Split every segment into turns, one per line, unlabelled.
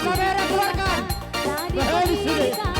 saudara keluarkan. Bahaya sudah.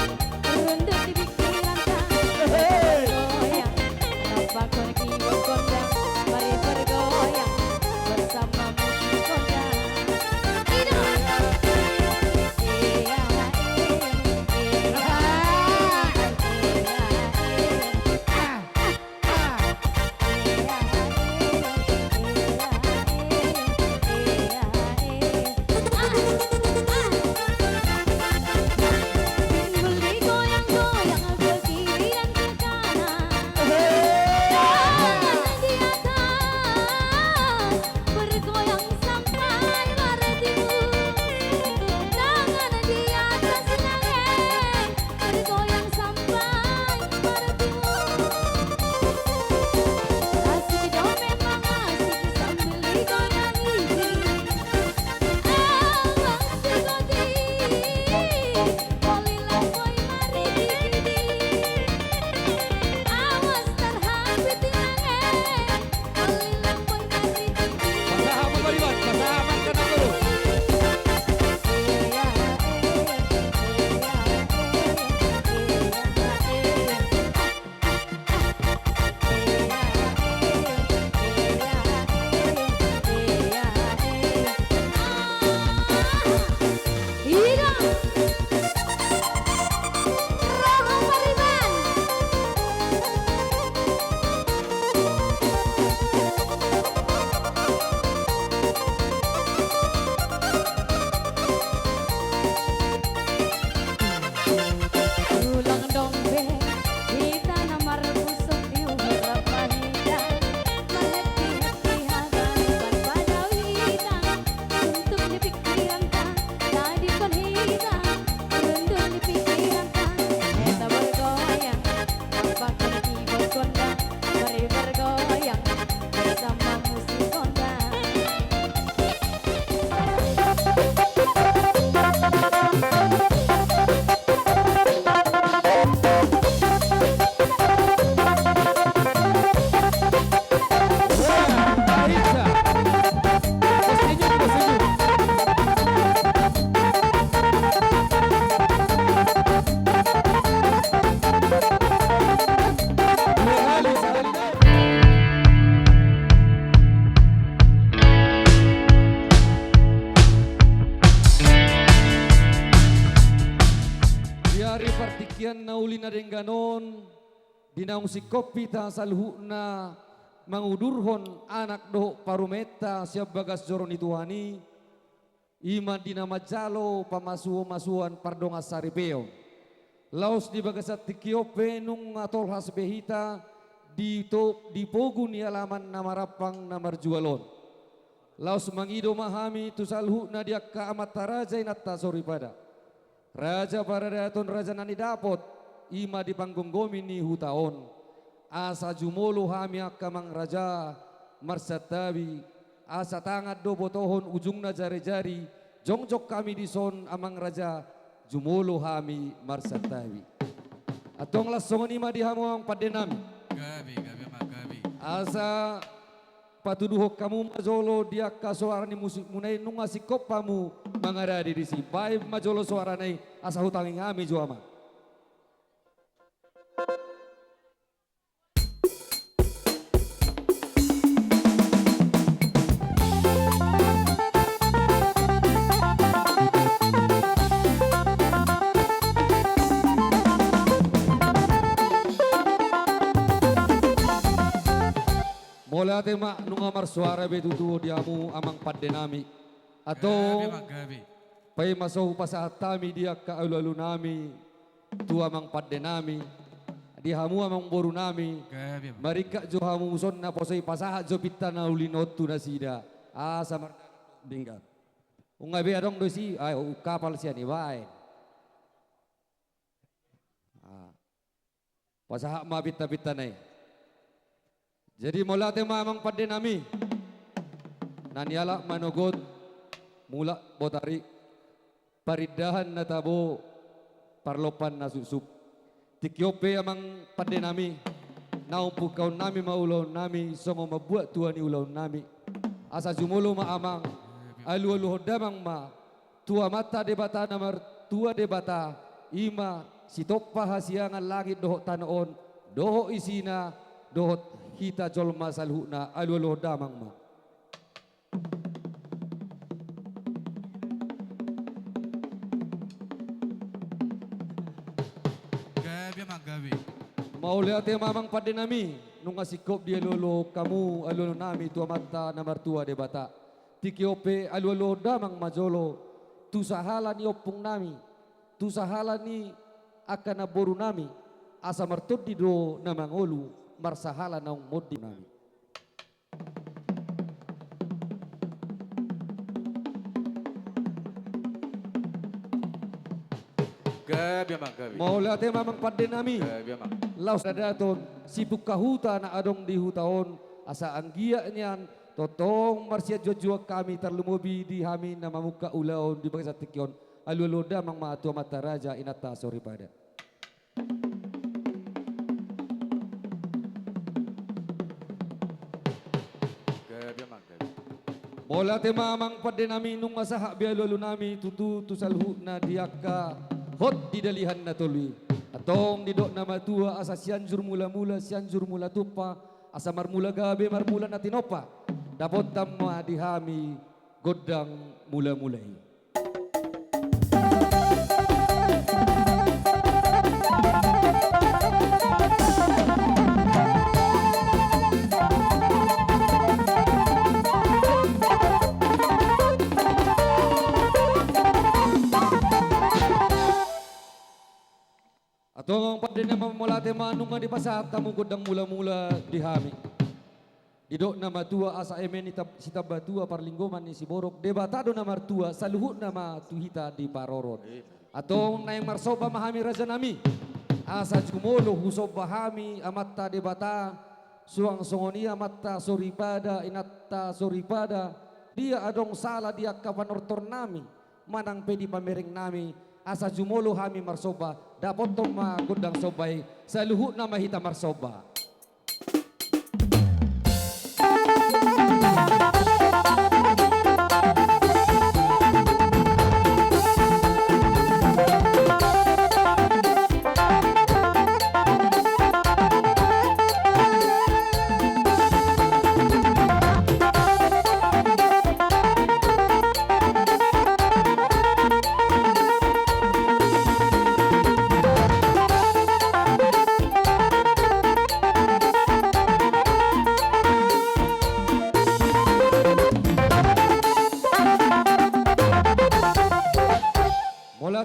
Naulina dengganon dinaung si kopi ta salhuna mangudurhon anak doh parumeta siap bagas joron ituani iman dina majalo pamasuo-masuan pardonga saripeo laos di bagasat tikiope nung atol hasbehita di pogun ni alaman namarapang namarjualon laos mangido mahami tu salhuna dia ka amat taraja inatta soripada raja para daton raja nani dapot ima di panggung gomi ni hutaon asa jumolo hami akamang raja marsatabi asa tangat do botohon ujungna jari-jari jongjok kami di son amang raja jumolo hami marsatabi atong lasongon ima di hamuang padenami
gabi
asa patuduhok kamu majolo dia kasuarani musik munai nunga sikop pamu mangaradi di si baik majolo suaranai asa hutangin kami juama Mola tema nunga marsuara betutu diamu amang padenami atau pai masau pasatami dia ka alu nami tu amang padenami dihamu amang boru nami marika jo hamu son na posai pasaha jo pitana ulinotu nasida asa mar binggat unga be adong dosi ay kapal siani bae pasaha ma pitta-pittanai. Jadi mula tema amang padenami naniala manogot mula botari paridahan na tabo parlopan na susup tikyope amang padenami naumpukaw nami maulaw nami somo mabuat tuan ni ulaw nami asa jumulo maamang alu-alu hodamang ma tua mata debata nomor tua debata ima sitoppa hasiangan langit dohok tanaon dohok isina dohot hita jolma salhuna alu damang ma.
Gabi magabi.
Mauli ate mamang pade nami nung asikop dia lolo kamu alolo nami tua mata nomor tua debata tikiope alu damang majolo tu sahala ni opung nami tu sahala ni akan naboru nami asa martud di do namang olu marsahala naung modi nami.
Gabi magabi.
Maula te mamang pade nami
Gabi mag.
laos na daton sibuk kahuta na adong di hutaon asa anggia niyan totong marsia jojua kami terlumubi di hami na mamuka ulaon di bangsa tikyon aluluda mang maatua mata raja inata sori pada.
Gabi magabi.
Bola te mamang pade nami nung asaha bialulu nami tutu tusalhu na diaka hot di dalihan na tului atong didok na matua asa sianjur mula-mula sianjur mula tupa asa marmula gabe marmula na tinopa dapat tamma dihami godang mula-mulai. Atong pade na mamulate manunga di pasat tamu godang mula-mula dihami. Didok na matua asa emen sita batua parlinggoman ni si borok debatado na martua saluhut nama tuhita di paroron. Atong na yung marsoba mahami raja nami asa jumolo husob bahami amatta debata suang songonia matta soripada inatta soripada dia adong sala dia kapanortor nami manang pedi pamereng nami asa jumolo hami marsoba dapat tong magundang sobay saluhut na mahita marsoba.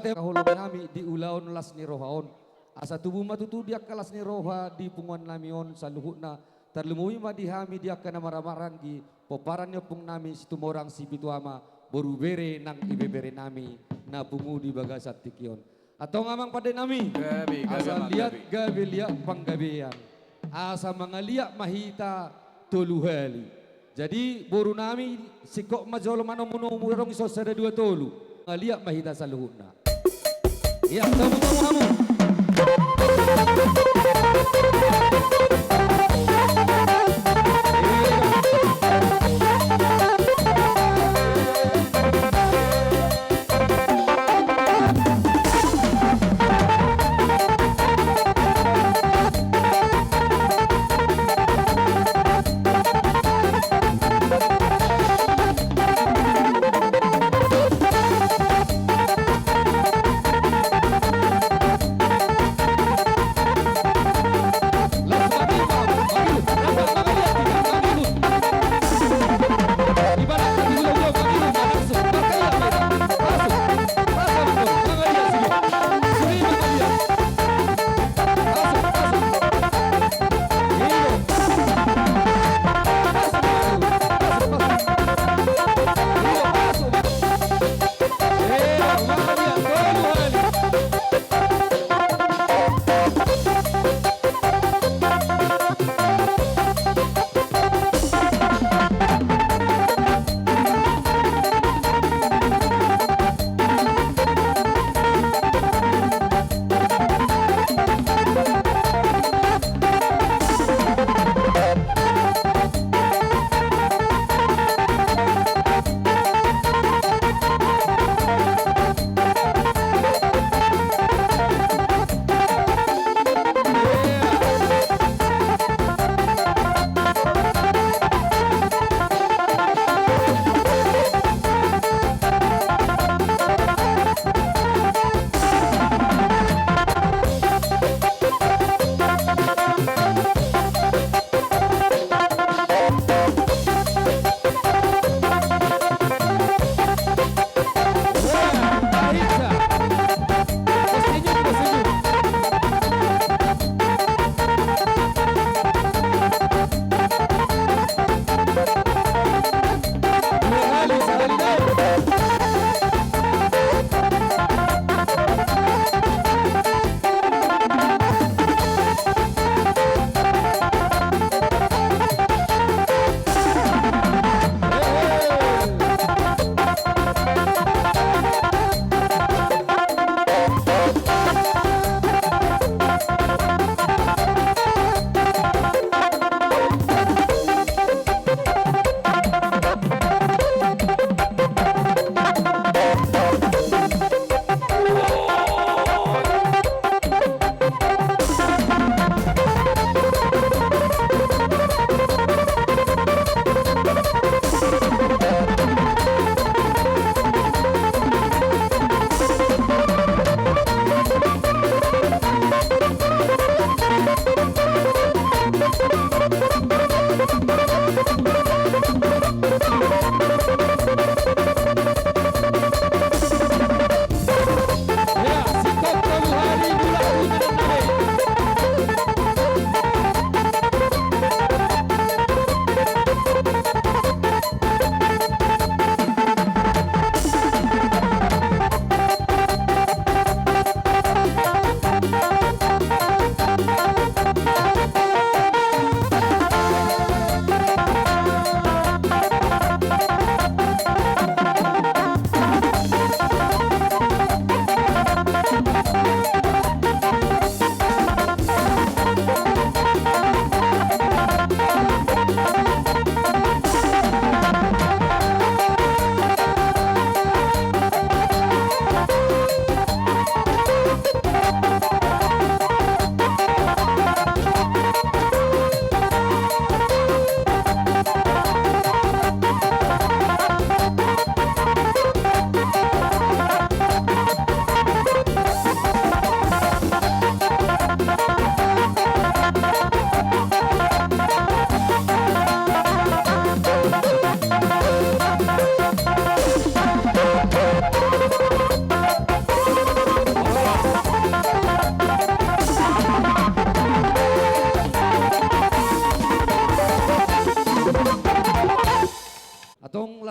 Kahulog nami di ulaon las ni rohaon asa tubuh matutu dia kelas ni roha di punguan namion saluhut na terlemui ma dihami dia kana maramaran gi poparan pung nami situmorang si bituama boru bere nang ibebere nami na pungu di bagasat tikion atau ngamang pada nami
Gabi
asa lihat gabi lihat panggabean asa mangaliak mahita toluhali jadi boru nami sikok majolo mano muno murong iso sada dua tolu ngaliak mahita saluhut na. Ya, tamu-tamu kamu.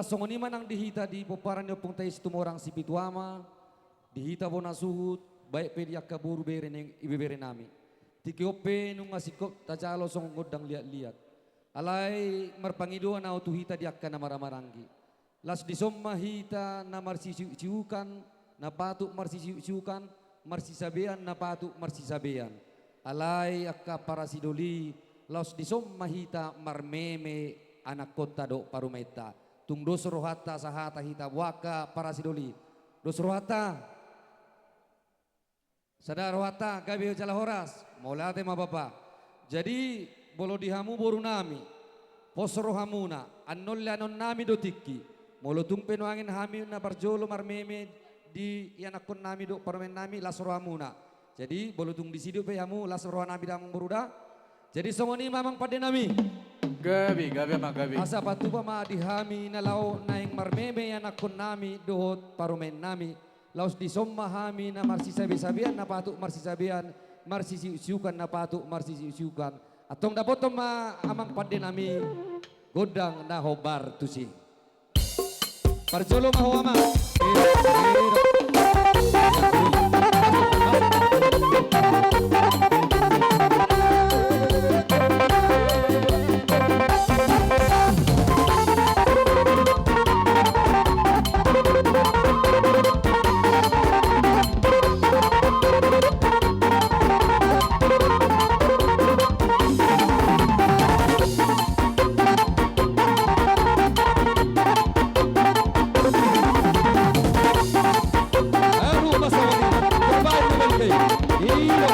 songoni manang dihita di poparan yo pung tais tumorang si pituama, dihita bona suhut, baik pedi akka buru bere neng ibe bere nami. Tikiope nung asikop tajalo songod dang liat-liat. Alay marpangido na utuhita di akka na maramarangi. Las disomma hita na marsisiukan, na patuk marsisiukan, marsisabean na patuk marsisabean. Alay akka parasidoli, las disomma hita marmeme anak kota do parumeta. Tung dos rohata sahata hita waka parasidoli. Dos rohata. Sadar rohata gabi jala horas. Maulate ma bapa. Jadi bolo dihamu boru nami. Posro hamuna. Annol anon nami do tikki. Molo tung penuangin hami na barjolo marmeme di yanakon nami do parumen nami lasro hamuna. Jadi bolo tung disidu pe hamu lasro nami damang boruda. Jadi songoni mamang pade nami.
Gabi ama gabi.
Asa patuba ma dihami na lao naing marmeme yanakon nami dohot parumen nami. Laos di somma hami na marsisabi-sabian na patuk marsisabian, marsisiusiukan na patuk marsisiusiukan. Atong dapotom ma amang pade nami godang na hobar tusi. Parjolo mahuama. Aduh, Mas Awani, terbaik kembali. Iya,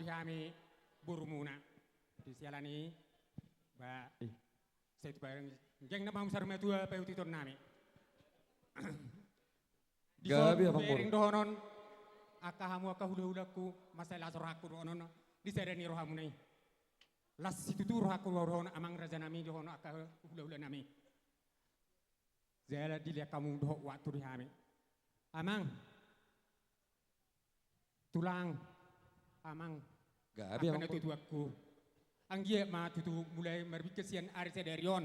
dihami burumuna di sialani ba saya bareng jeng na mamsar metua peuti ton nami di
Gabi abang
bering
boru.
dohonon akahamu akahulu-hulaku masalah soraku dohonon di sereni rohamu nai las situ tu rohaku dohonon amang raja nami dohonon akahulu-hula nami zela dilihat kamu doh waktu dihami amang tulang amang
Gabi
akan
abang
itu
boru.
aku anggie ma tutu mulai merbikir sian ari sederion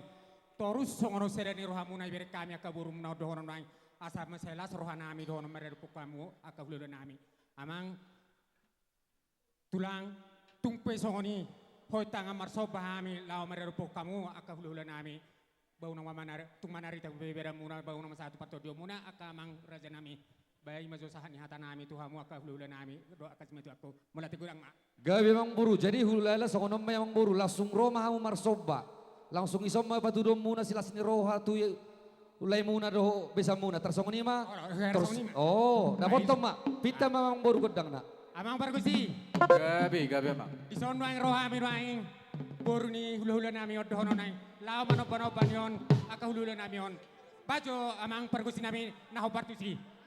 torus songono sereni rohamu nai bere kami akaburu menau dohonon nai asal masalah rohanami dohonon meredup kamu akahulu nami amang tulang tungpe songoni hoy tanga marso bahami lao meredup kamu akahulu nami bau nama tung manari tak bebera muna bau nama satu patodio muna akamang raja nami bayi mazo sahani hata nami tuhamu akahulu nami doa kasmetu aku mulai tegurang mak
Gabi abang boru. Jadi hulala sokonom abang boru langsung Roma hamu marsoba. Langsung isom patudom muna sila sini roha tu ulay muna doho besa muna tersongoni ma. Oh, dapat tom mak. Pita abang boru gedang nak.
amang bargusi
Gabi mak.
di sono ang rohami noaing boru ni hula-hula nami odohono nai lao manoban-oban yon akahulu nami yon bajo amang bargusi nami nahobartusi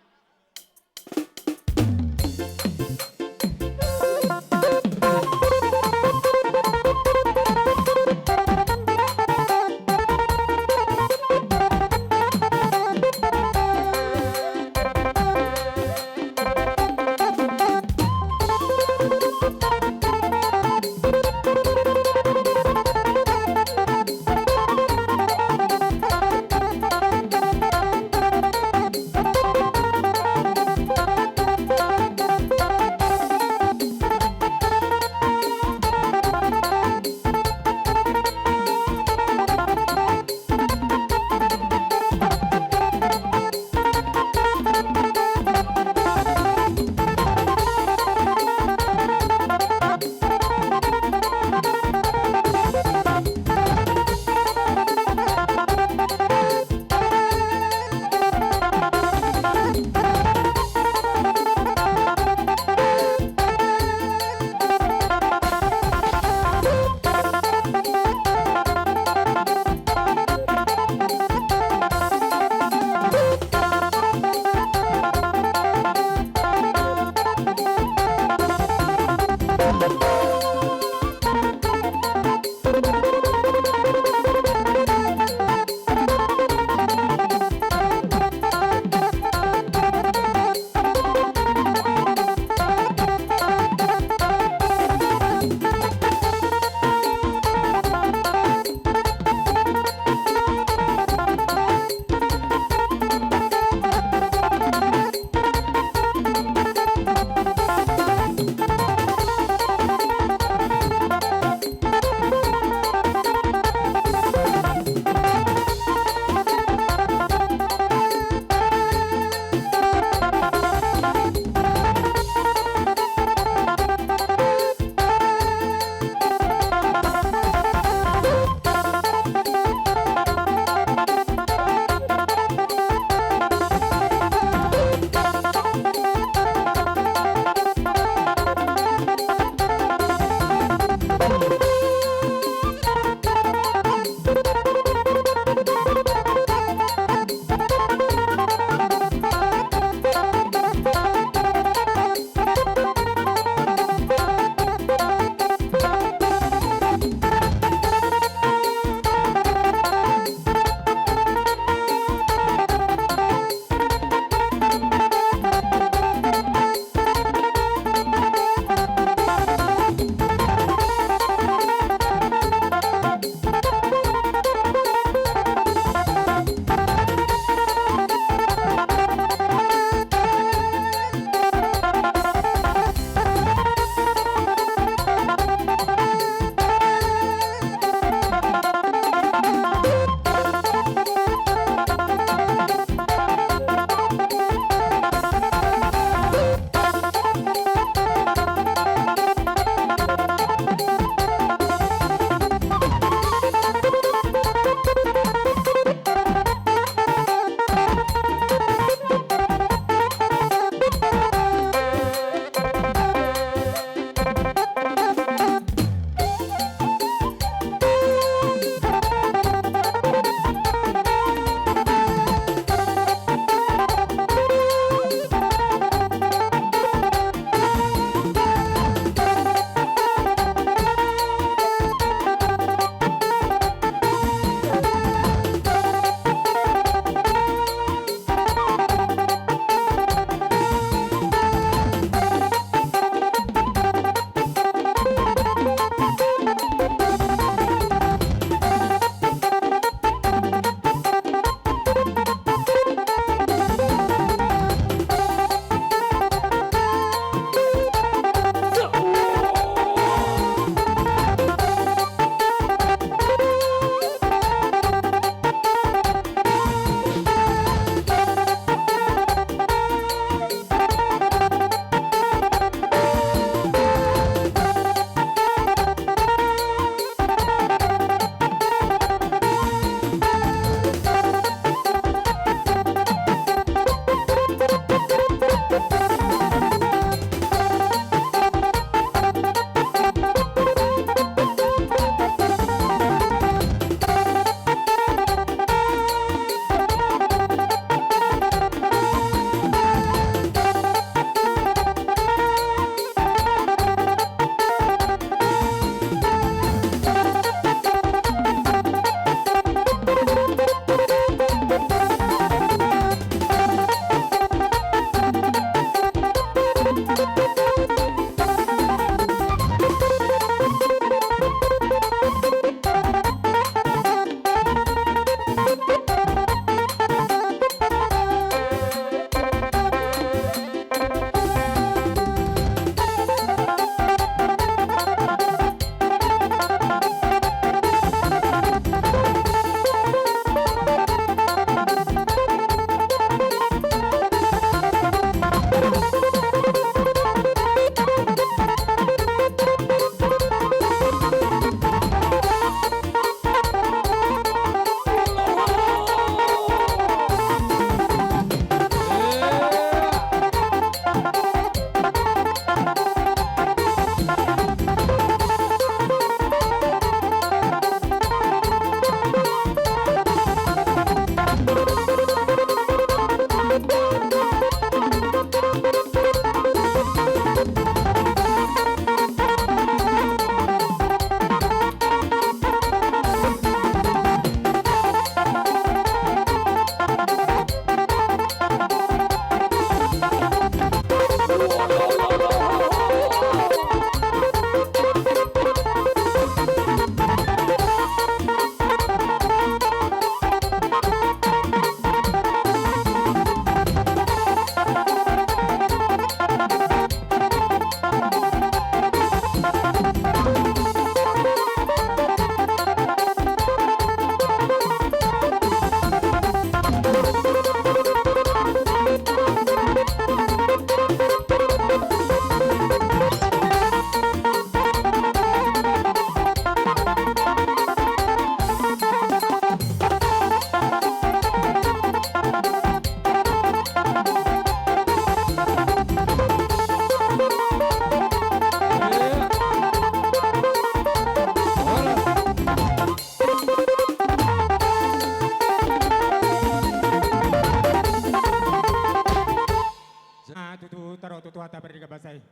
ta perdiga basay.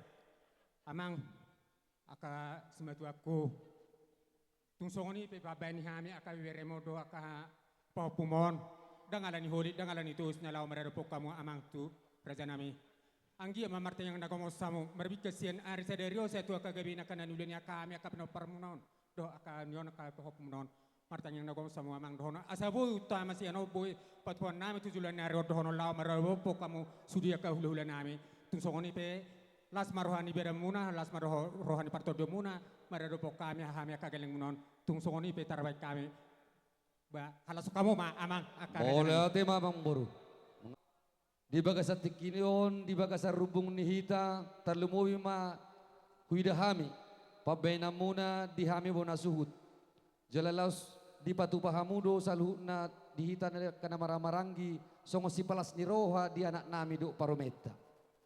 Amang aka sematu aku tungsongoni pe babani hami aka wiremo do aka papumon dangalani holi dangalani tus nyalaw mararupok kamu amang tu raja nami. Anggi mamarte yang nagomo samu marbit kasian ari saderio sa tu aka gabi nakana nulenya kami aka penoparmunon do aka nyon aka papumunon. Martang yang nagomo samu amang dohono asabu utama si ano boy patuan nami tujulan naro dohono law mararupok kamu sudi aka hula-hula nami. Tungsongoni pe las marohani bera muna, las marohani partodo muna, maradopok kami hami akageleng munon, tungsongoni pe tarabay kami. Ba, halas kamu ma amang akageleng.
Boleh ate mamang boru. Di bagasa tikinion, di bagasa rubung nihita, tarlumuwi ma huida hami. Pabena muna di hami bona suhut. Jalalaus di patu pahamudo salhutna dihita na kana maramarangi, songo si palas ni roha di anak nami do parometa.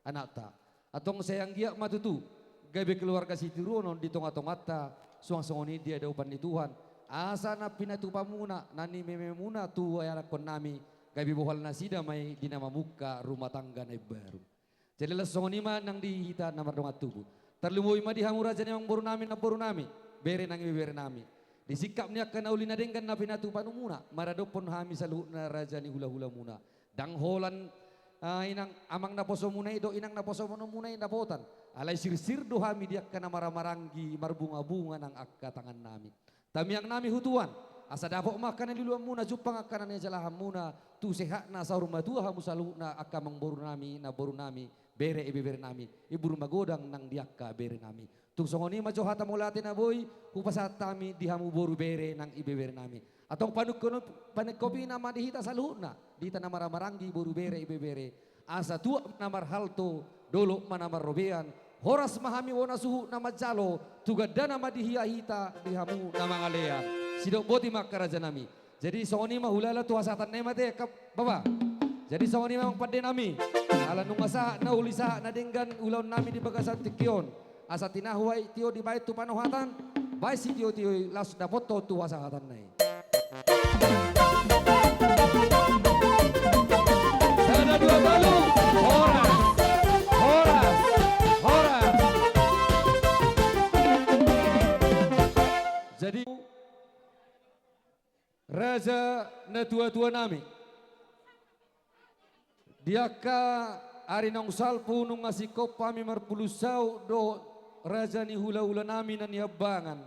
Anak ta. Atong sayang giyak matutu gabe keluarga si tirunon di tonga-tongata suang-suang ini dia daupan ni Tuhan asa na pinatupa muna nani meme muna tu anak kon nami gabe bohal nasida may dinama muka rumah tangga na baru jadi lasong ni man nang dihita na mardongat tubuh terlumuy ma di hamura jani mang boru nami bere nang bere nami disikap niya kana uli na denggan na pinatupa muna maradopon hami salu na raja ni hula-hula muna dangholan inang amang naposo munay do inang naposo munay napotan alay sirsir do hami diak kana maramarangi marbunga-bunga ng akatangan nami tamiang nami hutuan asa dapo makan liluan muna jupang akanan ni jalaham muna tu sehat na sa rumah tua hamu salu na akamang boru nami bere bere nami iburu magodang nang diakka bere nami tung songoni majo hata molate na boy upasat tami dihamu boru bere nang bere nami atau panukopi nama dihita saluhna dihita nama ramarangi boru bere bere asa tua namar halto dolo manamar robean horas mahami wona suhu nama jalo tuga dana madihia hita dihamu nama ngalean sidok boti makaraja nami jadi songoni mahulala tuha satan nema te baba jadi songoni memang pade nami ala nungasa na ulisa na denggan ulaw nami di bagasan tikion asa tinahuai tio di bait tu panohatan bai si tio las dapoto tuha satan nai sana dua balu horas jadi raja na tua-tua nami diaka ari nong salpu nung ngasikop pami marpulusau do raja ni hula-hula nami na nihabangan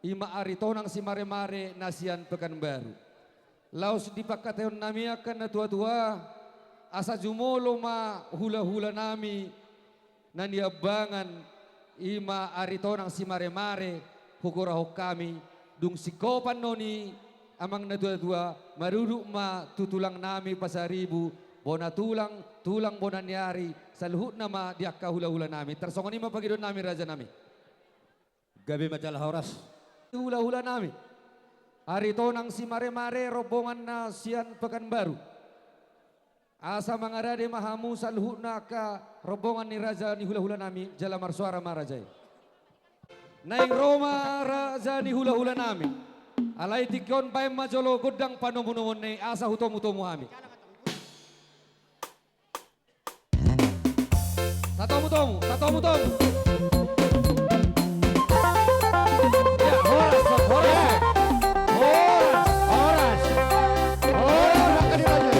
ima ari tonang si mare-mare nasian Pekanbaru laos dipakateon nami akan na tua-tua asa jumolo ma hula-hula nami na nihabangan ima ari tonang si mare-mare hukuraho kami dung sikopan noni amang na tua-tua maruduk ma tutulang nami pasaribu bona tulang bona niari saluhut nama diakka hula-hula nami tersongoni ma pagidon nami raja nami gabi majalah horas hula-hula nami hari tonang si mare-mare rombongan na sian Pekanbaru asa mangarade mahamu saluhut naka rombongan ni raja ni hula-hula nami jala marsuara marajai naing Roma raja ni hula-hula nami alai tikon bae majolo godang panomunomon ne asa hutomu-tomu hami Tatomu-tomu ya horas makan di raja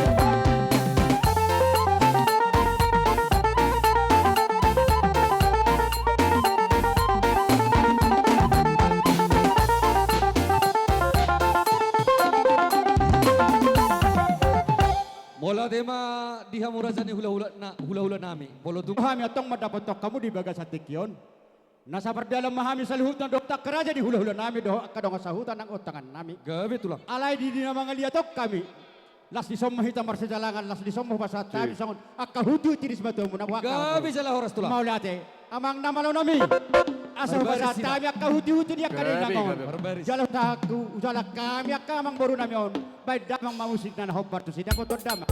Mola tema dihamura jani hula-hula nami. Bolo tung
Mahami atong madapotok kamu di bagas hatikyon. Nasa perdalam mahami sa luhutan do tak keraja di hula-hula nami do kadong sa hutan ng utangan nami.
gawe tulang.
Alay di mga liatok kami. Las di sommo hita marsajalangan, las di sommo pasat tabi sangon akahutu tiris bato mo na waka.
Gawe jala horas tulang.
Maulate, amang namalo nami. Asa pasat tabi akahutu dia kanina mo. Jalo taku ujala kami akamang boru nami on. Bay damang mamusik na hobar tu sida ko to dama.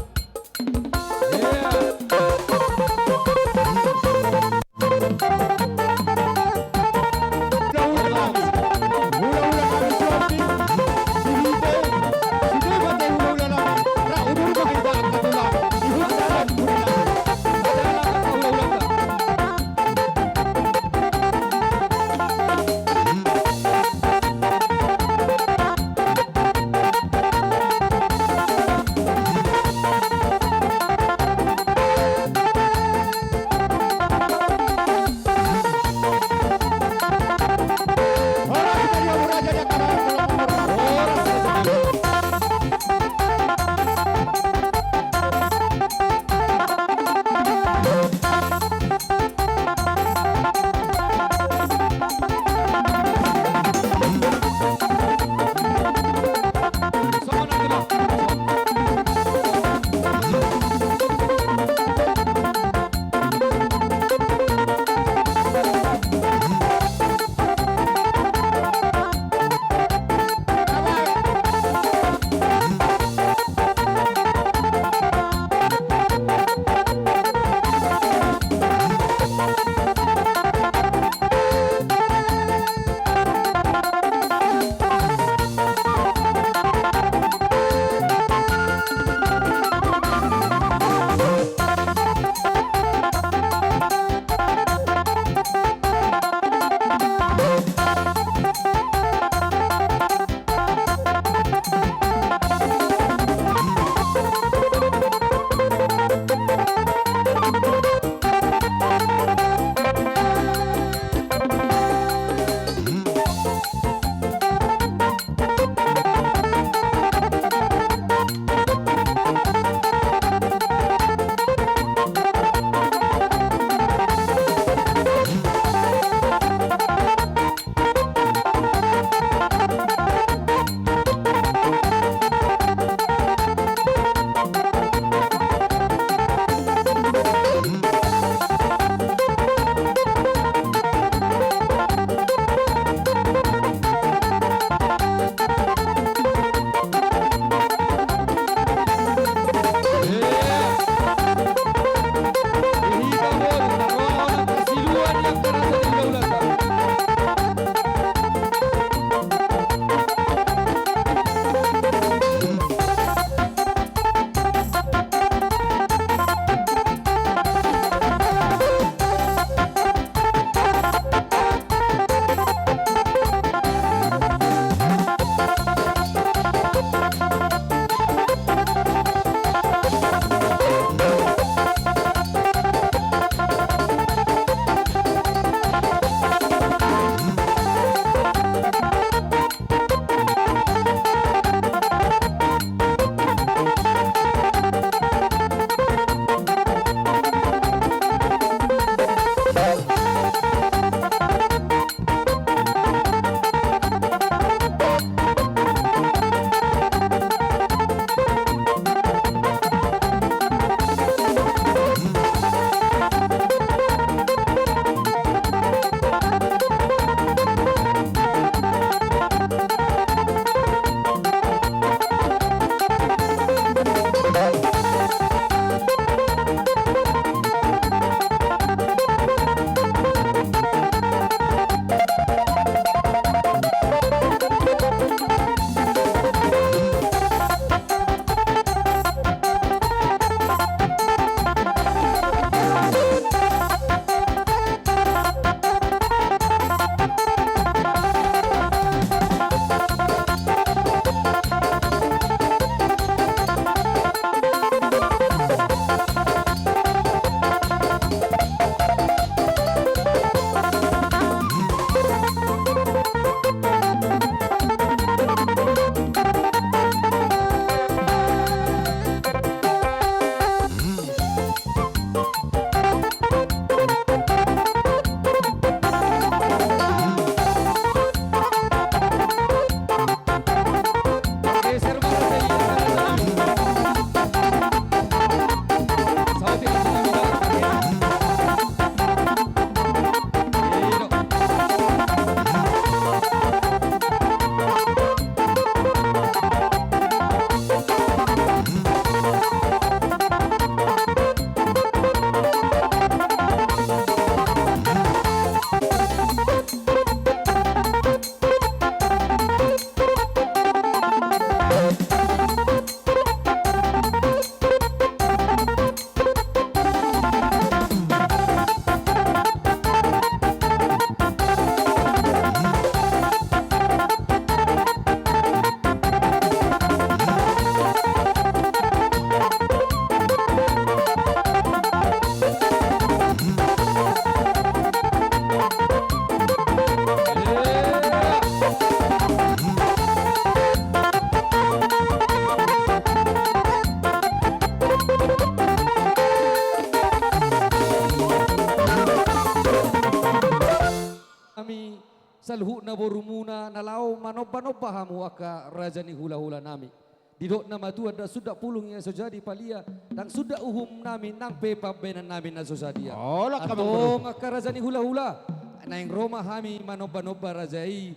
salhu na borumuna nalaw manobba-nobba hamu aka raja ni hula-hula nami. Didok na matua da sudah pulung yang sojadi palia dan sudah uhum nami nang pepa benan nami na sosadia.
Olah ka
Atong aka raja ni hula-hula na yang Roma hami manobba-nobba rajai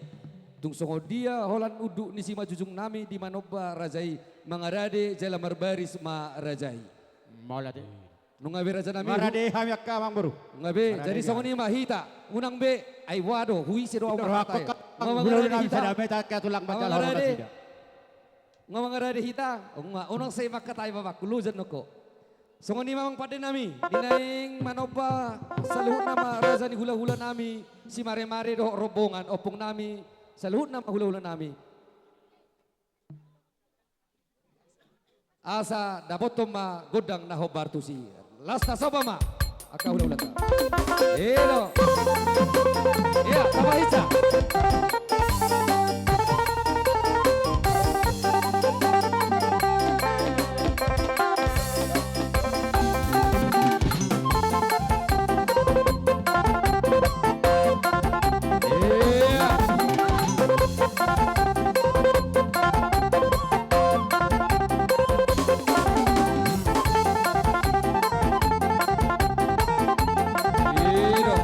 tung songo dia holan uduk ni si majujung nami di manobba rajai mangarade jala marbaris ma rajai.
Mola de.
Nungabe raja nami.
Marade kami akka mang boru.
Ngabe,
Marade
jadi
dia.
songo ni mahita. Unang be, ay wado, hui si doa
Ako
mahatay.
ka hula nami sa dami ta katulang batal
Mga
horon
rade.
kasida.
Nga mga rade hita. Unang say makatay babak, kulujan no ko. Songo ni mamang patin nami. Dinaing manopa, sa luhut na maraza ni hula-hula nami. Si mare-mare do robongan, opong nami. Sa luhut na hula-hula nami. Asa dapotom ma godang na hobartusi. Lasta sobama. Aka hula-hula ta. Hello. Iya, sama Hitsa. Iya. Iya.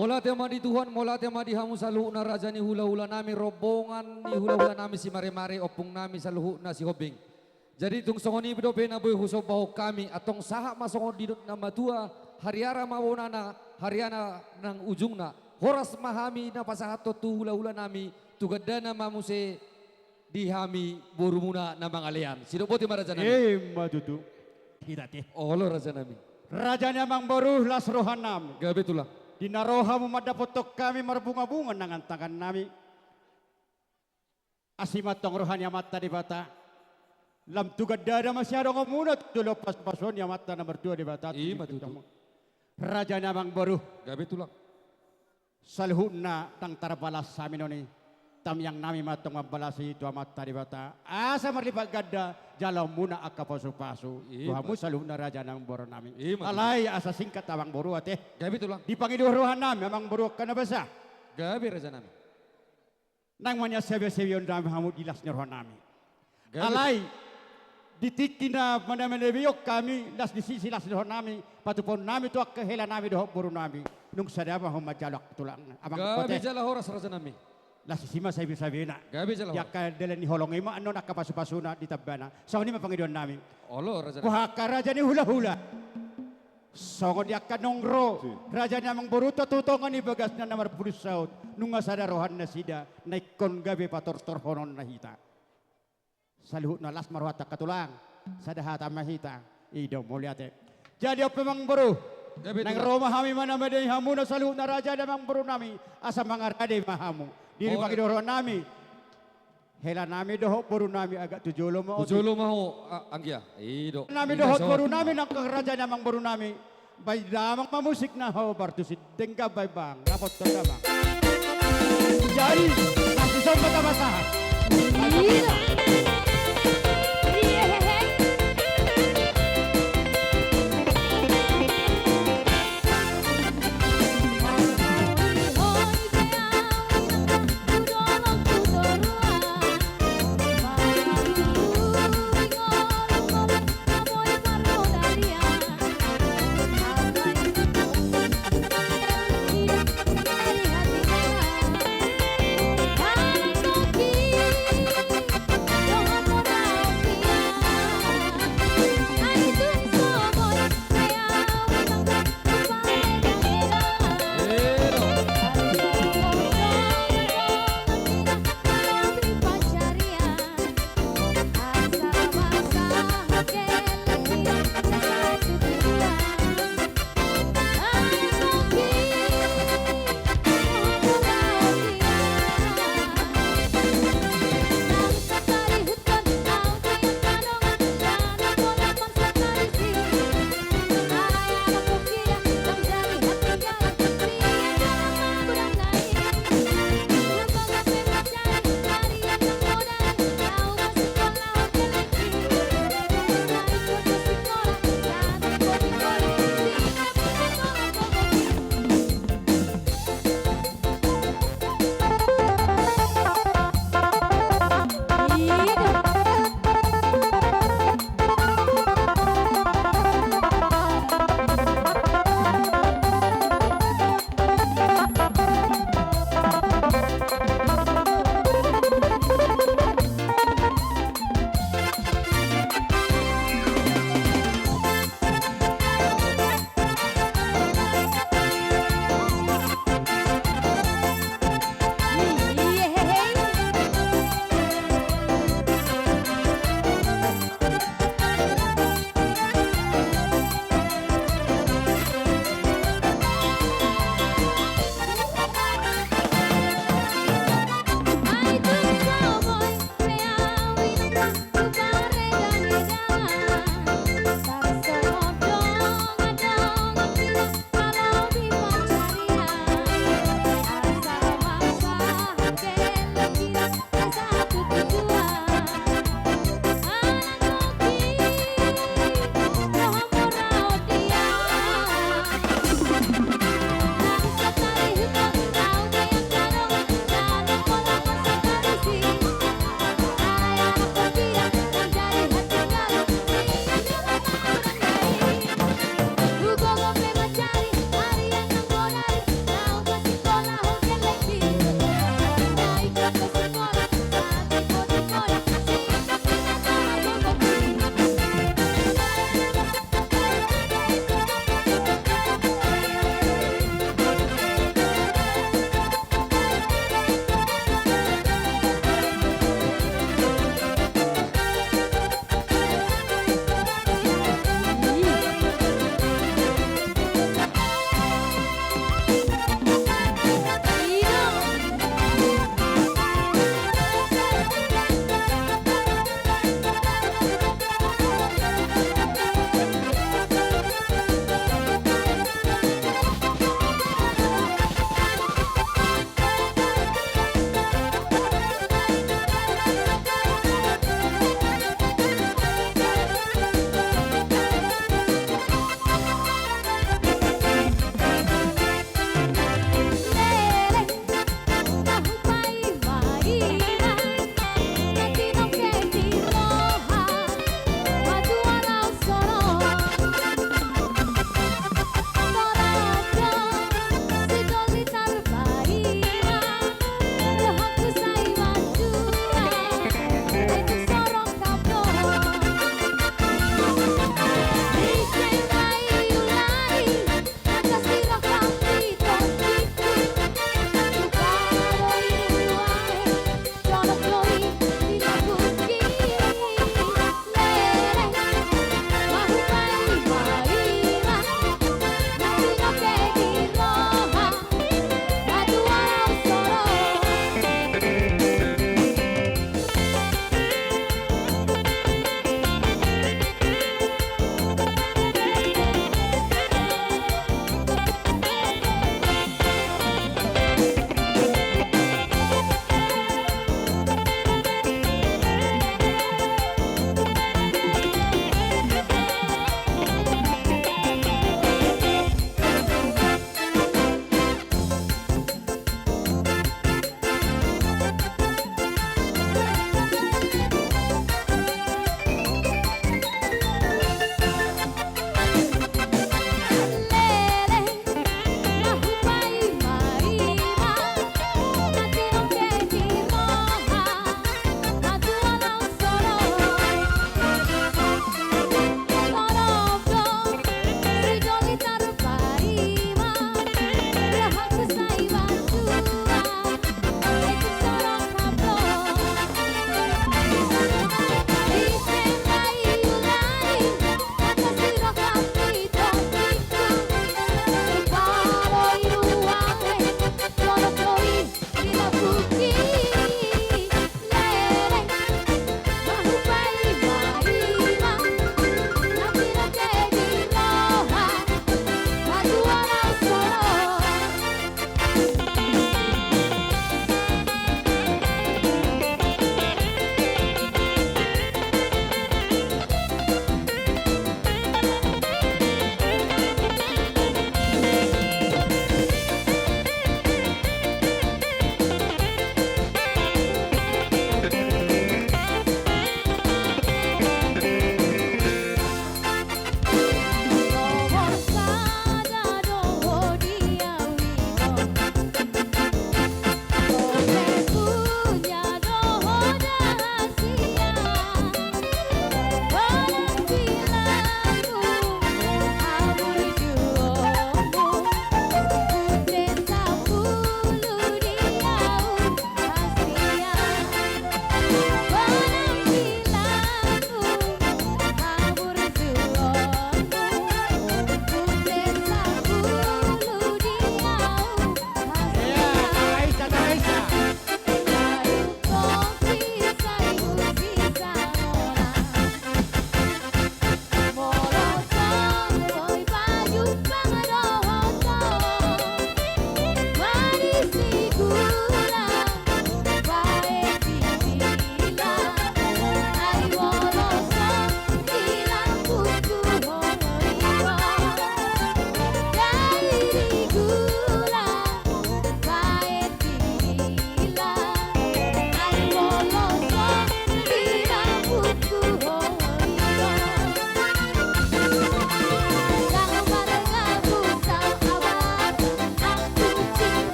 Mola tema di Tuhan, mola tema di hamu saluhuk na raja ni hula-hula nami, rombongan ni hula-hula nami si mare-mare, opung nami saluhuk na si hobing. Jadi tung songoni bedobe na boy huso baho kami, atong saha masongon di na matua, hariara mawona na, hariana ng ujung na, horas mahami na pasahato tu hula-hula nami, tugadana mamuse di hami borumuna na mangalian. Sino po ti maraja nami?
Madudu. Tidak ti.
Olo raja nami.
Raja namang boru las rohan nami.
Gabi tulang.
Dinaroha mo madapotok kami marbunga-bunga nangantangan nami. Asimat tong rohan yamat tadi bata. Lam tugad dada masyado ngamunat. Dulo pas-pason yamat na berdua di bata.
Ima tutu.
Raja namang boru.
Gabi tulang.
Salhun na tang tarabalas sa amin ni. Tamyang nami matong mabalasi itu amat tadi bata. Asa marlipat gadda jalaw muna akka pasu-pasu. Tuhamu salhun na raja namang boru nami. Alay asa singkat amang boru ate.
Gabi tulang.
Di pangiduruhan nami amang boru ka na basa.
Gabi raja nami.
Nang manya sebe-sebion nami hamu dilas nirhan nami.
Gabi.
Alay ditiki na manamelebiok kami las di sisi las nirhan nami. Patupon nami tu akka hela nami dohok boru nami. Nung sadama humajalak tulang. Amang
Gabi
kote.
jala horas raja nami.
Las sima sabi-sabi na.
Gabi jala horas.
Yakka dala ni holong ima ano nakapasupasuna di tabbana. Sa ni mapangiduan nami.
Olo raja nami.
Kuha ka raja ni hula-hula. Songo di akka nongro. Raja namang boruto tutongan ni bagas na namar pulis saut. Nunga sadarohan na sida. Naikon gabi pator-tor honon na hita. Saluhut na las marwata katulang. Sadahata mahita. Idaw muliate. Jadi apa mang boru?
Gabi
Nang
tulang.
Roma hami mana madai hamu na saluhut na raja namang boru nami. Asa mga rade mahamu. Diri
Oh.
pakidoro nami. Hela nami dohok boru nami agak tujulo mo.
Ujulo maho anggia. Ido.
Nami dohot boru nami nang raja namang boru nami. Bay damang mamusik na ho bartusid dengga bay bang. Dapat to damang. Jadi kasih sobat tabasahan.
Iya. Iya. Hati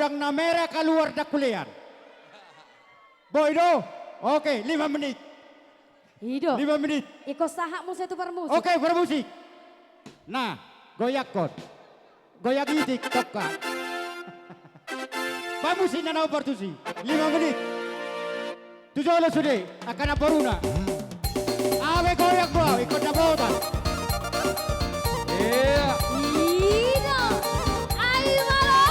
tulang na merah keluar dak kuliah. Boy do. Oke, 5 menit.
Ido.
5 menit.
Iko sahakmu saya tukar musik.
Oke, bermusik. Nah, goyak kon. Goyak itik toka. Pamusin na oportusi. 5 menit. Tujuh lo sudah akan apa runa. Awe goyak bro, ikut na bota.
Iya.
Ido. Ayo malo.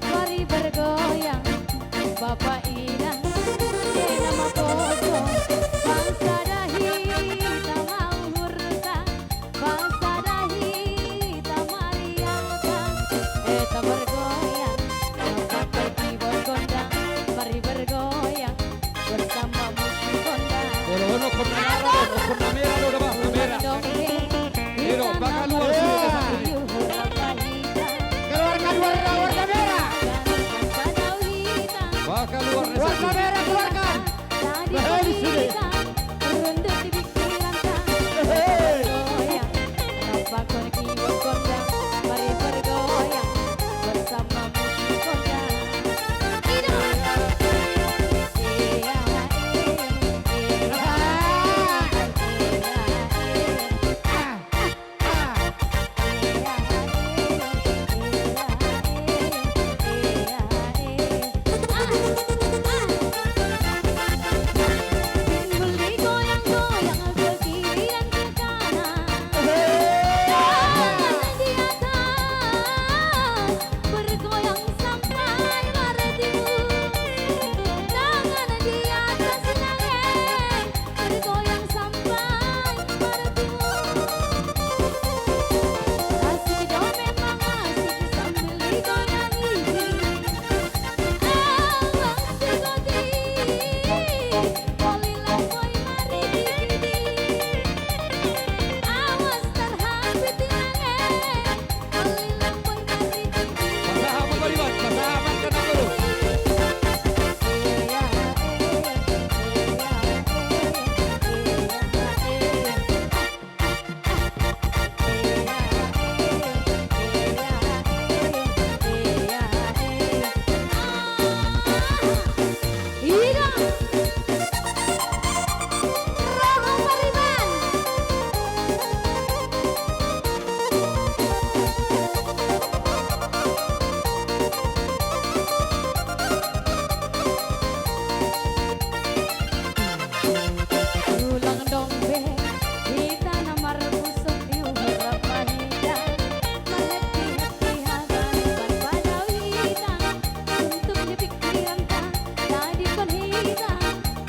Mari bergoyang, Bapak Idang, nama Poso, bangsa dahi tak mau hurta, bangsa dahi tak mariaka, eta bergoyang, pakai keyboard gondang, mari bergoyang bersama musik gondang.
Bolo-bolo kon na mera do, kon na mera do ba? Na mera. Iro, baka luar sudah ke satu.
Keluarkan warna merah.
Baka luar na
Warna
satu.
merah keluarkan. Bahaya sudah.
Mari bergoyang bersama musik gondang. Beli goyang-goyang ke kiri dan ke kanan. Tangan di atas bergoyang sampai maratimu. Tangan di atas nangeng bergoyang sampai maratimu. Asik dong memang asik sambil digoyangi. Abang sigodi, polilang boy mari dikidi. Awas terhambit nangeng, polilang boy mari dikidi.
Pasahaman ko liman, pasahaman ka na dulu.
Ira Roho Pariban. Ulang dong be, kita namar busuk diuhurap mahida. Maleti-heti hagan pada wita, untuk di pikiran ta, tadi kon hita,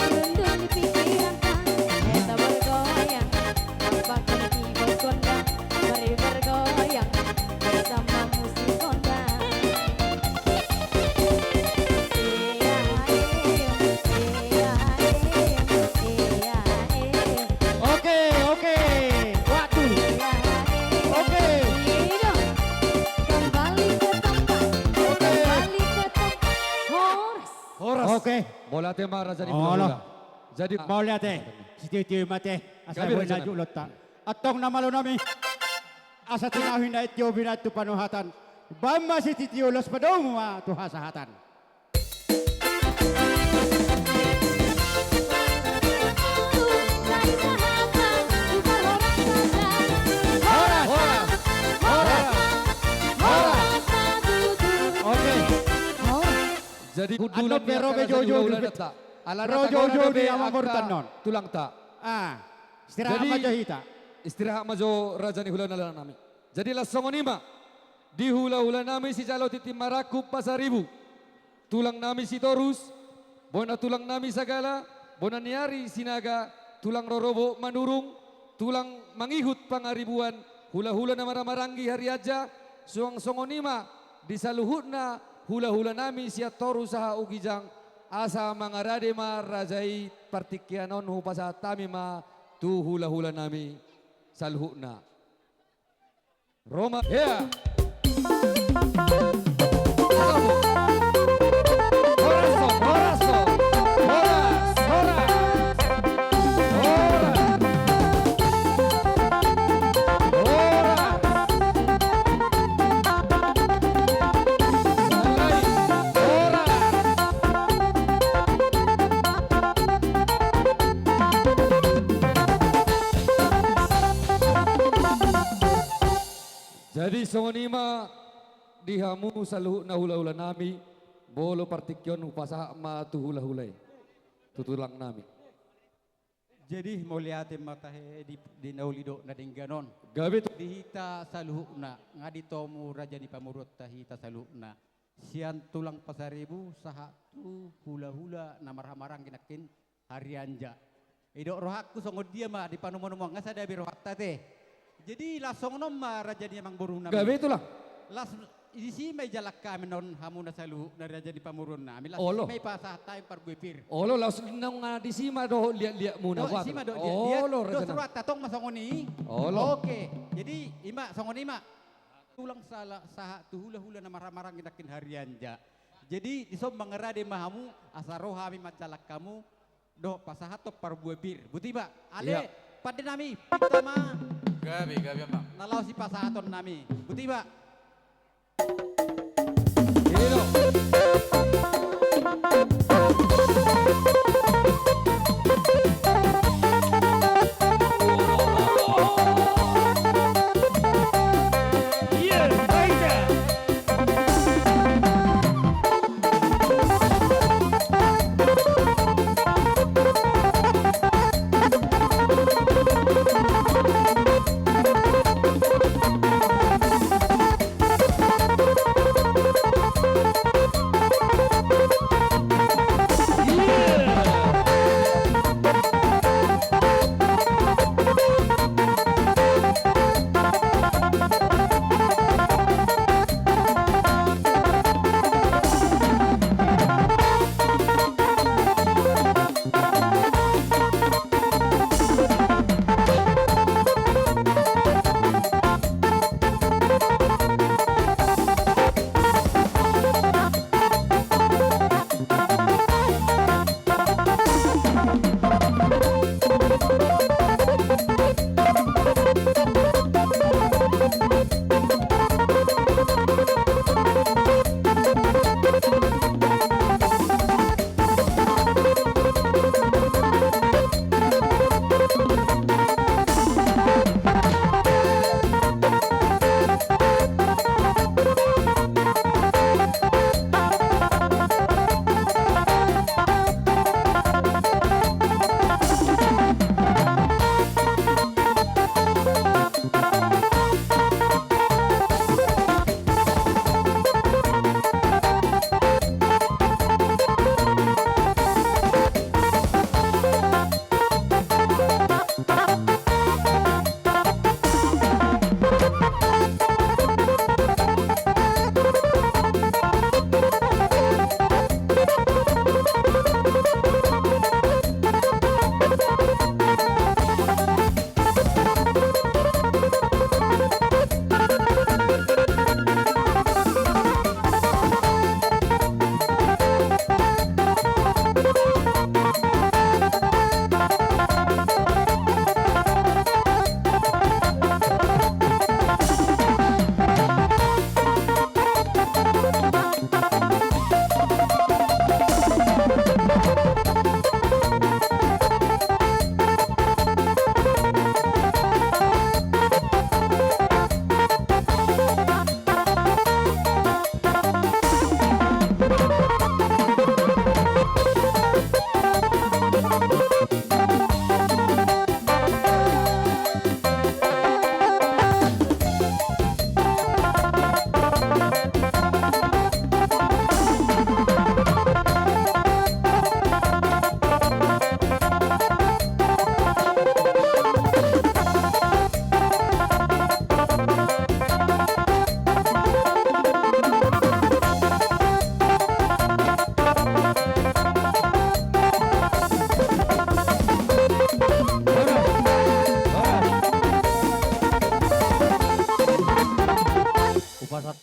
rendung di pikiran ta. Eta bergoyang, pakai keyboard gondang, mari bergoyang bersama musik gondang.
Oke, oke. Waktu. Oke.
Kembali ke tempat, kembali ke tempat. Horas.
Horas.
Oke.
Bola tema Raja di
Oh,
bola.
loh.
Jadi
Mau lihat si titi mate. Asa
Gabi
mo
rencana.
na julot ta. Atong namalo nami. Asa tinahin na ityo binatu panuhatan. Bamba si titi ulos pa daw mo tuhasahatan.
Dari sahabat, bukan orang saja.
Horas.
Horas.
Horas. Horas. Oke.
Jadi
Ano
kudulan
pero
niya
medyo
ka
jojo
ulan
dito.
ta. Alana
Pero
ta
jojo
gabi
di ang
aka
mamortan nun.
tulang ta.
Ah. Istirahat
Jadi-
majahita.
Istirahat majo Raja ni hula na nami. Jadi lasong onima. Di hula-hula nami si Jalo titi Marakup Pasaribu. Tulang nami si Torus. Bona tulang nami Sagala. Bona niari Sinaga. Tulang Rorobo Manurung. Tulang Mangihut Pangaribuan. Hula-hula na maramarangi hari aja. Suang songonima. Di saluhutna hula-hula nami si Torus saha ugijang. Asa mga radema rajai partikianon hupasa tamima tu hula-hula nami salhuna. Roma, yeah. Horaso, horaso, horaso. Jadi songonima dihamu saluh na hula-hula nami bolo partikyon upasaha ma tu hula-hulay. Tutulang nami.
Jadi muliatin matahe di naulido na dingganon.
Gabi tu.
Dihita saluhna nga ditomu raja ni pamurut tahita saluhna. Sian tulang pasaribu saha tu hula-hula na marah-marang ginakin harianja. Ido rohakku songod dia mah di panumo-numo nga sadabi rohak tate. Jadi lasong nom raja ni mang burung nami.
Gabi itulah.
Las isi may jalak kami non hamuna saluh na raja ni pamurun nami. Las
Olo.
may pasah tayo parguipir.
Olo laos nang di sima do liat-liat muna.
Do
Wak.
isi do dia.
Olo
Do
raja
surat tatong masongoni.
Olo.
Oke. Jadi ima songoni ima. Tulang salah saha tu hula-hula na marah-marang ginakin harianja. Jadi disom mengerade mahamu asaro hami majalak kamu do pasahato parbuepir. Buti ba? Ale
Iya.
pada nami pitama
Gabi, gabi bang.
nalau si pasahaton nami. Buti ba?
Ino.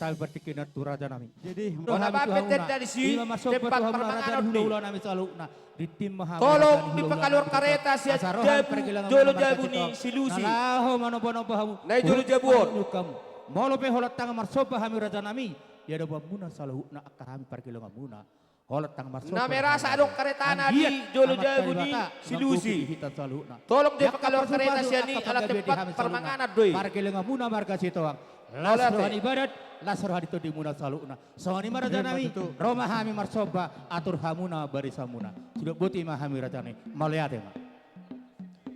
Pasal bertikinan tu raja nami.
Jadi
Wala bapit dari si tempat permanganan ni.
Hula nami selalu na di tim maha.
Tolong dipakalur kareta si Jolo Jabu ni si Lucy.
Nalaho manobo hamu.
Nai Jolo Jabuon.
Molo pe holat tang marsoba hami raja nami. Ya do muna selalu na akahami perkilongan muna. Holat tang marsoba.
Na merasa adong kareta na di Jolo Jabu ni si Lucy. Tolong dipakalur kareta si ni alat tempat permanganan doy.
Perkilongan muna marga sitoang. Las
Olate.
rohani ibadat, las rohani itu dimuna saluna. Songoni maraja nami, Roma hami marsoba, atur hamuna barisamuna. Sudah buti mah hami rajane, maliate mah.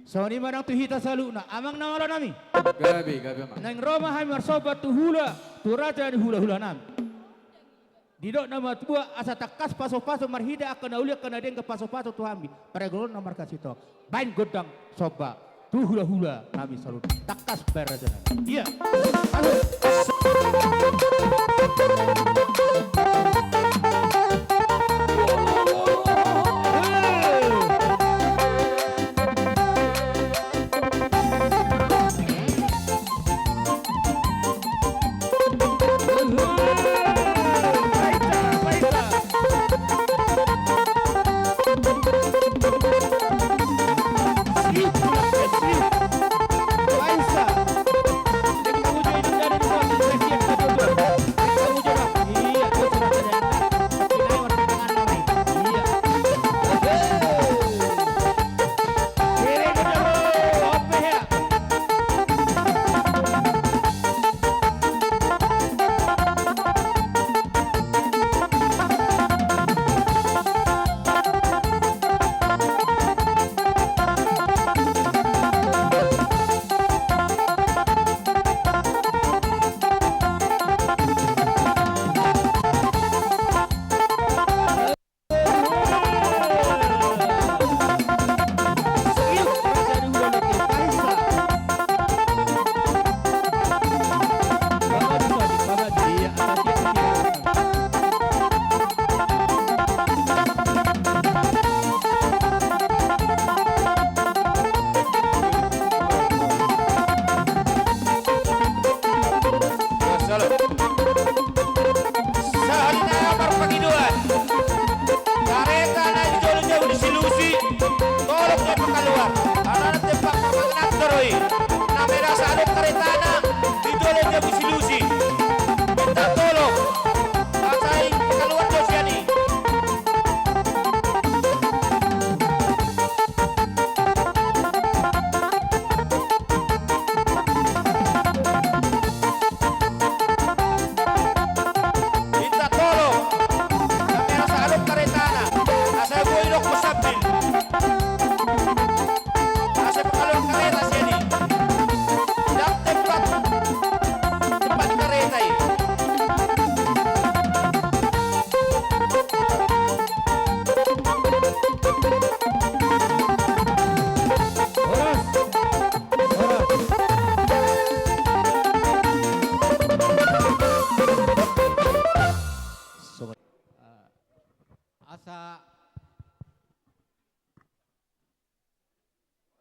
Songoni marang tuhita saluna, amang namara nami.
Gabi bang.
Neng Roma hami marsoba tuhula, tu raja ni hula-hula nami. Didok nama tua asa takas paso-paso marhida akan aulia akan ada yang ke paso-paso tu hami. Peregolon nomor kasih to. Bain godang soba. Tu hula-hula kami selalu takas beraja nami. Iya.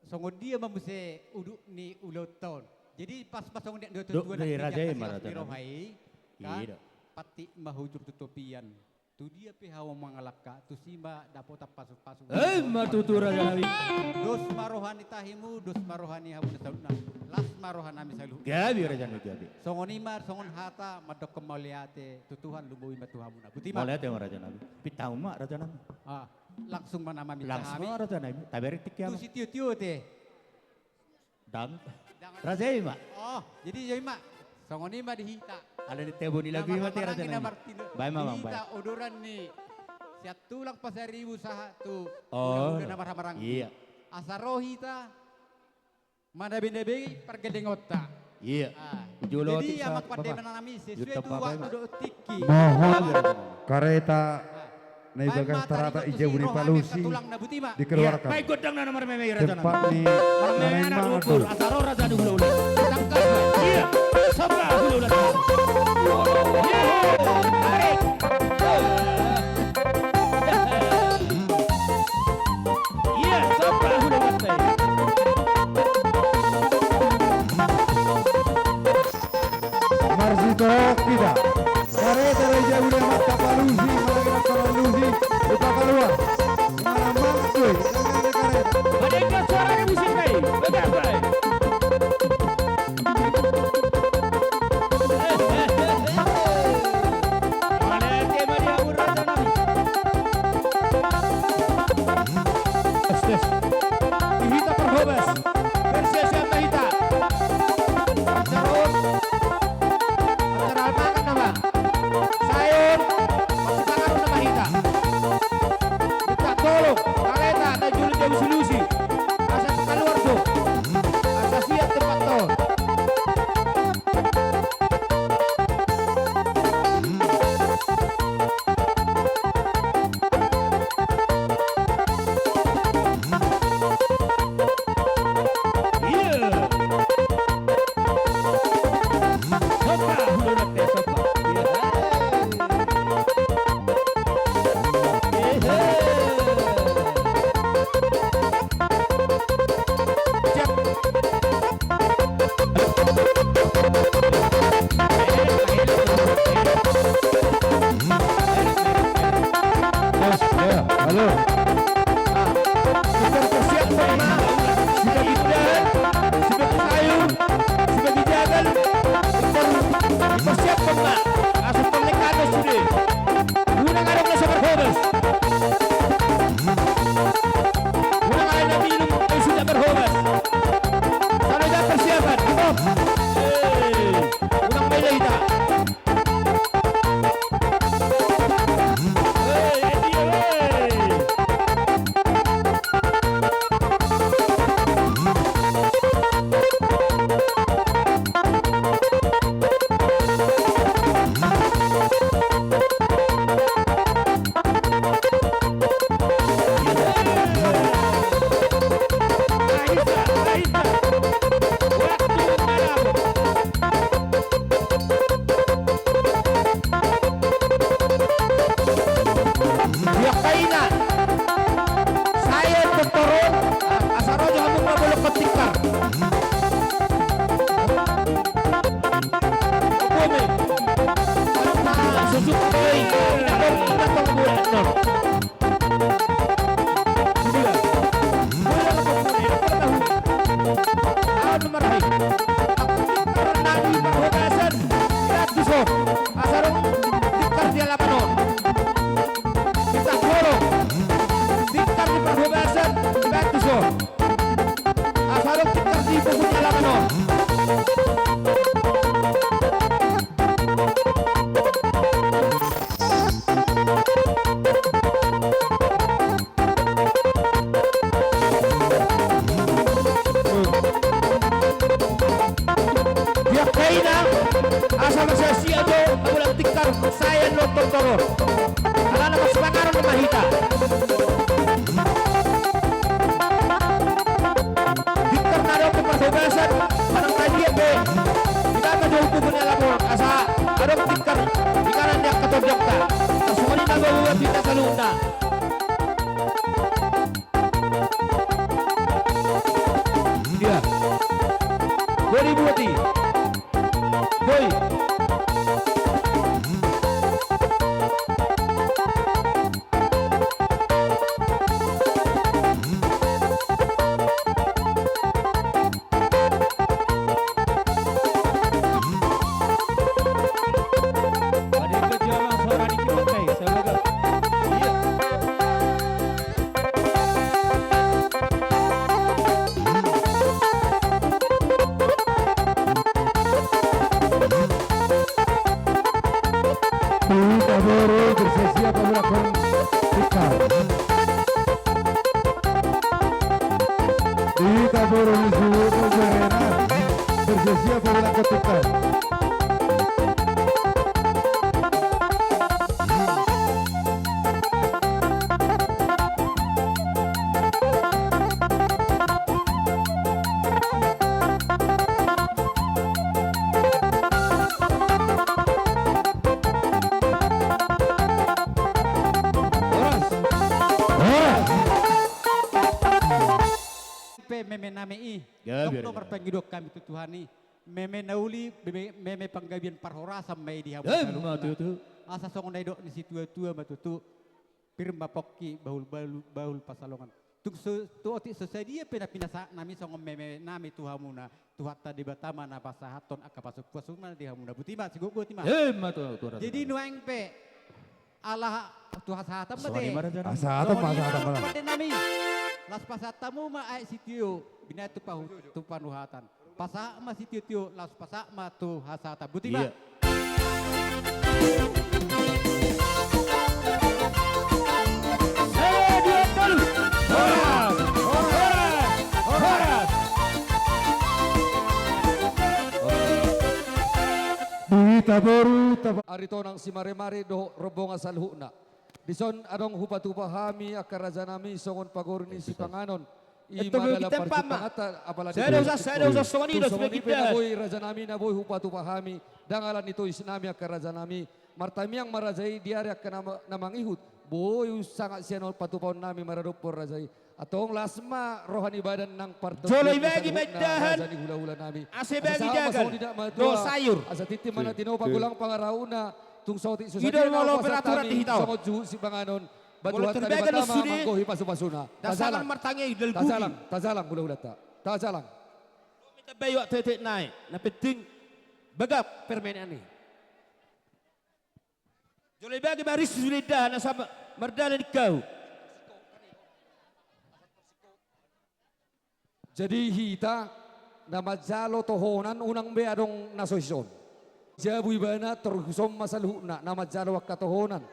Songon dia membuse uduk ni uloton. Jadi pas songon dia
Duk dari raja marata.
kan
Iya.
pati mahujur tutupian. Tu dia pi hawa mangalaka, tu simba dapota pasu-pasu.
Matutu raja nami.
Dos marohani tahimu, dos marohani hawa nasaluna. Las marohan ami salu.
Gabi raja nami gabi.
Songon imar, songon hata, madok kemaliate, tutuhan lumbuhi matuhamuna. Butima.
Maliate mah raja nami. Pitau mah raja nami.
Ah, langsung manama mi
Langsung
tahami.
raja nami. Taberi tikya
Tu
mah.
si tiu-tiu teh.
Dang.
Jangan-
Raja mah.
Oh, jadi Yoi mak, songon ima dihita.
Ada di tebo ni lagi mah raja nami. Baik mah
Dihita
baik.
odoran nih. Siat tulang pasari usaha tu.
Oh.
Udah nama marang.
Iya.
Asarohita. Mana bende-bende pergedengota.
Iya.
Ah.
Julo
Jadi
tiksa,
yang mak pada
Bapak.
menanami sesuai
Yuta
tu
Bapak,
waktu
Mak.
do tiki.
Mohon
Gabi.
kareta
Baik
naibagan
mata
tarata
ribut tu
ija
si
budi
rohani
palusi
katulang na butima.
Iya,
dikeluarkan.
baik godang na nomor meme raja nami.
Tempat ni
Meme
nanay
anak
mga
ukur, asaro raja di hula-hula. Tangkas baik. Iya. Sabra hula-hula. Iya. Tarik. Iya, sabra hula-hula.
Marsito kita kareta ija budi mata palusi malagina palusi buka keluar mana mangkui kareta.
Badai suaranya musik baik. Betul baik. Mana tema dia urut nami.
Hita perhobas. Versi siapa hita? Sarot.
Bersiap sama sudah bidan, sudah kayu, sudah bijagal. Bersiap sama asal pernikahan sudah. Unang araw na sa Barhobas. Unang araw na minum ay sudah Barhobas. Sana na persiapan. Abot. Unang may lahita. Asal magsasiya do, nagulang tikar, sayan lo tortoro. Ala na maspangaron na mahita. Tikar na daw kung mahugasan, parang tadiya be. Kita ka do hukumo niya labor, asa arong tikar, ikanan niya katodyak ta. Kasumanin na gawuan dita sa luna. Dia. 2020. Boy.
Bersiap melakukan tikar. Di tabur disebut Berena bersiap melakukan tikar.
Meme name i,
Gabi,
nomor pengidok kami tutuhani, meme nauli, meme panggabian parhora sampai di habu
Matutu.
asa songon naidok ni situ tua matutu, pirma pokki bahul pasalongan. Tuk tu oti sesadia pina pinasa nami songon meme nami tuhamuna, tuhata di batama na pasahaton akapasuk pasuma di hamuna butima sigogo tima.
Matutu.
Jadi nuang pe Allah tuhasahatam
Sorry,
bade.
Asahatam
Pade nami. Las pasatamu ma ai sitio bina tu panuhatan. Pasa ma sitio las pasa ma tu hasata. Buti ba?
Iya.
Taboru arito nang si mare-mare do robong asal huna. Dison adong hupatupahami akaraja nami songon pagorni si panganon.
Ito mo kita pa, ma. Saya usah songonido, sudah kita.
Boy raja nami na boy hupatupahami. Dangalan ito isnami akaraja nami. Martamiang marajai diari akan namangihut. Boy sangat sianol patupahon nami maradopor rajai. Atong lasma rohani badan nang parto.
Joloy bagi meddahan.
Rajani hula-hula nami.
Ase bagi dagal. No sayur.
Asa titi mana tino pagulang pangarauna tung sauti susah
Idol mau lo peraturan dihitau.
sangot juhu si panganon Batuhan tadi
terbaga
pertama
sudi.
manggohi pasu-pasuna.
Dasalan martangi dal
Tazalang, tazalang budak ta. Tazalang.
Minta bayu tetek naik. Na penting bagap permainan ini. Jolai bagi baris sudah dah na sama merdalan kau.
Jadi hita na majalo tohonan unang beadong nasosyon. Jabu ibana terhusom masalhuna na majalo wak katohonan.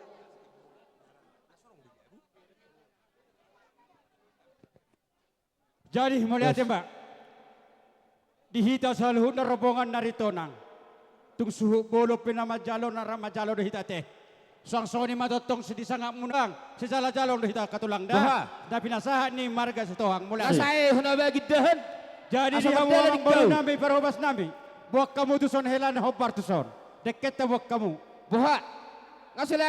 Jadi melihat mbak, dihita sa luhut na robongan narito nang. Tung suhu bolo pinamajalo na ramajalo dihita teh. Sang soni matotong si disangak munang, si jala-jalo dihita katulang dah. Na pinasahan ni marga sa tohang mula.
Asai huna bagi dahan.
Jadi
Asa
dia
magdala
ang
ikaw.
bolo nami parobas nami. Buak kamu tuson helan hobar tuson. Deket na buak kamu.
Buha. Ngasal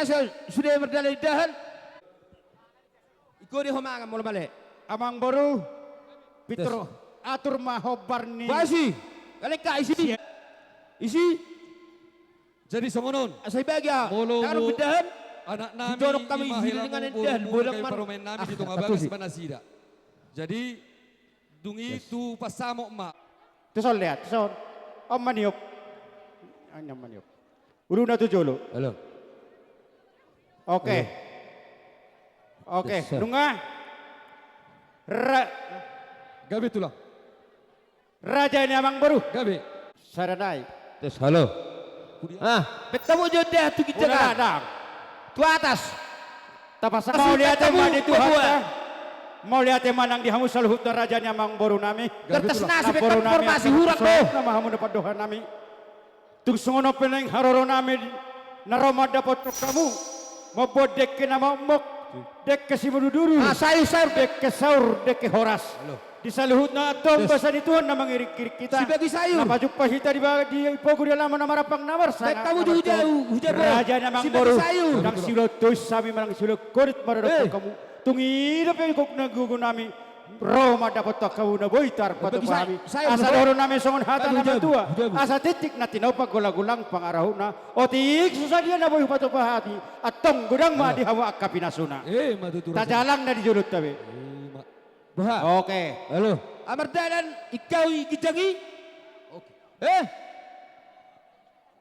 sudah merdalan dahan. Iko di humangan mula balik.
Amang boru, Pitro, atur mahobar ni.
Basi. Kali ka isi. Isi.
Jadi songonon.
Asai bagi ha.
Molo
Karo bedahan.
anak nami
Didorok kami
imahila
dengan
mo
endahan,
buru
bolang
kay
man.
paromen nami dito nga
Katusi.
bagas manasida. Jadi dungi tu pasamo ma.
Tuson lihat, tuson. Om maniop. Anyam maniop. Uru na tu jolo.
Halo.
Oke. Oke,
Yes, sir.
nunga.
Gabi tulang.
Raja ini amang boru.
Gabi.
Saranai.
Terus halo. Ah, bertemu jodoh tu kita
Udah
kan.
ada.
Tu atas.
Tapas
Kasih
mau lihat
ketemu,
emang di Tuhan.
berdua.
dah. Mau lihat emang nang dihamus saluhut na raja ni amang boru nami.
Kertas nasi
Boru
bekan formasi hurak
do.
doh.
Nama hamu dapat doha nami. Tung sungono peneng haroro nami. Naroma dapat kamu. Mabodek ke nama mok. Dek ke si duru.
Ah, sayur.
Dek ke saur, dek ke horas. Di saluhut na atom basa ni Tuhan na mangirik-kirik kita.
Si bagi sayur.
Napajuk pa hita di ipogo di alaman na marapang namar.
Baik kamu hujan
Raja na mang
Si
boru.
bagi sayur.
Nang silot tos sami manang silot korit
Eh.
mararap kamu. Tungirap yung kuk nagugo nami. Roma dapat to kamu na boytar pato
Bagi
pahami.
sayur,
Asa
betul.
doro namin songon hata
Aduh,
na
jabu,
matua.
jabu.
Asa titik na tinopag gulang-gulang pangaraw na. O tiik susadia na boy pato pahami. At tong gudang madihawa ak kapinasuna.
Matutura.
Tajalang na di julot tabi.
Buha.
Oke.
Halo. Amardalan ikaw ikijangi.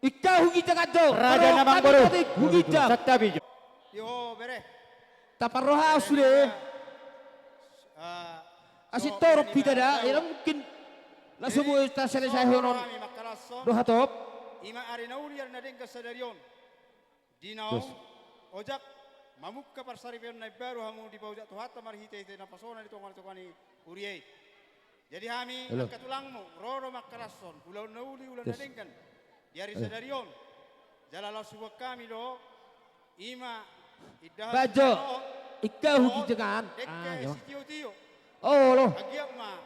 Ikaw hugijang ato.
Raja na mang boru.
Hugijang.
Sa tabi jo.
Yo, bere.
Taparroha sudah. Asit torok pita dah. Ira mungkin langsung mo ta selesai honon.
Kami makalason.
Doha top.
Ima arinauliar na din kasadarion. Dinaw. Ojak. Mamukka parsaripion na baru hamu di bawah jatuh hatta marhite ite na pasona dito ngal tukani uriye. Jadi kami katulangmu roro makalason. Ulau nauli ulan na din kan. Diari sadarion. Jalala subak kami do. Ima iddah.
Bajo. Ikaw hugijangan.
Dekke
yo.
si tio-tio.
Oh loh.
Agiak ma.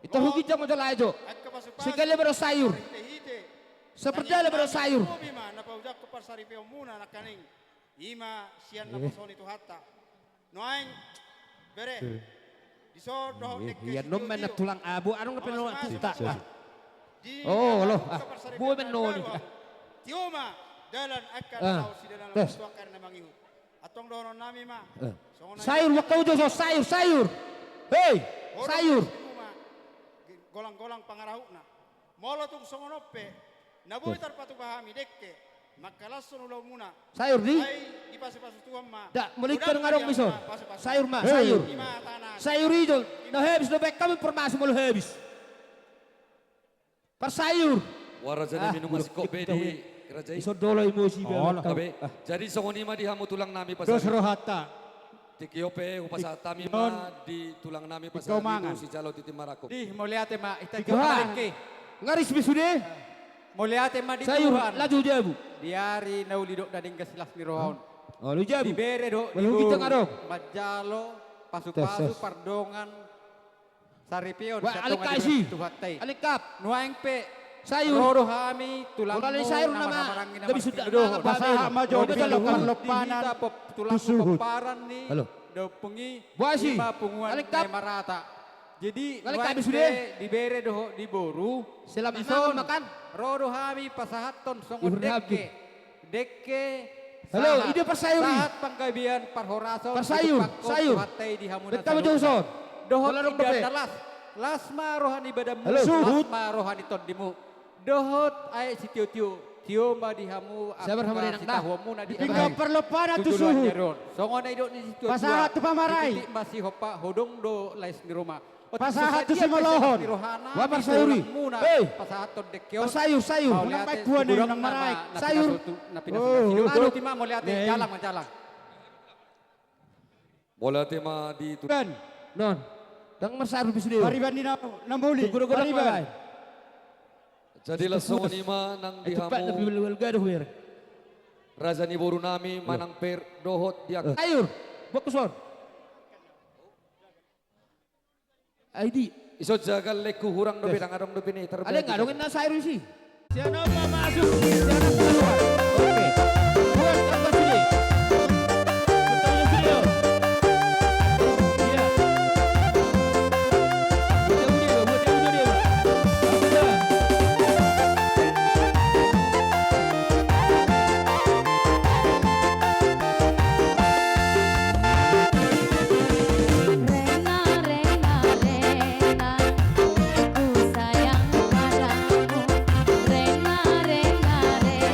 Ito hugijang mo dala ito.
Agka pasuk-pasuk.
Segala bero sayur.
Hite-hite.
Seperti bero sayur.
Bima na paujak ko parsaripeo muna na kaning. Ima siyan na pasoni tu hatta. Noaing bere. Diso do
Yan no man na tulang abo. Anong na pinuha kita?
Di
Oh, loh.
ka
Ah,
parsaripeo
buwan
na
man noni.
baru. Tioma dalan akka
Ah,
na si dalan
tes.
tuakar na mangihu. Atong donon nami ma. Songon na-
Sayur wakaw jo sayur. Hey,
Horo
sayur.
si Uma, golang-golang pangarahuk na. Molo tung songonope. Nabuitar patu pahami dekke. Makalason ulau muna.
Sayur di.
Ay, di pasu-pasu Tuhan ma.
Da, mulik ka
Udang
ng arong
dia,
miso.
ma, pasu-pasu.
Sayur ma, sayur.
Lima tanah.
Sayur ijo. Na hebis na baik kami informasi mo lo hebis. Par sayur.
Waraja ni minum masih kopi di kerajaan.
Iso dolo emosi ba.
Kabe. Jadi songonima di hamu tulang nami
Dos
pasal.
rohata.
Tikiope upasa tamima di tulang nami pasal
Ikaw mangan.
itu si jalo titi marako.
Di, moliate ma,
Wah. Ngaris bisude.
moliate ma di
Sayur
Tuhan.
laju jabu.
Diari naulidok dading kasilas ni rohon.
Oh lu jabu.
Dibere do,
Walau kita ngarok.
Majalo,
Tes,
pasu-pasu,
tes.
pardongan, saripion,
Wah, alik kasi.
tuhatay.
Alikap.
Nuaing pe,
Sayur.
roro hami, tulang
Wala ni
mo,
sayur nama.
marangin
Gabi sudah
dohon.
na
Basaha majo
Oh, betul,
bilukan
betul.
lopanan.
Dihita pop, tulang mo
Tusuhut.
paparan ni,
Halo.
daw pengi,
Buasi.
lima punguan
Alik kap.
ni marata. Jadi,
Alik
nuaing
kami
pe,
sudah.
dibere doho, diboru,
Sila
Ison,
makan.
Roro hami pasahaton songon
Ihurna
dekke. Dekke
Halo, ide persayuri.
Saat panggabian parhorason.
Persayur, sayur.
Hatay di hamunan
Dan kamu jauh
Dohot
Walang
indah
dope.
dalas. Lasma rohani badamu.
Halo.
Lasma rohani tondimu. Dohot ay si tiu-tiu. Tio madihamu.
Sabar sama dia, nak.
Sitahuamu na di
Hingga perlepan tu
Tujuan
suhu.
nyaron. Songon ay do ni situ.
Pasahat tu pamaray.
Iti masih hopa hodong do lais di rumah.
Pasahat tu si Malohon.
Wapar sayuri. Hey.
Pasahat to dekyo.
Sayur, sayur.
Unang may buwan na yun ng maray.
Sayur.
Oh, ano tima mo lihat
Neng.
jalang manjalang.
Bola tema di
Dan,
Non. Dang marsayur bisa dia.
mariban ni nambuli.
Guru-guru
Mariban.
Jadilah songon ima nang
Cepat lebih
dihamu
lebih gaduh wir.
Raja ni boru nami manang per dohot dia
Sayur. Bokuson. ID.
iso jagal leku hurang dobe dang adong dobe ni
Ada nggak dongin na sayur sih? Siapa masuk? Siapa keluar? Oke. Buat apa sini? Betul video. Iya. Buat yang dia.
Rena, Rena, Rena, ku sayang padamu. Rena, Rena, Rena,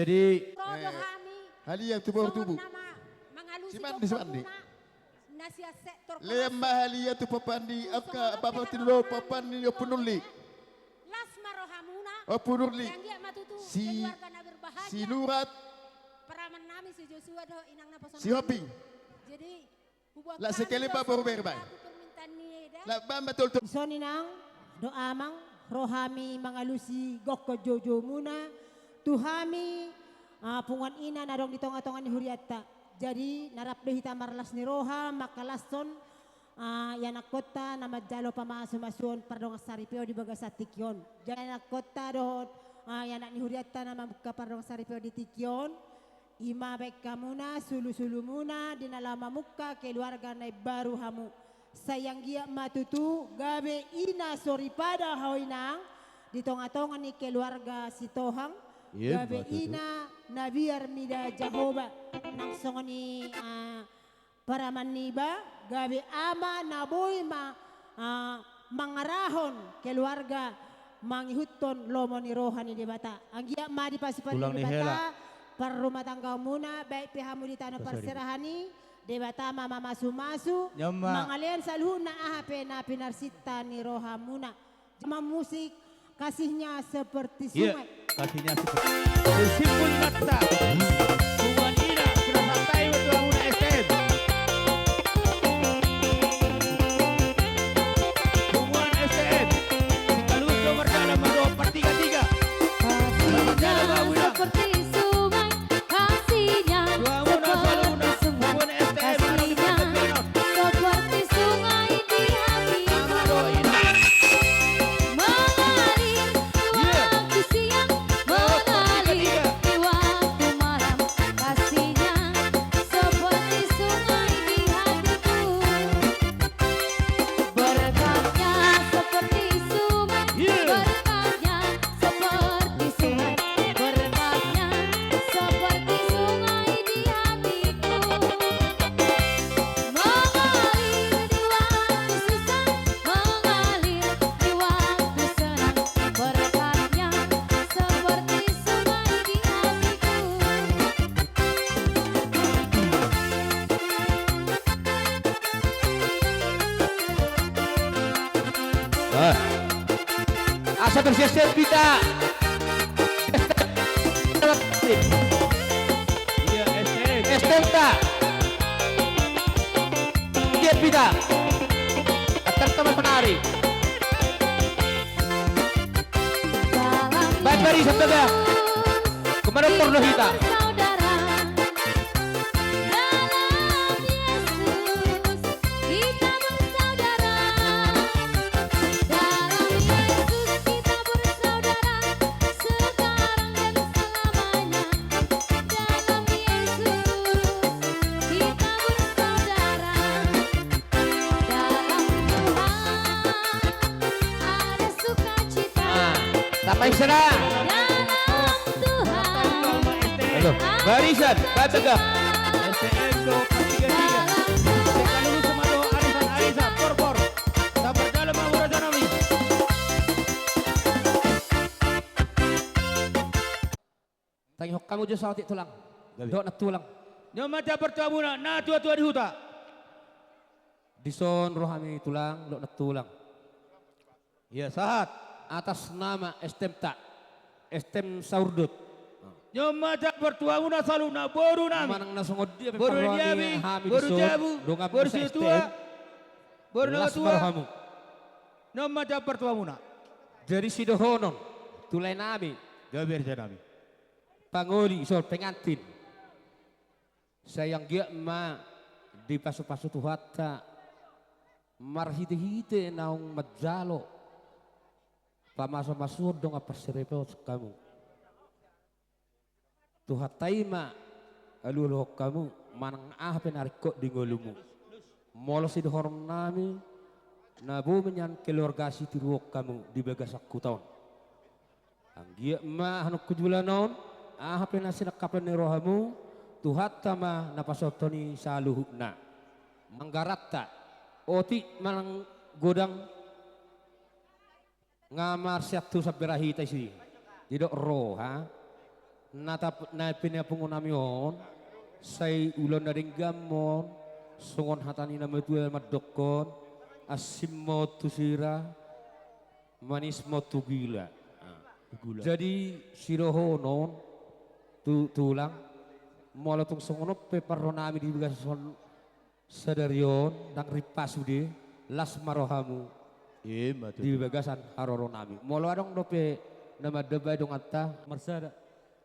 Jadi
Rodo kami.
Haliang tubuh
Songon
tubuh.
nama mengalusi
Simandi, simandi.
Nasia sektor
Lema halia tu papandi apa tilo papandi yo punuli.
Las marohamuna.
Oh punuli.
Yang dia matutu
Si
keluarga na berbahagia.
si Nurat,
Paraman nami si Joshua do inang na pasona.
si Hopi.
Jadi hubungan
La sekali pa baru berbay.
permintaan ni eda.
La ba betul tu.
Soninang doamang rohami mangalusi gokko jojo muna tuhami pungan ina narong di tonga-tonga ni huriata. Jadi narap do hita marlas ni roha makalason yanak kota nama jalo pamasumasun pardong saripeo di bagas tikyon. Jadi yanak kota dohot yanak ni huriata nama buka pardong saripeo di tikyon. Ima baik kamuna sulu-sulu muna dinalama muka keluarga na baru hamu. Sayang gia matutu gabe ina soripada hoinang di tonga-tonga ni keluarga si Tohang.
Iya,
Gabe
matutu.
ina nabiar mida Jehovah nang songoni para maniba gabe ama naboy mangarahon keluarga mangihuton lomo ni rohani di bata. Anggia ma di pasipari
Ulang
di
ni
bata
hela.
para rumah tangga muna baik pihamu di tanah perserahani di bata mama masu-masu
Nyama.
mangalian salhu na ahape na pinarsita ni rohamuna. Jema musik kasihnya seperti
Iya,
sungai.
kasihnya seperti bersimpul mata. Pungan ina sudah santai betul muna STM. Pungan STM. Dikalus nomor dalam 2/3.
Kasihnya seperti sungai, kasihnya seperti sungai, kasihnya seperti sungai di hatiku. Mengalir di waktu siang, mengalir di waktu malam, kasihnya seperti sungai di hatiku. Berkatnya seperti sungai, berkatnya seperti sungai, berkatnya seperti sungai di hatiku. Mengalir di waktu susah, mengalir di waktu senang, berkatnya seperti sungai di hatiku.
Asa bersiap kita.
Iya STM.
Estelta. Siap kita. Akan teman penari.
Dalam
Baik bari sabda. Kemana porno kita?
Saudara, dalam Yesus kita bersaudara. Dalam Yesus kita bersaudara, sekarang dan selamanya. Dalam Yesus kita bersaudara. Dalam Tuhan ada sukacita.
Sampai sana.
Dalam Tuhan
Halo. Barisan. Baik tegak.
STM 2/3. Dikalus sama do arisan por. Sabar dalam mawura janami.
Tangihok kamu jo sawati tulang. Dok na tulang.
Nyama pertama muna na tua-tua di huta.
Dison rohami tulang, dok na tulang.
Iya sahat.
Atas nama Estemta, Estem Saurdut.
Nyama pertama muna salu na boru nami.
Manang nasungod dia
Boru diabi, boru jabu, boru situa, boru na tua.
Marhamu.
Nyama pertama muna.
Dari Sidohonon, tulay nami,
Gaber janami.
panguli isol pengantin. Sayang gia ma di pasu-pasu tuhata, marhite-hite naong majalo. Pamaso-maso dong apaserepot kamu. Tuhatai ma aluluhok kamu manang penarik kok di ngolumu. Molo Sidohonon nami, nabu menyan keluarga si tiruok kamu di bagasak kutaon. Ang gia ma hanok kujulan naon, na sinakapan ni rohamu, tuhat tama napasoto ni sa luhukna. Manggaratta, oti manang godang ngamar siatu sa berahita si. Didok ro ha.
natap na pinapungunamion, say ulon na rin gamon, sungon hatani na maduel madokon, asim mo tusira, manis mo tugila. Jadi siroho non, tulang, mula tung sungonop peparonami di bagas sadarion, nang ripasude, las marohamu. Di bagasan haroronami. Molo adong dope nama debay dong atta.
Marsada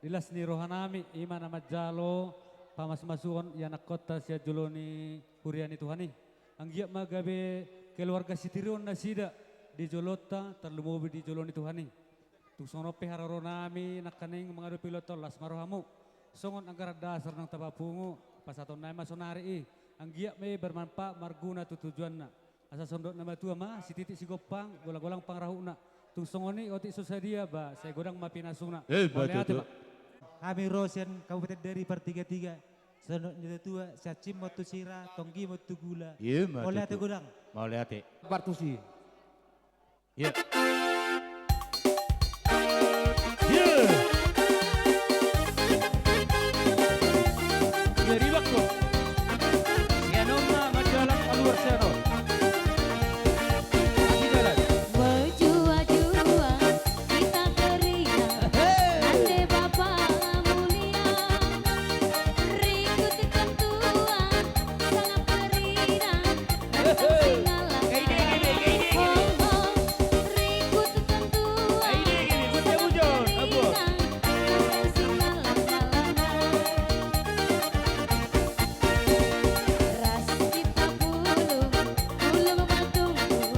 dilas ni rohanami ima nama jalo pamas masuon ya nakota sia joloni huriani tuhani. Anggiak magabe keluarga sitirion nasida di jolota terlumubi di joloni tuhani. Tung sono pe haroronami nakaning mangadu piloto las marohamu. Songon anggar dasar nang tabapungu pasaton naima sonari anggiak me bermanfaat marguna tujuanna. Asa sondok nama tua mah si titik si gopang golang-golang pangrahuna tung songoni otik susadia ba saya godang mapinasuna
betul.
kami Rosen Kabupaten dari per 33 sondok nyata tua cacim motu sira tonggi motu gula oleh ate godang
Mau lihat ya.
Partusi.
Ya.
Jadi waktu. Sianoma majalah keluar sianon.
Berjua-jua kita kerina, ande bapa mulia, rikut ketentuan sangat perina, dan singalah rikut ketentuan ras kita bulu matunggu,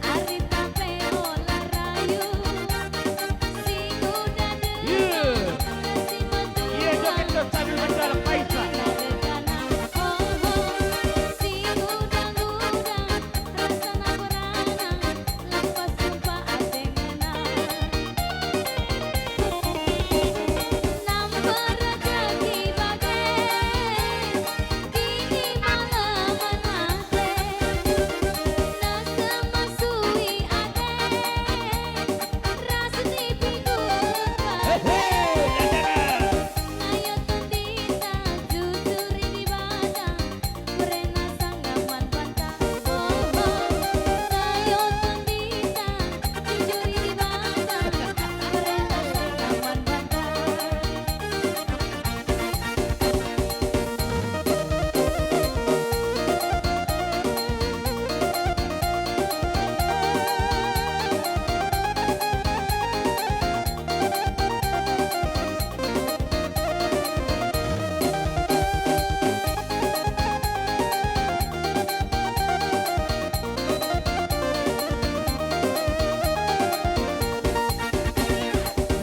ari tape olah rayu, si kuda dengar, si mentua,
sambil mendalam Paisa.
si kuda-kuda, rasana beranang, lepas sumpah adengena. Nampak rezeki bagai, kini malam menate, nasa masui ade, rasa di pinggul Nayo tundita, jujuri di badang, merena sanggaman bantang. Nayo tundita, jujuri di badang, merena sanggaman bantang.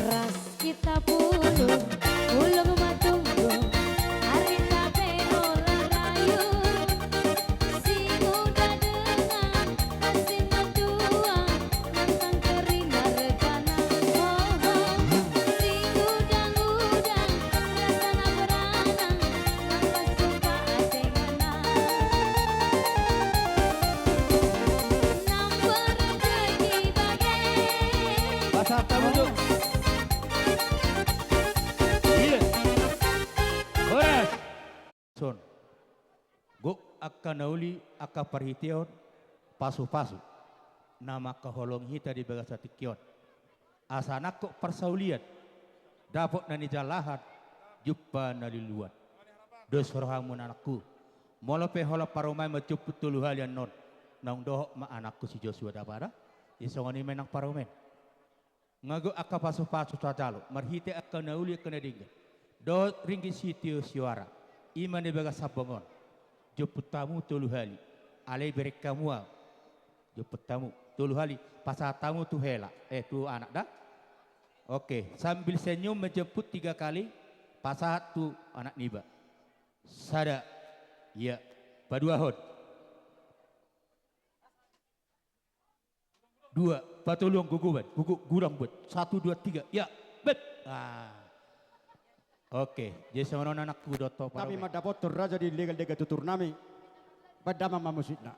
Ras kita bulu matunggu, hari tape olah rayu, si kuda dengar, kasih mentua, nantang kerina regana. Si kuda-kuda, rasana beranang, lepas sumpah adengana. Nampak rezeki bagai,
Pasal tamu duk.
Iya. Horas. Son. Guk akan nauli akan perhitian pasu-pasu. Nama keholong hita di bagas tikion. Asanak kok persaulian. Dapat nani jalahan. Jumpa nali luar. Dos rohamun anakku. Molo pe hola paromai macuput tulu halian non. Nang dohok ma anakku si Joshua dapara. Isongoni menang paromen. Ngago aka pasu-pasu tajalo. Marhite aka nauli aka nadingga. Do ringgi sitio siwara. Iman di bagas sabongon. Juput tamu tulu hali. Alay berek kamu. Juput tamu tulu hali. Pasal tamu tu hela. Tu anak dah. Oke. Sambil senyum menjemput 3 kali. Pasal tu anak niba. Sada. Ya. Paduahon. 2. Patulung guguban. Guguk gurang buat. 1, 2, 3. Ya. Bet. Oke. Jadi sama anakku doto.
Kami madapot raja di legal dega tutur nami. Padama mamusitna.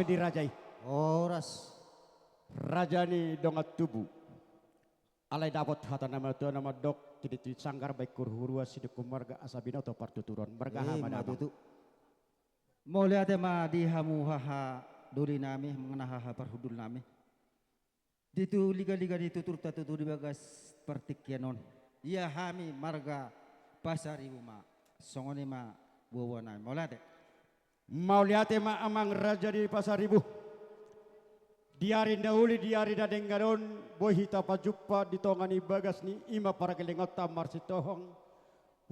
hami dirajai.
Oras.
Raja ni dongat tubuh. Alay dapat hata nama tu nama dok kini sanggar baik kurhurua sidukum marga asabina atau partuturon marga hama nama.
Mau lihat ma di hamu haha duri nami mengenah haha parhudul nami. Ditu liga-liga ditutur tatutur di bagas pertikyanon. Iya hami marga pasar ibu ma songoni ma buah nami. Mau lihat?
Mau lihat ma amang raja di pasar ibu. Diari dauli diari dadenggaron bohita pajupa ditongani bagas ni ima para kelengota marsitohong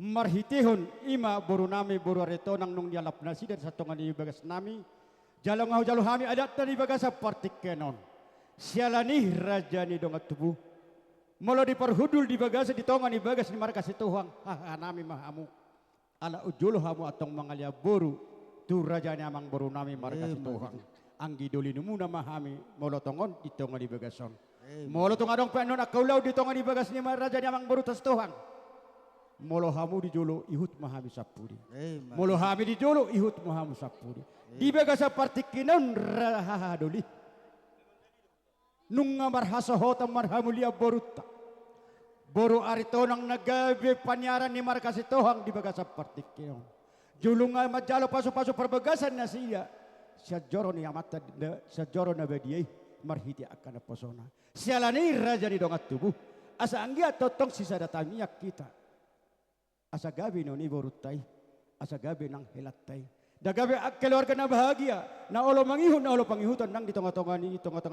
marhitihun ima boru nami boru aretonang nung dialap nasi dan satongani bagas nami jalong au jalu hami adat dari bagas partik kenon sialani raja ni dongat tubuh molo di parhudul di bagas ditongani bagas ni markas sitohong haha nami mahamu ala ujul hamu atong mangalia boru tu raja ni amang boru nami markas sitohong anggi doli numu nama hami molotongon ditongan di bagason molotong adong penon akaulau ditongan di bagas ni raja ni amang baru tas tohang molo hamu di jolo ihut mahami sapuri molo hami di jolo ihut mahamu sapuri di bagas partikinon rahaha doli nung ngamar hasohota marhamu lia boruta boru aritonang nagabe panyaran ni markas tohang di bagas partikinon julunga majalo pasu-pasu perbagasan nasiya sajoro ni amata sajoro na badiai marhiti akan posona sialani raja ni dongat tubuh asa anggia totong sisa datamiak kita asa gabi no ni borutai asa gabi nang helatai da gabi keluarga na bahagia na olo mangihun na olo pangihutan nang di tongah-tongah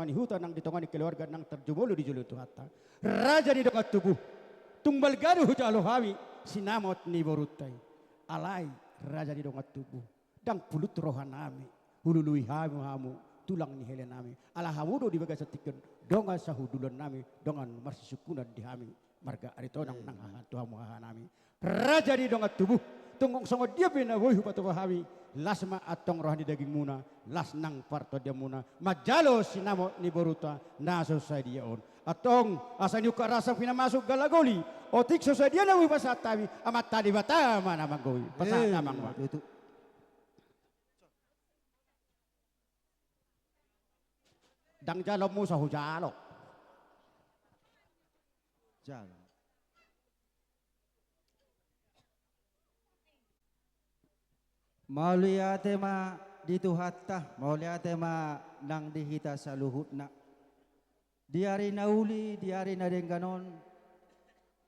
hutan nang di tongah keluarga nang terjumulu di julu tuhata raja ni dongat tubuh tumbal gaduh jalo hami sinamot ni borutai alai raja ni dongat tubuh dang pulut rohanami hulului hamu tulang ni helen nami ala hamudo di bagas tiken donga sahudulan nami dongan marsi sukunan di hami marga aritonang nang haha tuhamu haha nami raja di donga tubuh tunggong songo dia bina woy hupatu hami lasma atong rohani daging muna las nang parto dia muna majalo sinamo ni boruta naso sa dia on atong asa nyuka rasa pina masuk galagoli otik so sa dia na woy pasatami amat tadi batama namang goy pasatamang ma dang jalo mo sa hujalo. Jalo.
Mauliate ma dito hatta, mauliate ma nang dihita sa luhut na. Diari na uli, diari na din ganon.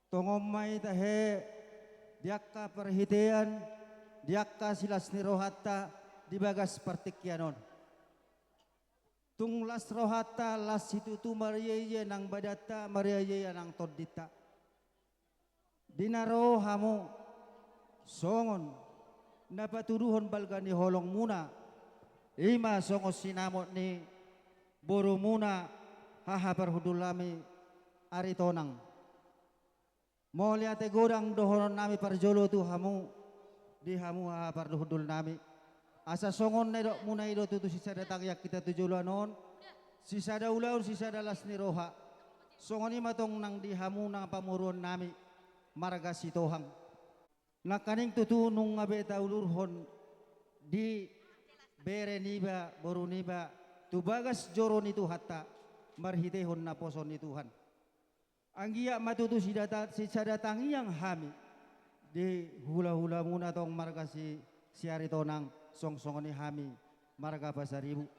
Tongomay tahe, diakka perhitian, diakka silas ni rohatta, dibagas partikyanon. Tung las rohata las itu tu mariaya nang badata mariaya nang todita. Dinaro hamu songon napaturuhon balga ni holong muna. Ima songo sinamot ni boro muna haha parhudulami aritonang. Mo liate godang dohonon nami parjolo tu hamu di hamu haha parhudul nami. Asa songon na dok muna ido tutu sisa datang yak kita tujuan non sisa da ulaur sisa da las ni roha songon ni matong nang dihamu nang pamuron nami marga sitohang nakaning tutu nung ngabeta ulurhon di bere niba boru niba tubagas joro ni hatta marhitehon na poson ni Tuhan anggia matutu sisa datang yang hami di hula-hula muna tong marga si aritonang song-songon ni hami marga pasaribu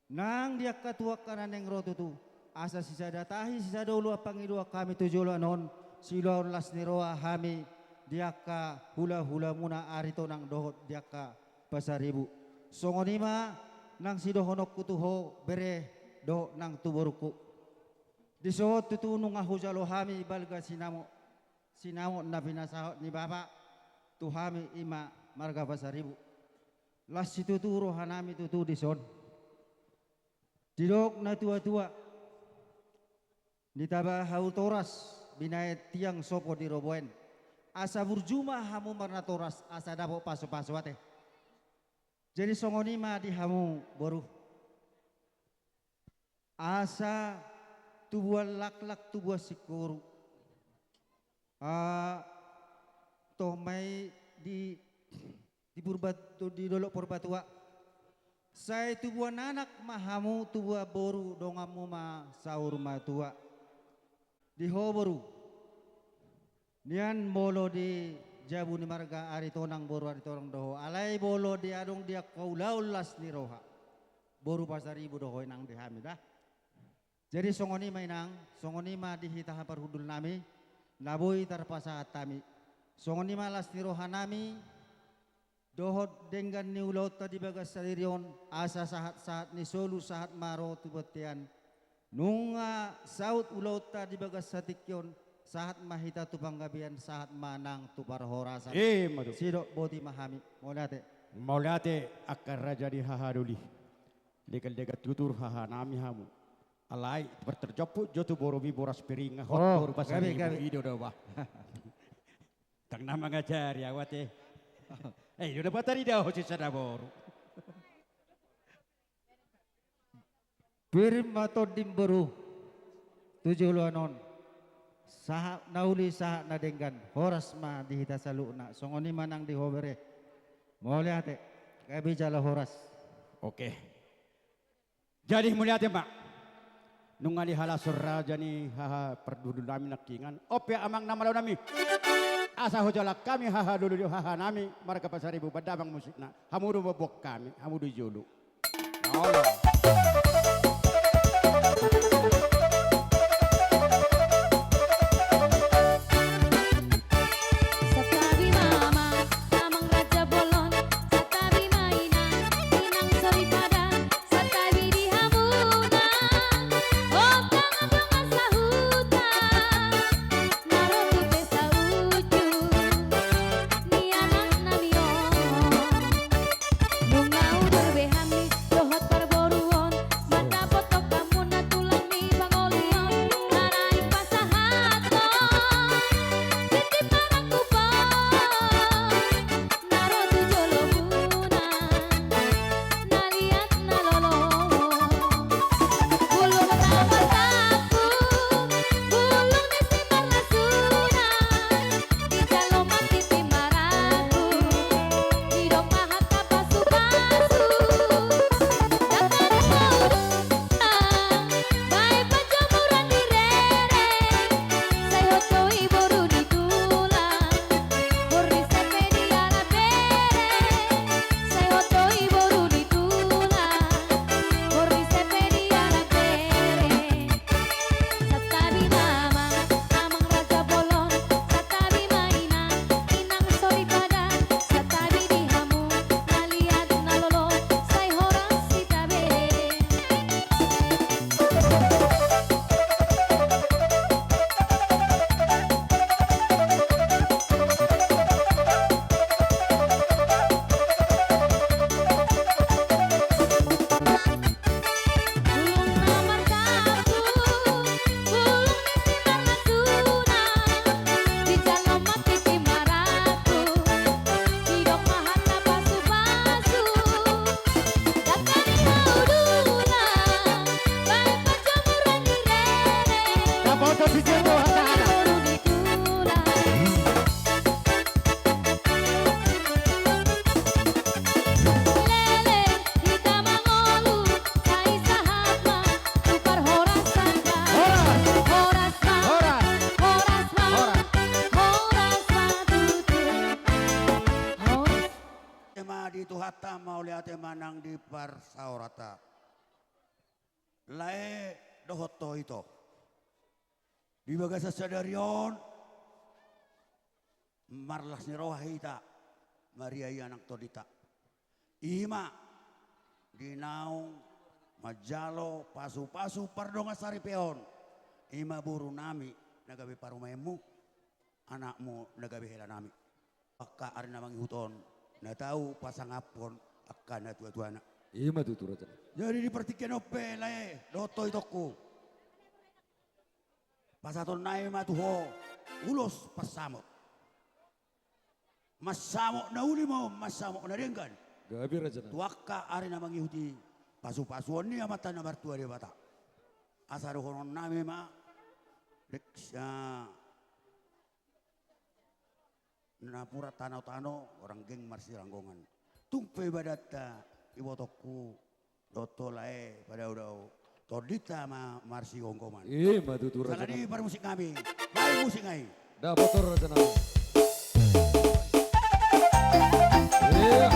nang dia katua kanan yang rotu tu asa sisa datahi sisa dulu apangidua kami tujuan non silaun las niroa hami dia ka hula-hula muna arito nang dohot dia ka pasaribu songonima nang sidohonok kutuho bere do nang tuboruku disohot tutu nung ahujalo hami balga sinamo na pinasahot ni baba tu hami ima marga pasaribu las situ turo hanami tutu dison tidok na tua-tua nitaba hau toras binayat tiang sopo di roboen asa burjuma hamu marna toras asa dabo paso-paso ate jadi songonima di hamu boru asa tubuh lak-lak tubuh sikuru toh mai di purba di dolok purba tua
Saya tubuh anak mahamu tubuh boru dongamu ma saur ma tua. Di hoboru. Nian bolo di jabu ni marga ari tonang boru ari tonang doho. Alai bolo di adong dia kaulaulas ni roha. Boru pasar ibu doho nang dihamidah. Jadi songoni mainang, songoni ma dihitaha parhudul nami, naboi tarpasahat tami. Songoni ma las ni roha nami, dohot dengan ni ulaut tadi bagas salirion, asa sahat-sahat ni solu sahat maro tubetian. Nunga saut ulaut tadi bagas satikyon, sahat mahita tubang gabian, sahat manang tubar horasan.
Madu.
Sidok bodi mahami, molate.
Maulate akar raja di hahaduli. Legal-legal tutur haha nami hamu. Alai berterjoput jotu borobi boras piring hot boru pasar ibu ido doa. Tang nama ngajar ya wate. Udah batari dah hoci sada boru.
Pirim atau dimberu 7 luanon. Saha nauli saha nadenggan horas ma dihita saluna songoni manang di hobere. Boleh ate kabi jala horas.
Oke. Jadi mulia Pak. Nungali halasur raja ni haha perdudul nami nakingan. Ope amang nama law nami. Asa hojala kami haha dulu haha nami. Marga pasar ibu badabang musikna. Hamudu bobok kami. Hamudu julu. Allah.
Satabi mama, amang raja bolon, satabi mainan, inang sori padan, satabi di hamuna, oh kangen sahuta, naro tupe sauju, ni anak namio, bunga udur behami, dohot parboruon, mata potok kamu na tulang ni bangolion, narai pasahato. Naro tu jolo buna, naliat nalolo, bulung tawar tapu, bulung disimpan nasuna, di jalo mati timaraku, hidop mahat kapasu-pasu, datang bae pajamuran di rere, saya hotoi boru di tulang. Borri sepedia la bere, saya hotoi boru di tulang. Borri sepedia la bere. Satabi mama, amang raja bolon. Satabi mainan, inang sori padan. Satabi di hamu, naliat nalolo. Say horas sitabe. Bulung nomor satu, bulung disimpan nasuna, di jalo mati timaraku, hidop mahat kapasu-pasu, datang hauduna, bae pajamuran di rere,
Kapoto si Jero hata-hata.
boru di tulang. Lele hita mangolu, sai sahat ma, tukar horas saja. Horas ma, horas ma, horas ma tutur. Horas.
Tema di tuhata mau lihat manang di parsaorata. Lae dohoto itu. Di bagasa sadarion marlas ni rohita Maria anak todita. Ima dinaung majalo pasu-pasu pardonga saripeon. Ima buru nami nagabi parumemu anakmu nagabi hela nami. Akka ari namang huton na tahu pasangapon akan na tua-tuana.
Ima tutur raja.
Jadi di pertikian ope lae doto itoku. Pasaton nae matuho ulos pasamot. Masamok na uli mo masamok na ringgan.
Gabi raja.
Tuaka ari namang ihuti pasu-pasuan ni amatan na bartua di bata. Asaro konon nami ma deksya napura tanau-tano orang geng marsi ranggongan. Tumpe badata iwotoku Doto lae pada udah todita ma marsi gongkoman.
Matutu raja
Salah di
nami.
par musik kami. Baik musik ngai.
Dapat raja nami. Iya.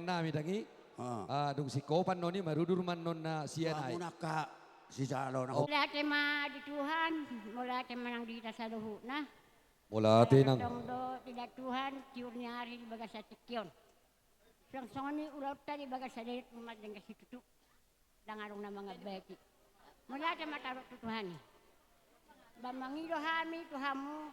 Nami dangi, dung si kopan noni marudur man non na sian ay.
Munaka si Jalo na.
Mula tema di Tuhan, mula tema nang di tasaluhu na.
Mula ate nang.
Do tidak Tuhan, tiurnya hari di bagas sa tikyon. Song-songani ulaw ta di bagas sa dayat umat dengan si tutuk. Dangarong na mga beki. Mula tema tarot Tuhan. Bamangido hami Tuhamu.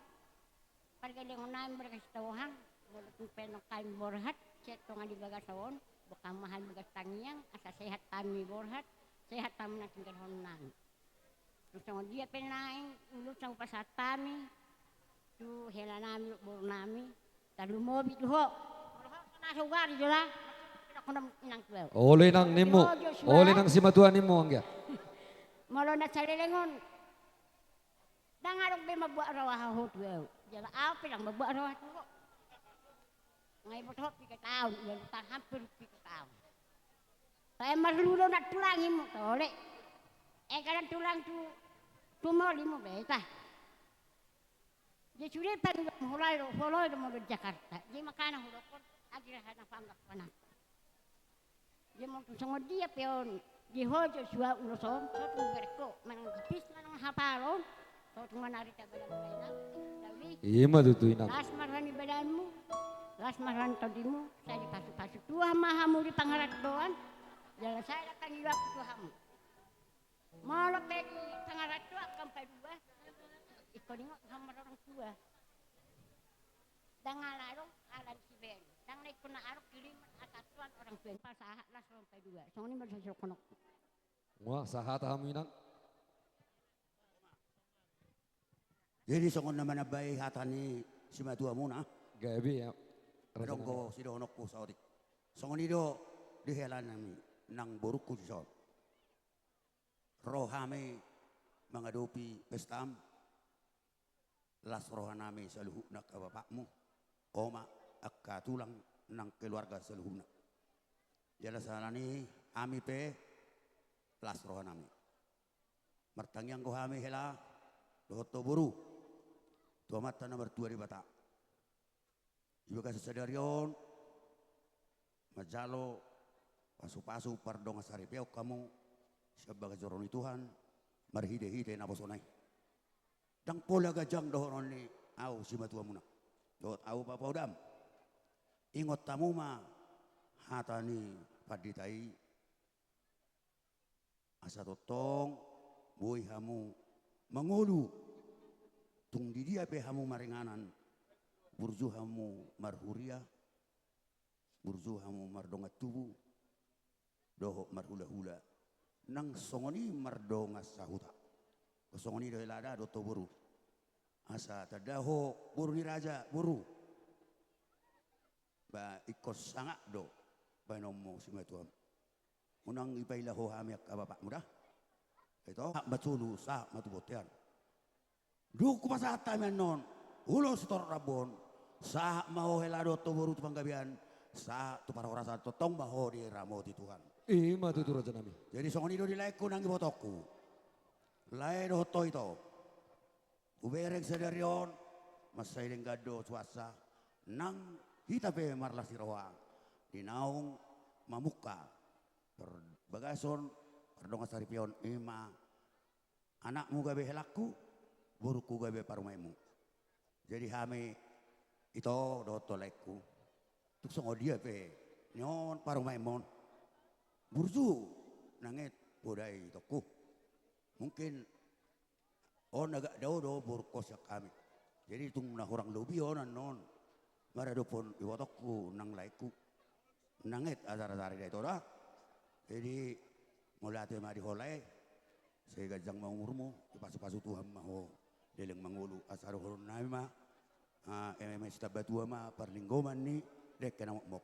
Pagkalingon namin bagas tawahang. Mula penong kain borhat. Ceto nga di bagasawon, bukang mahal bagas tangyang, asa sehat kami borhat, sehat kami na tinggal honan. Terus nga dia penaing, ulut sang pasat kami, tu hela nami, bor nami, talu mobi tu ho. Nasa ugar di jola, ako na inang tuwel.
Oleh nang nimo, oleh nang si matuan nimo angga.
Malo na salilingon, dangarong be mabuat rawah ho tuwel. Jala api lang mabuat rawah tu ho. Ngayon mo 3 tahun, yan utang hampir 3 tahun. Kaya marlulo na tulangin mo, tole. Kadang tulang tu tumoli mo, beta. Di sulit pa rin hulay mo do Jakarta. Di makana hulokon, agirahan ang panggap pa na. Di mo sungod dia peon, di hojo suwa uloson, so tunggerko, manang gipis na ng hapalon, so tumanarita balang balang.
Iya matutuin nang.
Las marani badan mo. Las maranto di mo, saya dipasu-pasu. Tuhan mahamu di pangarat doan, jalan saya akan iwak Tuhanmu. Mau pegi pangarat doan sampai 2, ikut nengok sama orang tua. Dengan larong alan si Ben, dengan ikut na arok kiriman atas tuan orang tua. Pasahat lah sampai 2, soalnya baru saya konok.
Wah sahat kami nang.
Jadi songon naman na bay hatani si matua muna.
Gabi ya.
Kadang ko si donok ko sa otik. Songon ido dihelan nami nang buruk ko si son. Rohame mga dopi pestam. Las rohanami sa luhuk na kabapakmu. Oma ak katulang ng keluarga sa luhuk na. Jala sana ni ami pe las rohanami. Martangyang ko hami hela dohoto buru. Tuamata nomor 2 di bata. Ibu kasih sadarion, majalo, pasu-pasu pardong asaripeo kamu, sebagai joroni Tuhan, marhide-hide na posonay. Dang pola gajang dohonon ni au si matua muna. Dohot au papaudam. Ingot tamu ma hatani paditai asa totong buih hamu mengulu tung di dia pe hamu maringanan. Burju hamu marhuria, burju hamu mardonga tubu, doho marhula-hula. Nang songoni mardonga sahuta. Songoni dohe lada do to buru. Asa tadaho buru ni raja buru. Ba ikos sangak do. Ba nomo si matuam. Unang ipailaho hamiak abapak muda. Ito matulu sa matubotian. Duku pasata menon. Ulo sitor rabon. Sah mau helado to boru tu panggabian. Sah tu para orang satu tong baho di ramoti Tuhan.
Ima tutu raja nami.
Jadi songoni do dilaiku nangi botoku. Lai do to itu. Ubereng sedarion masai denggado suasa nang hitape marlas siroa. Dinaung mamuka berbagason perdonga saripion ima anakmu gabe helaku buruku gabe parumaimu. Jadi hame itu do toleku. Tuk songo dia pe nyon parumaimon. Burju nanget budai toku. Mungkin agak do burkos ya kami. Jadi tung na orang lobi onan non. Marado pun iwotoku nang laiku. Nanget azar-azar itu dah. Jadi mulai tu mari holai. Saya gajang mangurmu pasu-pasu Tuhan maho deleng mangulu asar horun nai ma. MMS tabatua ma parlinggoman ni dek kena mok.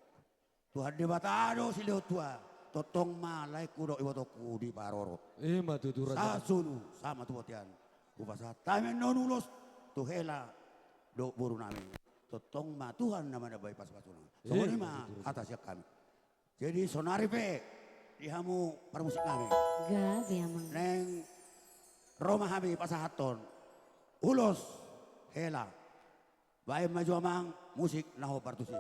Tuhan de batado sileo tua. Totong ma laiku do iwotoku di parorot.
Ima tutu raja.
Sasulu sama tu botian. Upasa tamen nonulos tuhela do buru nami. Totong ma Tuhan nama baik pas-pasuna. Soalnya ma atas kami. Jadi sonari pe dihamu permusik kami.
Gabi amang.
Neng Roma kami pasahaton. Ulos hela. Baik maju amang musik naho partusi.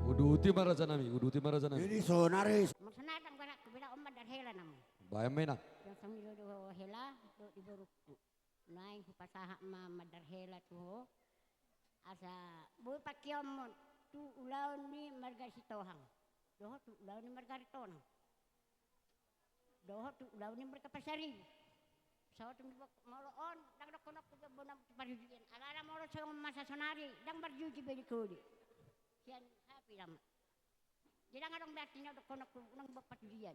Uduti maraja nami, uduti maraja nami.
Jadi sonaris.
Masanatang ko na kubila umad dar hela namo.
Bayam mena.
Yang sambil do hela do iburukku. Naing ku pasaha ma madar hela tu. Asa bu pakiom tu ulaun ni margasitohang. Doho tu ulaun ni margaritonang. Doho tu ulaun ni markapasari. Sa tu moloon dang dokonok ku bonam paridian. Alala molo sa masa sonari dang barjuji beli kodi. Kian happy lama. Jadi ngadong berarti na dokonok ku nang bapatudian.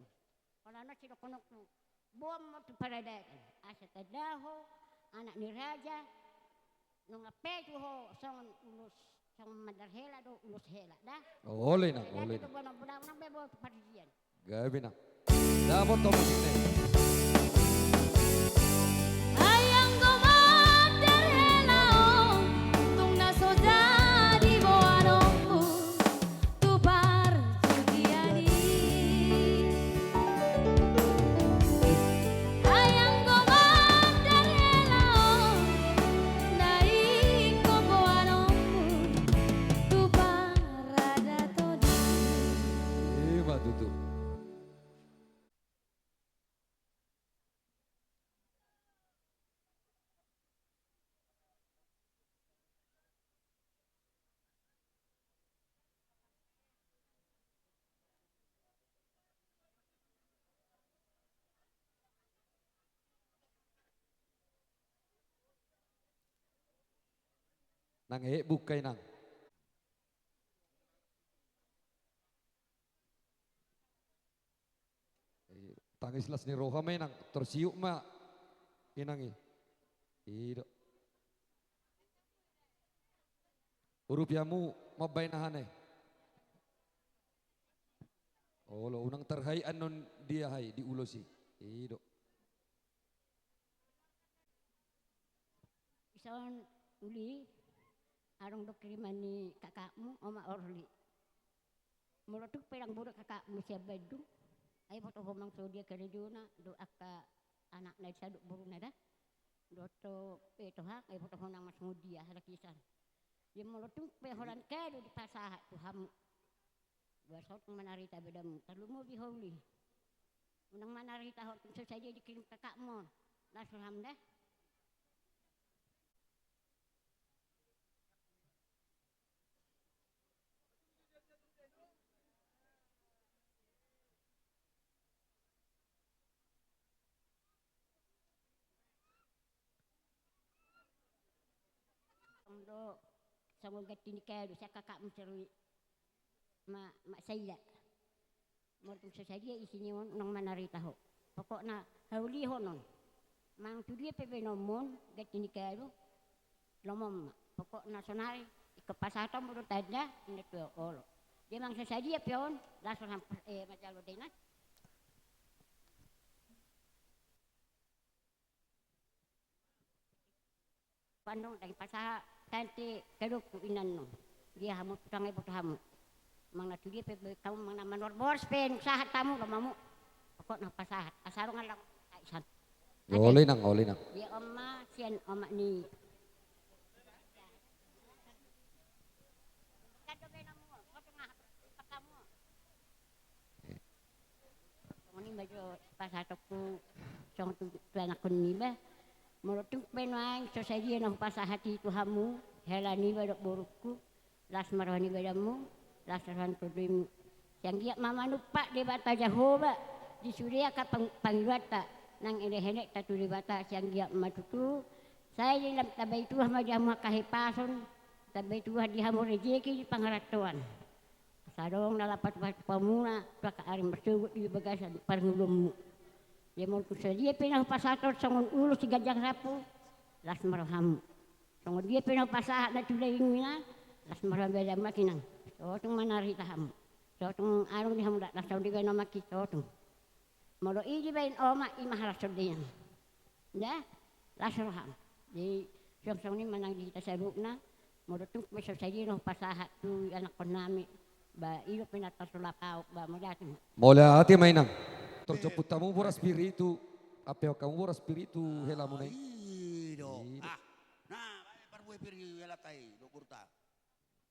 Kalau na si dokonok ku bom mo tu paradakan. Asa tadaho anak ni raja nung apetu ho song ulus song madarhela do ulus hela dah.
Oleh na, oleh na.
Budak-budak nang bebo paridian.
Gabi na. Dapat to musik na.
Ayang gomadar hela tung naso jadi boanongku tu par judiani. Ayang gomadar hela naik ko boanongku tu parada todi.
Ima tutu. Nang bukay nang. Tangislas ni Roha may nang tersiuk ma inangi. Ido. Urupiamu mabay na hanay. Olo unang terhai anon dia hai di ulo si. Ido.
Ison uli arong dokriman ni kakakmu Oma Orli. Mulutuk pelang budak kakakmu siya bedung. Ay foto homang so dia kerejuna do akka anak na isa buru na da. Doto peto hak ay foto honang mas mudia halakisan. Yung mulutuk pe holan kado di pasaha tu hamu. Dua saut manarita bedamu. Talu mo biholi. Unang manarita hot so saja dikirim kakakmu. Langsung hamdah. Lo sama gati ni kado saya kakak mencari mak saya mau tu saja isinya nang manari tahu pokoknya hauli honon mang tu dia pebe nomon gati ni kado lomom pokoknya sonari ke pasar tamu tu tanda ini tu olo dia mang saja pion langsung macam lo dena Bandung dari pasar tanti keduk inan no dia hamu tutang ibu hamu mang na dia pe kamu mang na manor bors pen sahat tamu kamamu pokok na pasahat asarong alang aisan
Oli nang.
dia oma sian oma ni Ini baju pasar toku song tu anak ni ba Mulutuk penwang so saja nang pasahati tu hamu helani badak boruku las marwani badamu las ran tudim yang dia mama nupak di bata Jehovah di suria ka pangiwata nang ene henek tatu di bata yang dia matutu saya dalam tabay tuah majamu kahipason tabay tuah di hamu rejeki di pangaratuan sarong nalapat pamuna paka arim bersugut di bagasan parngulummu dia mau dia pinang pasator songon ulu si gajang rapu las marham songon dia pinang pasahat na tulay mina las marham beda makinang so tung manari taham so tung arong di hamu las saudi bena maki so tung molo idi bain oma i mahalas saudian ya las marham di song ni manang di kita sabukna molo tung besok saja no pasahat tu anak konami ba ilo pinatas sulapau ba modatin
Mola hati mainang. Terjeput tamu pura spiritu. Apa kamu pura spiritu helamu nai.
Ido. Nah, parbuai piri helatai do kurta.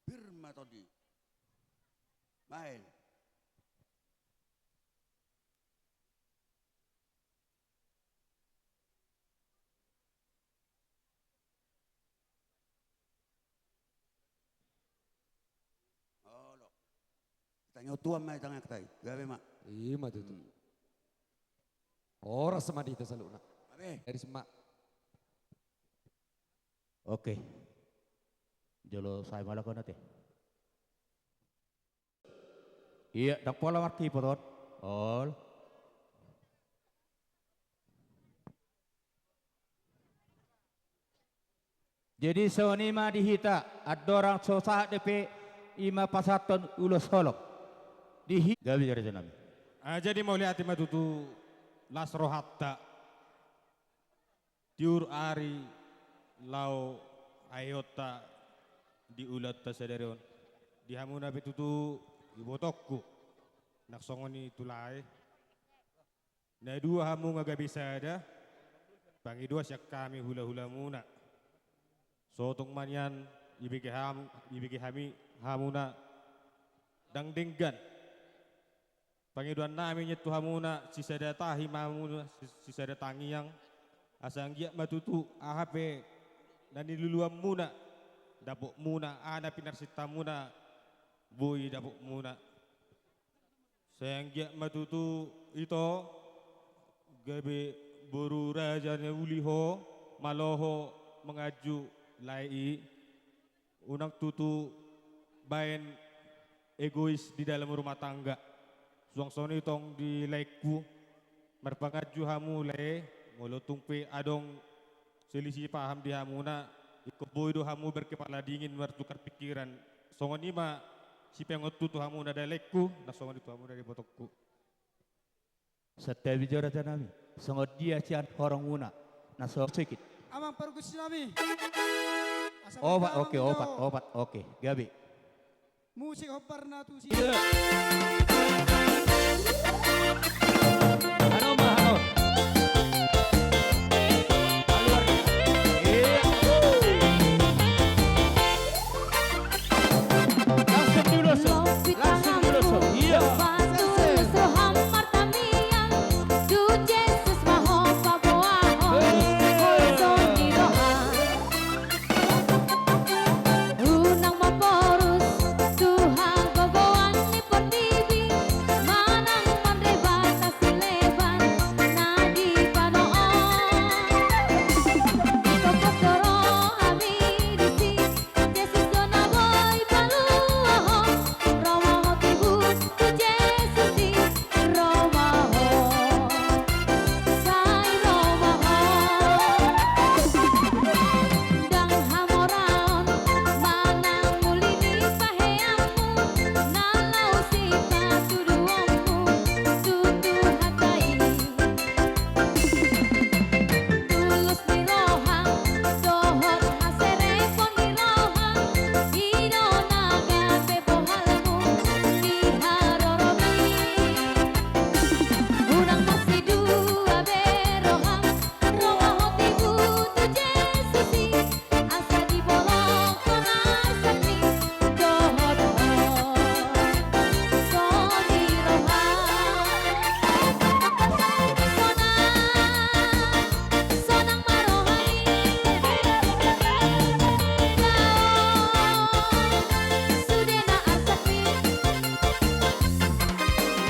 Firma tadi. Baik. Oh, lo. Tanya tuan mai tangak tai. Gawe mak.
Iya mah tuh. Orang semadi itu selalu nak. Dari semak.
Oke. Jolo saya malah kau nanti. Iya, dak pola marki potot. All. Jadi soni ma dihita adorang sosah DP ima pasaton ulos holok. Dihi gabi dari sana.
Jadi mau lihat ima tutu las rohatta tiur ari lau ayota di ulat tasadarion di hamuna betutu ibotokku nak songoni tulai na dua hamu ngaga bisa ada bangi dua syak kami hula-hula muna sotong manyan ibigi hami hamuna dang denggan Pangiduan namin itu hamuna sisada tahi mamuna sisada tangi yang asang giat matutu ahape dan diluluam muna dapuk muna ana pinarsita muna boy dapuk muna sayang giat matutu itu gabe boru raja uliho maloho mengaju lai
unang tutu bayan egois di dalam rumah tangga. Suang-suang itong di laiku, marpangaju hamu le, ngolotung pe adong selisih paham di hamu na, ikoboy do hamu berkepala dingin bertukar pikiran. Songon ima, si pengotu tu hamu na laiku, na songon itu hamu dari botokku.
Setiap bicara nami, songot dia cian orang una, na so sedikit.
Amang pergusi nami.
Obat oke, gabi.
Musik hobar na tu si.
Unang maporus Tuhan gogoan ni pertiwi manang mandreba tasileban nadi panoon ikopotoro ami disi Yesus dona boy paluaho Roma motibut tu Yesusi Roma ho sai Roma ho dang hamoraon manang mulini paheamu nalau si patuduangmu tutu hatai tulus di rohang dohot haserepon di rohang ino naga bebohalmu di haroromi unang masih dua berohang roha hoti butu Jesusi asa di bolong konai sakti dohot ho soni rohang sonang marohai sudena arsakti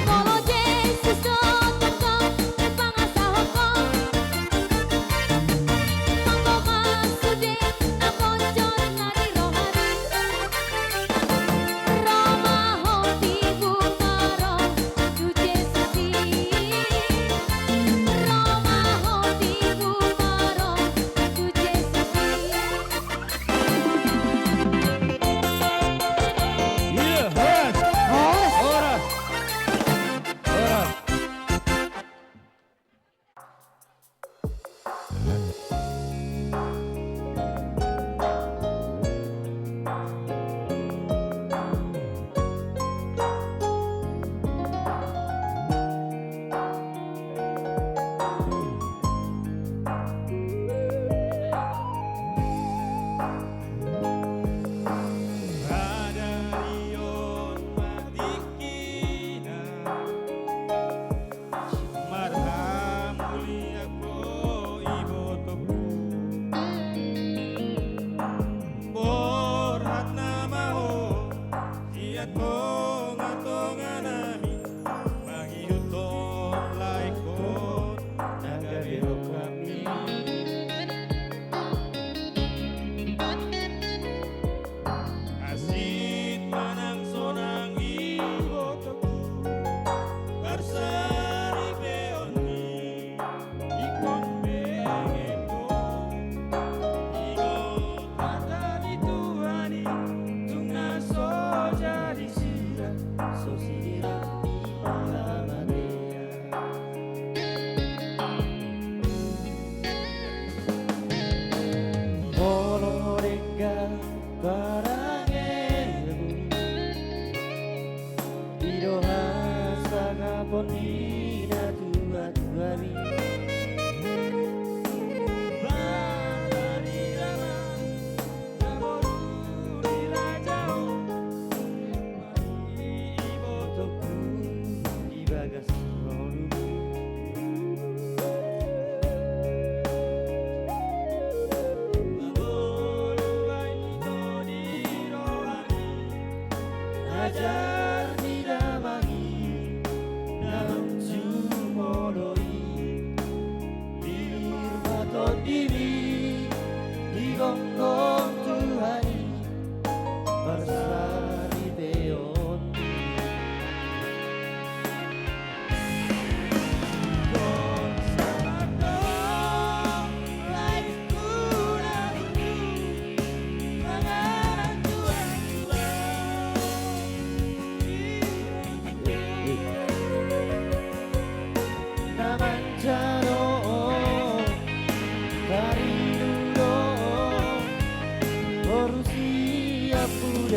Molo Jesus dotoko epangasa hoko Manggo masude naponjon nari rohani Roma hoti bumaro tu Jesusi Roma hoti bumaro tu Jesusi
Iya, horas, horas.
Radarion matikina marhamuli ako ibotoku borhat namaho siatong atonganami manghidutong laikon nagabiro kami asit manang sonang ibotoku karsari peoni ikon bengemo ingot kata di Tuhani tungna so jadi sira so sira di malamadea Molorenga barangemu Iroha sagaponina tua-tuami Barani rama naboru di rajao Mari ibotoku di bagas rohmu ajar didamangi dalam jumoloi dirmaton diri di gonggong Tuhani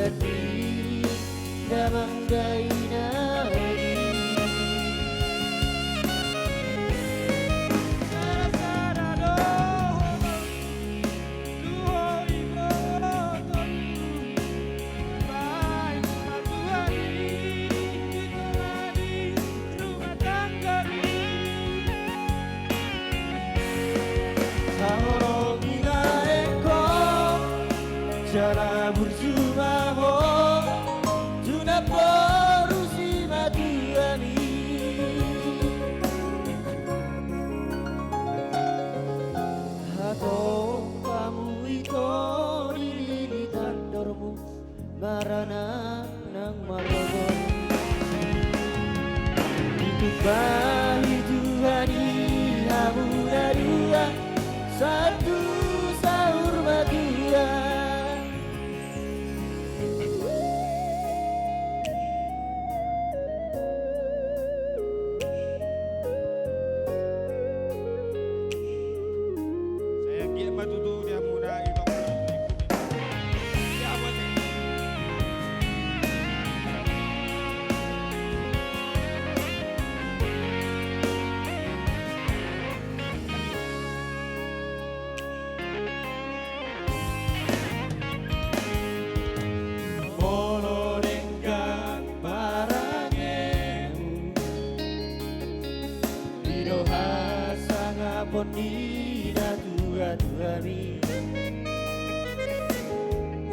pudani damang gaina Jara berjumaho Tuna porusi maduani Hato kamu ito nililitan dormu Marana nang marobon Itu bahi Tuhani Hamu dua Satu sahur madura Ponina tua-tuami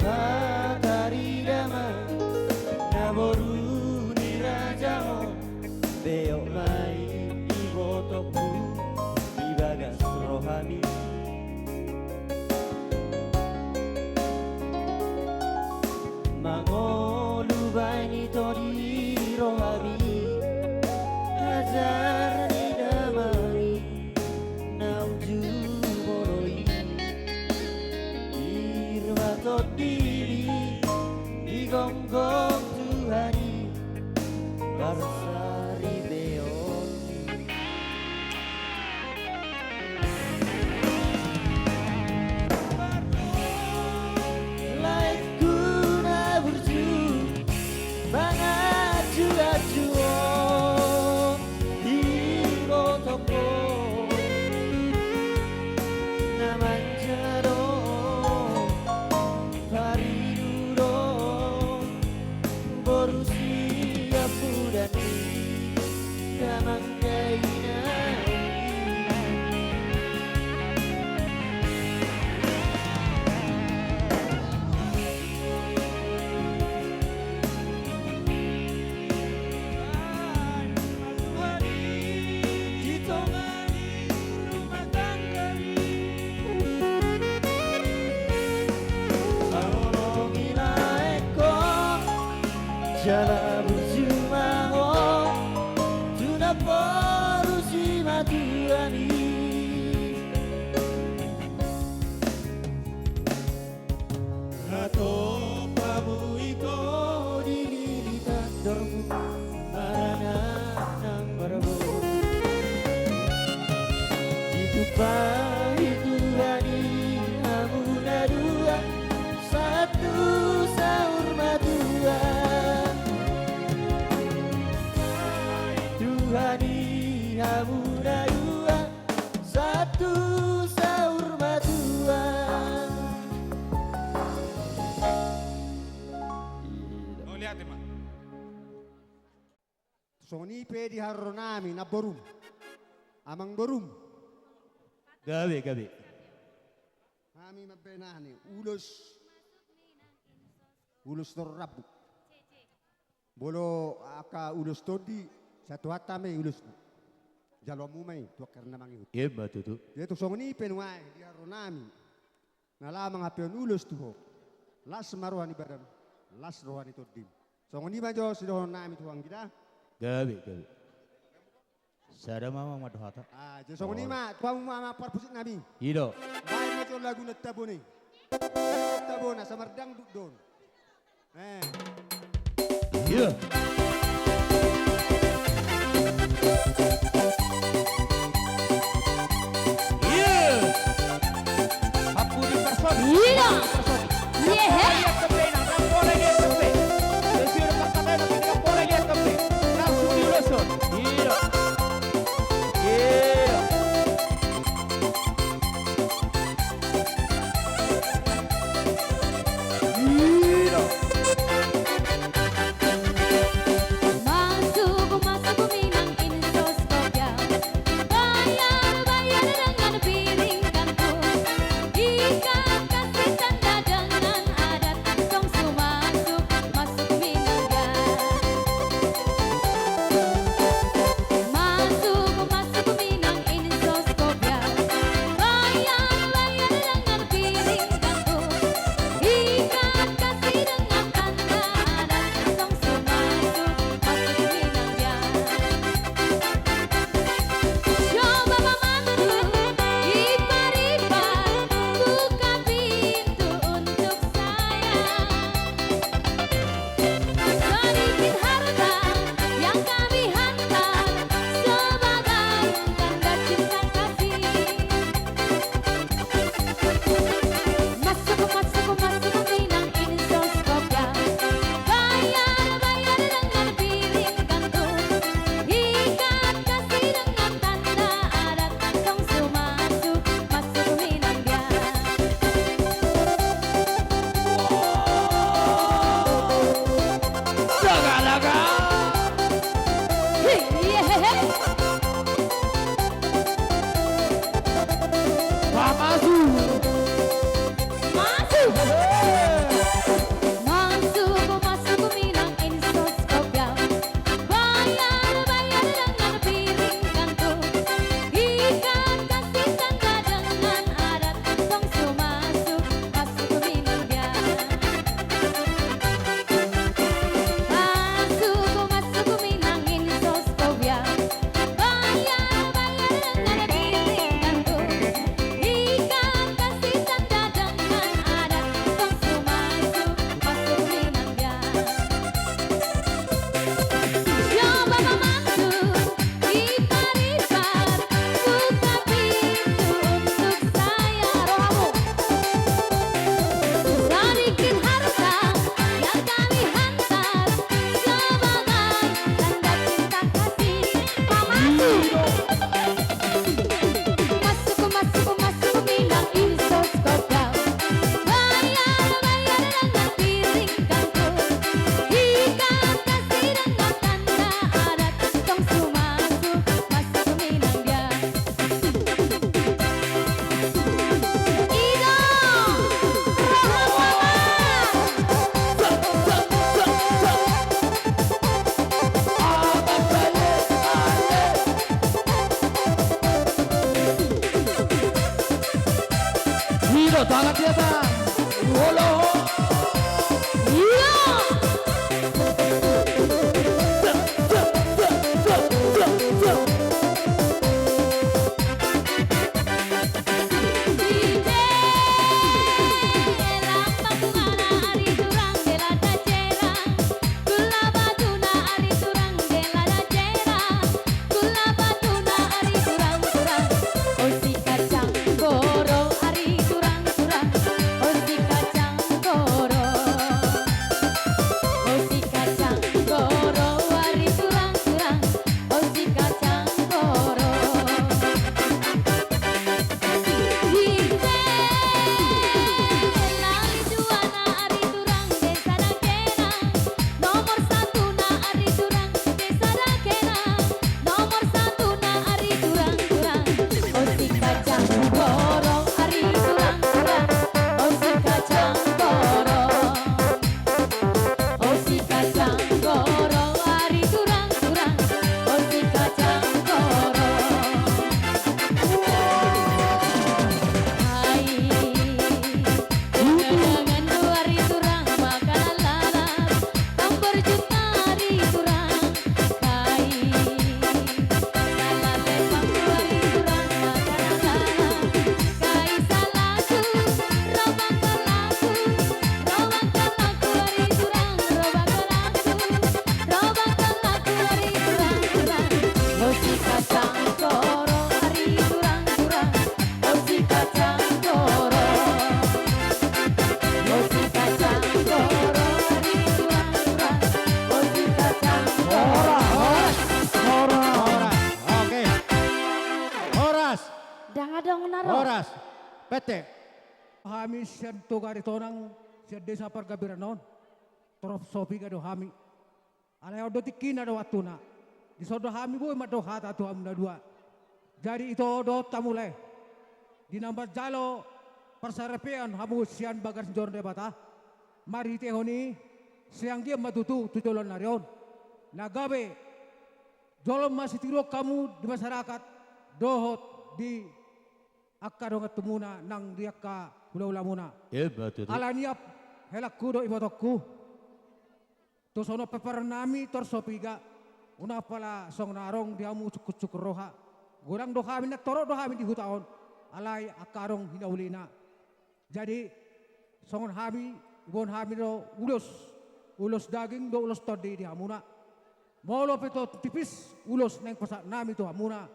Matari dama Naboru ni rajamo Beok mai Ibotoku Ibagas rohani Mangolu baini tori rohani Hajar ni damai Diri di gonggong Tuhani Barsari beon Laik guna burju Mangaju ajuo Di botoko Naman jaro Borusia pudani damang gaina Jala berjumaho Tuna porusi maduani Hato kamu iko dililitan dormu Marana nang barbo Itu pahi Tuhani Hamuna dua Satu sahur madua Tuhani Hamuna dua Satu sahur madua
Oh lihat ya, Mak.
Soni pe di haronami na borum. Amang borum.
Gawe.
Kami mabenani ulus torrabu. Bolo aka ulus todi satu hatame ulus. Jalomu mai tu karena mangi.
Iya batu tu.
Dia tu soni pe nuai di haronami. Nalamang hapeon ulus tu. Las maruhani badan. Las rohani todim. Soni majo sidohonami tuang kita.
Gawe. Sada mama madohata.
Ah, jadi soni ma tuang mama parpusit nabi.
Ido.
Baik majo lagu netabone. Tabona samardang dudon.
Iya.
Iya. Iya.
Semangat ya Bang. Holo.
Iya.
Horas. Pete.
Hami sian togari tonang sian desa pargabiranon. Torop sopi kado hami. Alay odo tikin ada watuna. Di sodo hami boy mado hata tu hamna dua. Jadi itu odo tamule. Di nambat jalo persarapean hamu sian bagas njor debata. Mari tehoni siang dia matutu tujulan narion. Nagabe jolom masih tiro kamu di masyarakat dohot di akadong at tumuna nang diak ka hula-hula muna. Alaniap helak kudo ibotokku. Tusono peperanami torsopiga. Una pala song narong diamu cukur-cukur roha. Gurang dohamin na toro dohamin di hutaon. Alay akarong hinaulina. Jadi songon hami ibon hami do ulos daging do ulos todi di hamuna. Molo peto tipis ulos neng pasak nami tu hamuna.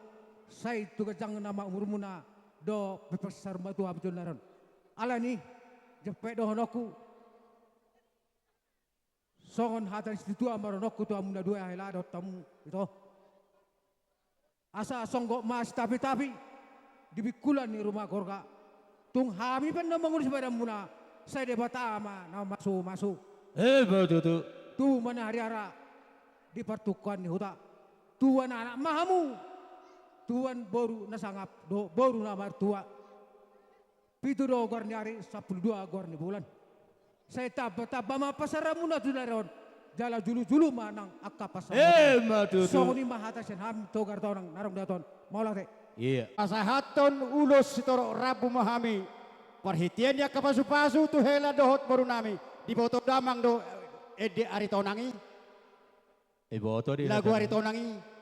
Say tugajang nama umur muna do pepesar batu habis naron. Alani jepet do honoku. Songon hatan situ amaronokku tu amuna dua hela do tamu itu. Asa songgok mas tapi dibikulan ni rumah korga. Tung hami pen na mengurus pada muna. Saya debata ama na masuk. Betul tu.
Tu mana hari-hari di pertukuan ni huta. Tuan anak mahamu. Tuan baru nasangap do baru nama tua. Pitu do gor nyari 12 gor ni bulan. Saya tabah ma pasaramu na tu daron. Jala julu-julu manang akka pasar.
Betul tu.
So ni mahata sen ham togar tonang narong daton. Maulah te.
Iya.
Pasahaton ulos sitoro rabu mahami. Perhitian ya kapasu-pasu tu hela dohot baru nami. Di boto damang do ede aritonangi.
Boto di
lagu aritonangi.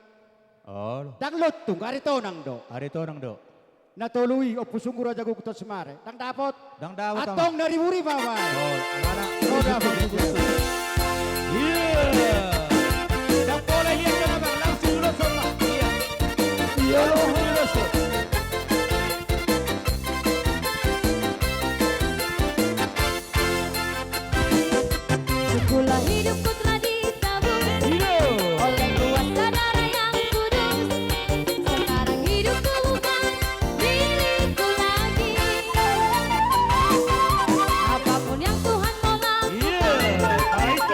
Oh.
Dang lotung aritonang do.
Aritonang do.
Natului opusunggur aja gugutot semare. Dang dapot.
Dapot.
Atong dari muri mama.
Oh, anak.
Roda begitu.
Iya. Dak boleh lihat kan abang langsung ulos sama. Iya. Iya lo ulos.
Sekolah hidupku telah ditabur oleh kuasa darah yang kudus. Sekarang hidupku bukan milikku lagi. Apapun yang Tuhan mau lakukan,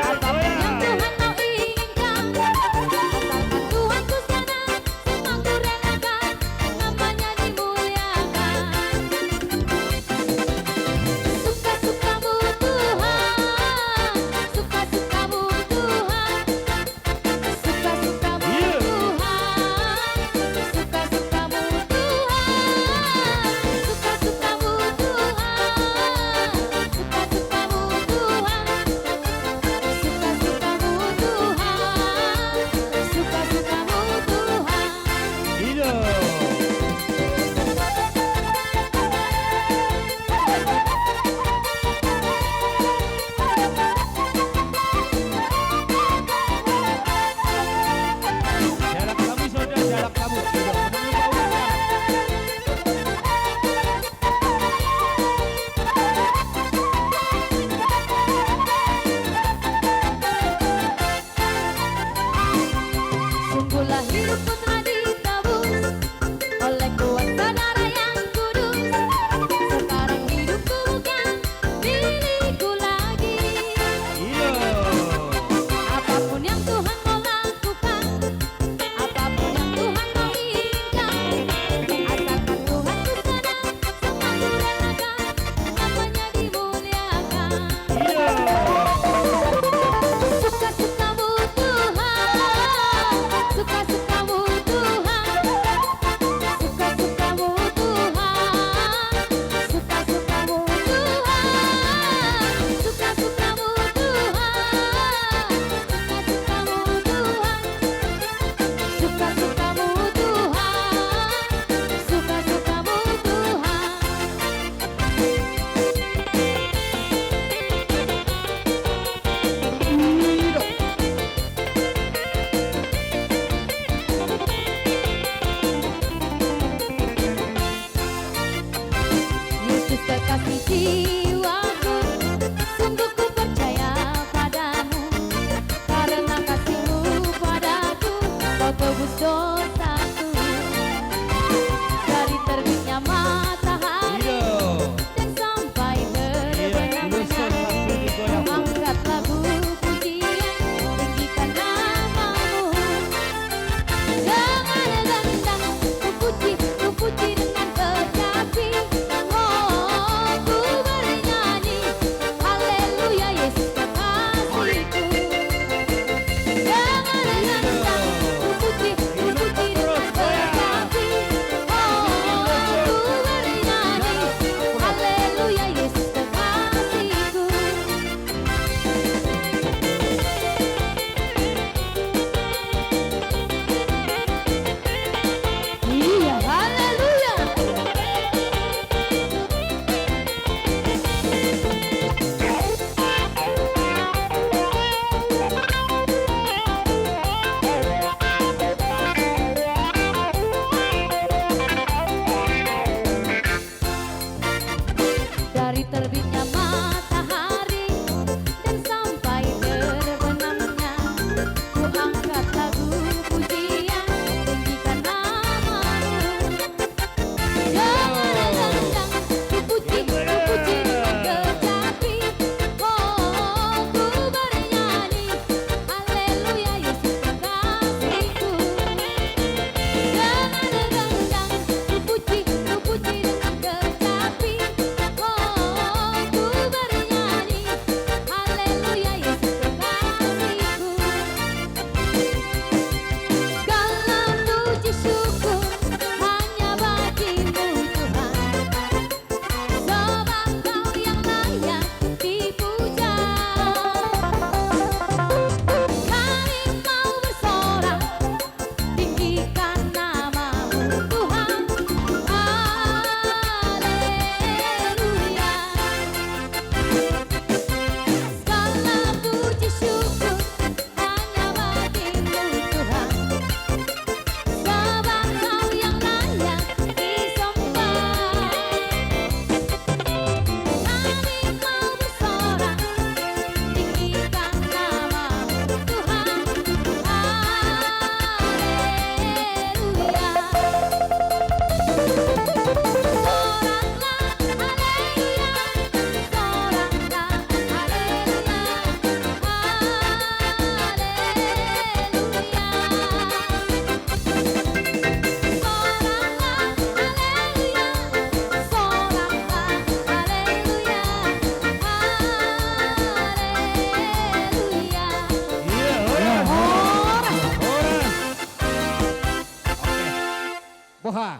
doha.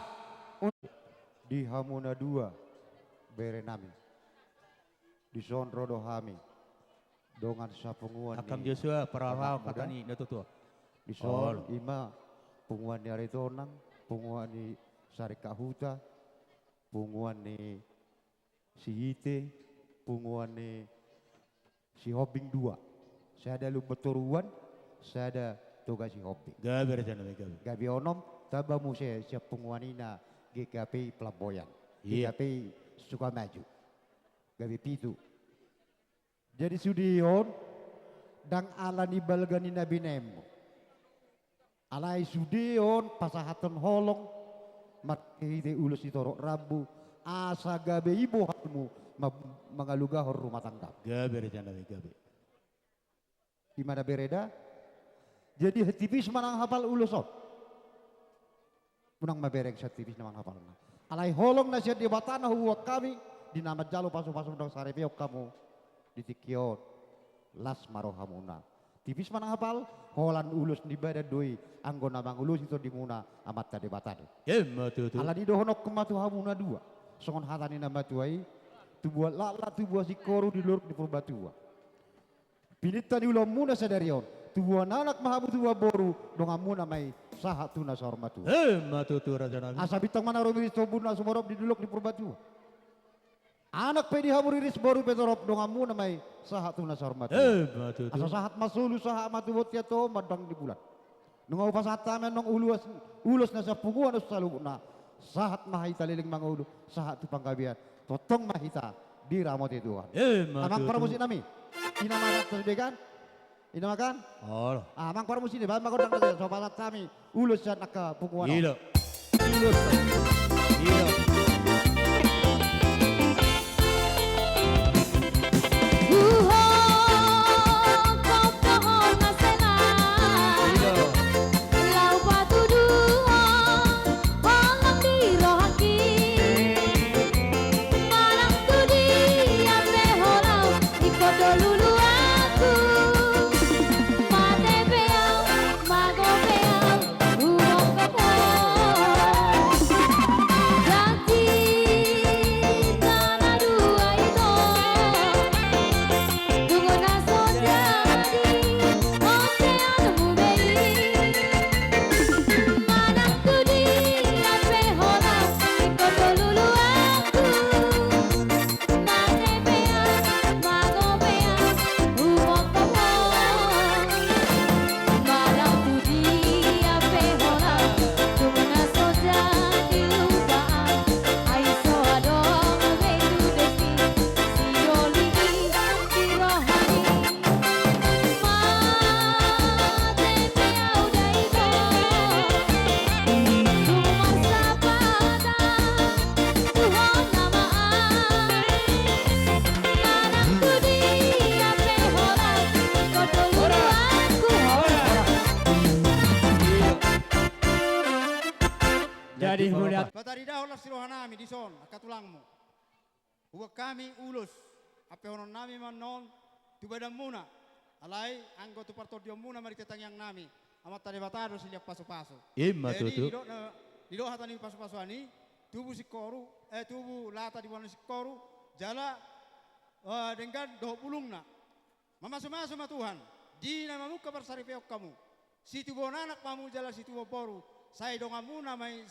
Di hamuna dua berenami. Di sondro dohami. Dongan sapunguan
Akam Joshua parawa katani natutua.
Di son ima punguan ni Aritonang, punguan ni Sarikahuta, punguan ni si Hite, punguan ni si Hobing dua. Saya ada Lumbeturuan, saya ada Toga si Hobing.
Gabi rejana gabi.
Gabi onom, tabamu siya punguanina GKP Pelaboyan.
Iya.
GKP Sukamaju. Gabi pitu. Jadi sudion dang ala ni balgani nabi nemo. Alai sudion pasahatan holong mat hide ulus itorok rambu asa gabe ibu halmu mangalugahor rumah tangga.
Gabi rejana gabi.
Di mana bereda? Jadi tipis manang hafal ulusot. Punang mabereng sa tipis namang hafal na. Alai holong na siya di batana huwa kami di nama jalo pasu-pasu dong sarepeok kamu di tikion las marohamuna. Tipis manang hafal holan ulus di badan doi anggo namang ulus itu di muna amat tade batade. Ala di dohonok kematu hamuna dua. Songon hatani nama tuai tubuh lala tubuh si koru di luruk di purbatua. Pinitan ulam muna sadarion. Tubuh anak mahabu tubuh boru dongamuna mai sahat tuna sormatu.
Matutu raja nabi.
Asa bitang mana romiri sobuna sumorop di duluk di purbatua. Anak pedi hamuriris boru petorop dongamuna mai sahat tuna sormatu.
Matutu.
Asa sahat masulu sahat matu botia to madang di bulan. Nungau pasatamen nong ulus na sa punguan us saluna. Sahat mahita liling mangulu sahat tu panggabian. Totong mahita di ramot Tuhan. Amang para musik nami. Inamakan tersedekan. Inamakan.
Oh.
Amang para musik ni ba magodang na so palat kami ulus sa naka punguan.
Ilo. Ulus. Ilo.
Jadi mulia.
Bataridaho las sirohanami di son akatulangmu. Huwa kami ulus ape honon nami manon tu badang muna. Alai anggo tu parto dio muna mari tetang yang nami. Amat tade batado siliak paso-paso.
Matutu.
Di do hatani paso-paso ani tubuh si koru tubuh lata di wana si koru jala dengan doh pulungna. Mamasu-masu ma Tuhan. Di nama muka bersaripeok kamu. Si tubuh anak pamu jala si tubuh boru. Saya dongamu namai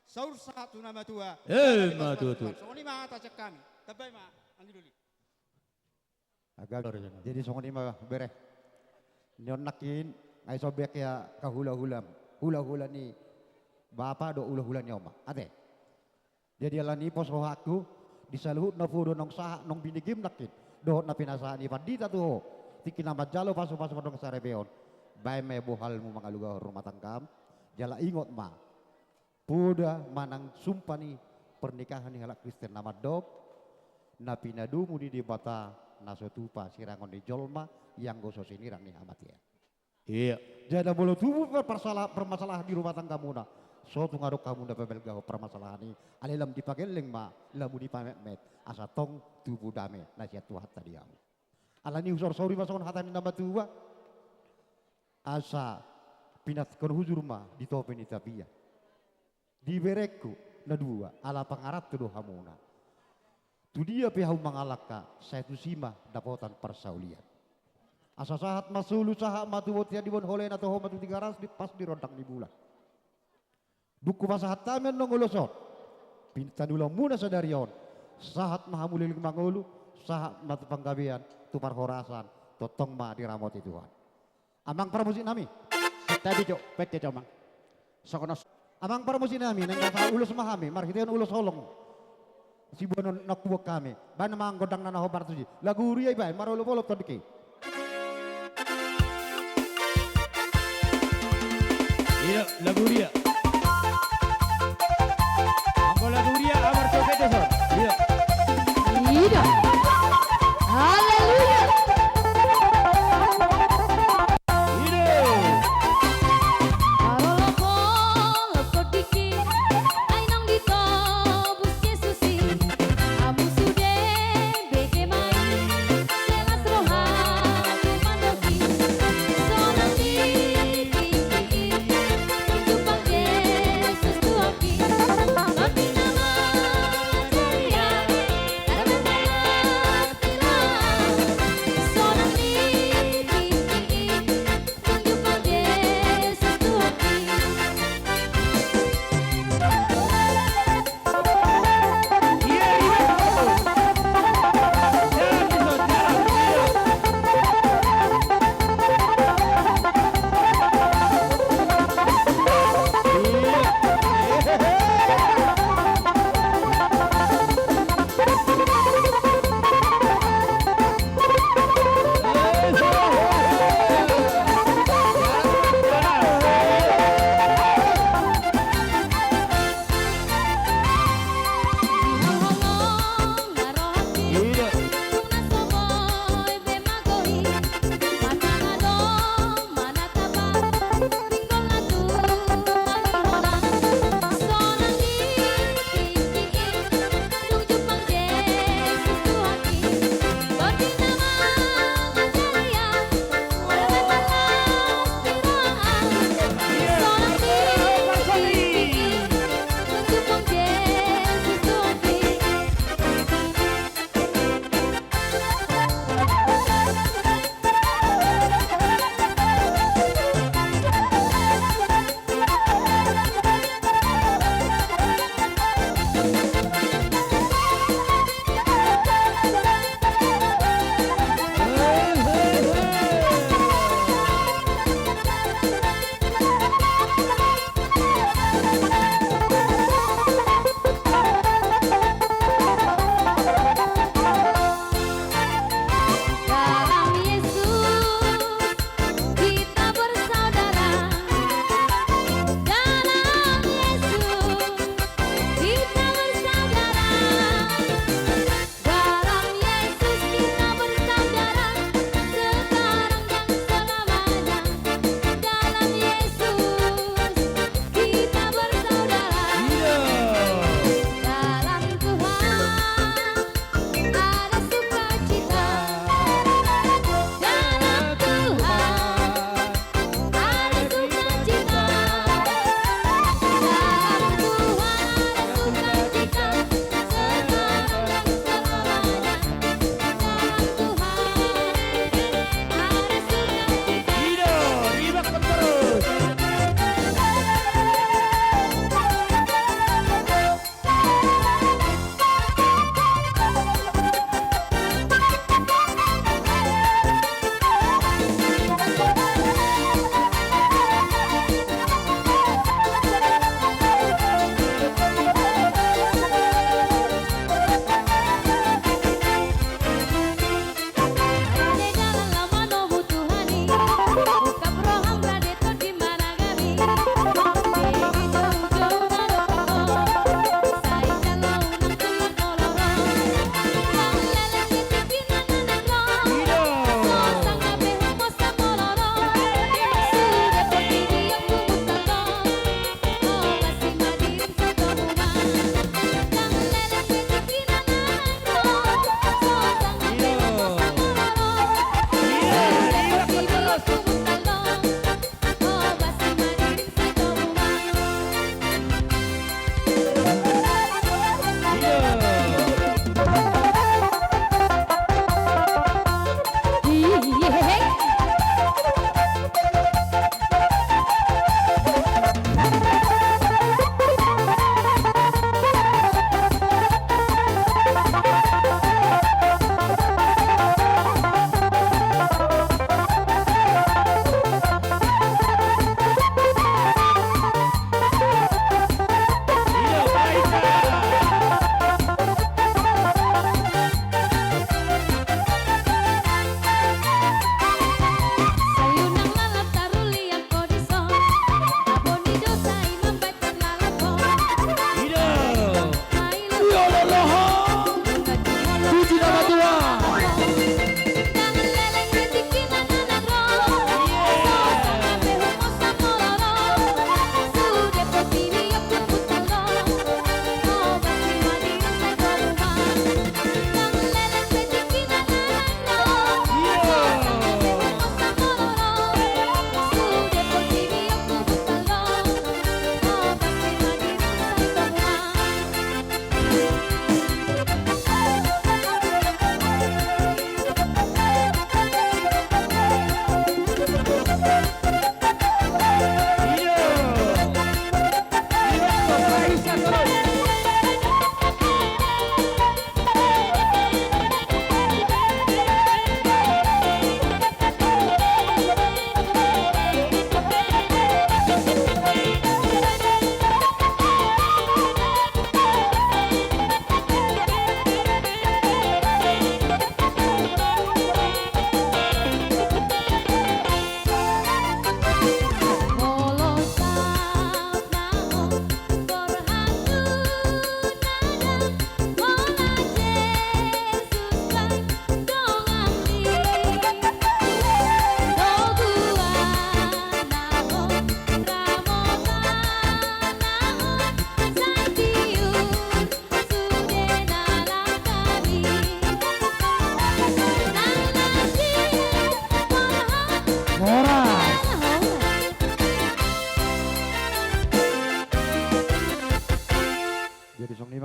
saur satu nama tua.
Matutu.
Songoni mah cek kami. Tabai mah anggi dulu.
Agak jadi songoni mah bereh. Nyon nakin ai sobek ya kahula-hulam. Hula-hula ni bapa do ulah-hula nyoma. Ate. Jadi alani pos rohaku disaluhut na fudo nong saha nong binigim nakin. Dohot na pinasaan ni padita tu. Tiki nama jalo pasu-pasu dong sarebeon. Bae me bohalmu mangaluga rumah tangkam. Jala ingot ma. Puda manang sumpah ni pernikahan ni halak Kristen nama dok. Napi nadu mudi di bata nasotupa sirangon di jolma yang gosok sinirang ni amat ya.
Iya.
Jadi boleh tubuh permasalahan di rumah tangga muna. So tu ngaruk kamu dapat belgaho permasalahan ni. Alilam dipakeleng ma, lamu dipamet met. Asa tong tubuh dame nasihat Tuhan tadi kamu. Alani usor sorry masukon hatani nama tua. Asa pinat kon hujur ma di tope ni tapia. di bereku na dua ala pangarat tu hamuna. Tu dia pihau mangalaka saya tu sima dapotan persaulian. Asa sahat masulu saha matu wotia dibon holen atau ho matu 300 di pas di rodang di bulan. Duku masahat tamen nongolosot. Pintan ulang muna sadarion. Sahat mahamuliling mangulu sahat matu panggabian tupar horasan totong ma diramot Tuhan. Amang pramusin nami.
Tadi cok, pete cok mang. Sokonos.
Amang pramusin nami nang kasa ulus mahami marhiteon ulus holong. Si bonon nakuwak kami. Bana mang godang nanaho bartuji. Lagu uriay bay marolo polo todike.
Iya, lagu dia. Anggo lagu dia amar soke deson. Iya.
Iya. Haleluya.
Hidup pakai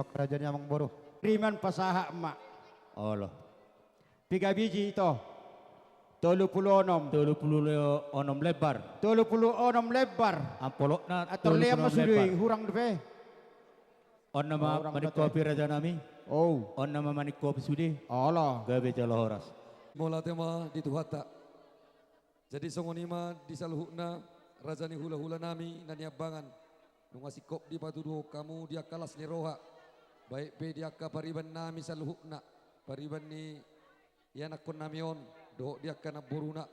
Sinok rajanya mang boru.
Riman pasaha emak.
Allah.
3 biji itu. 36.
36 lebar.
36 lebar.
Ampolokna
Atau liam masudui hurang depe.
On nama
Orang
manik
betul.
kopi raja nami.
Oh.
On nama manik kopi sudi.
Allah.
Gabe jalo horas.
Mola tema di Tuhata. Jadi songonima di saluhukna rajani hula-hula nami na niabangan. Nung asikop di patuduh kamu dia kalas ni roha. Baik be dia ka pariban nami saluhukna. Pariban ni yanakon namion. Doh dia kana buruna.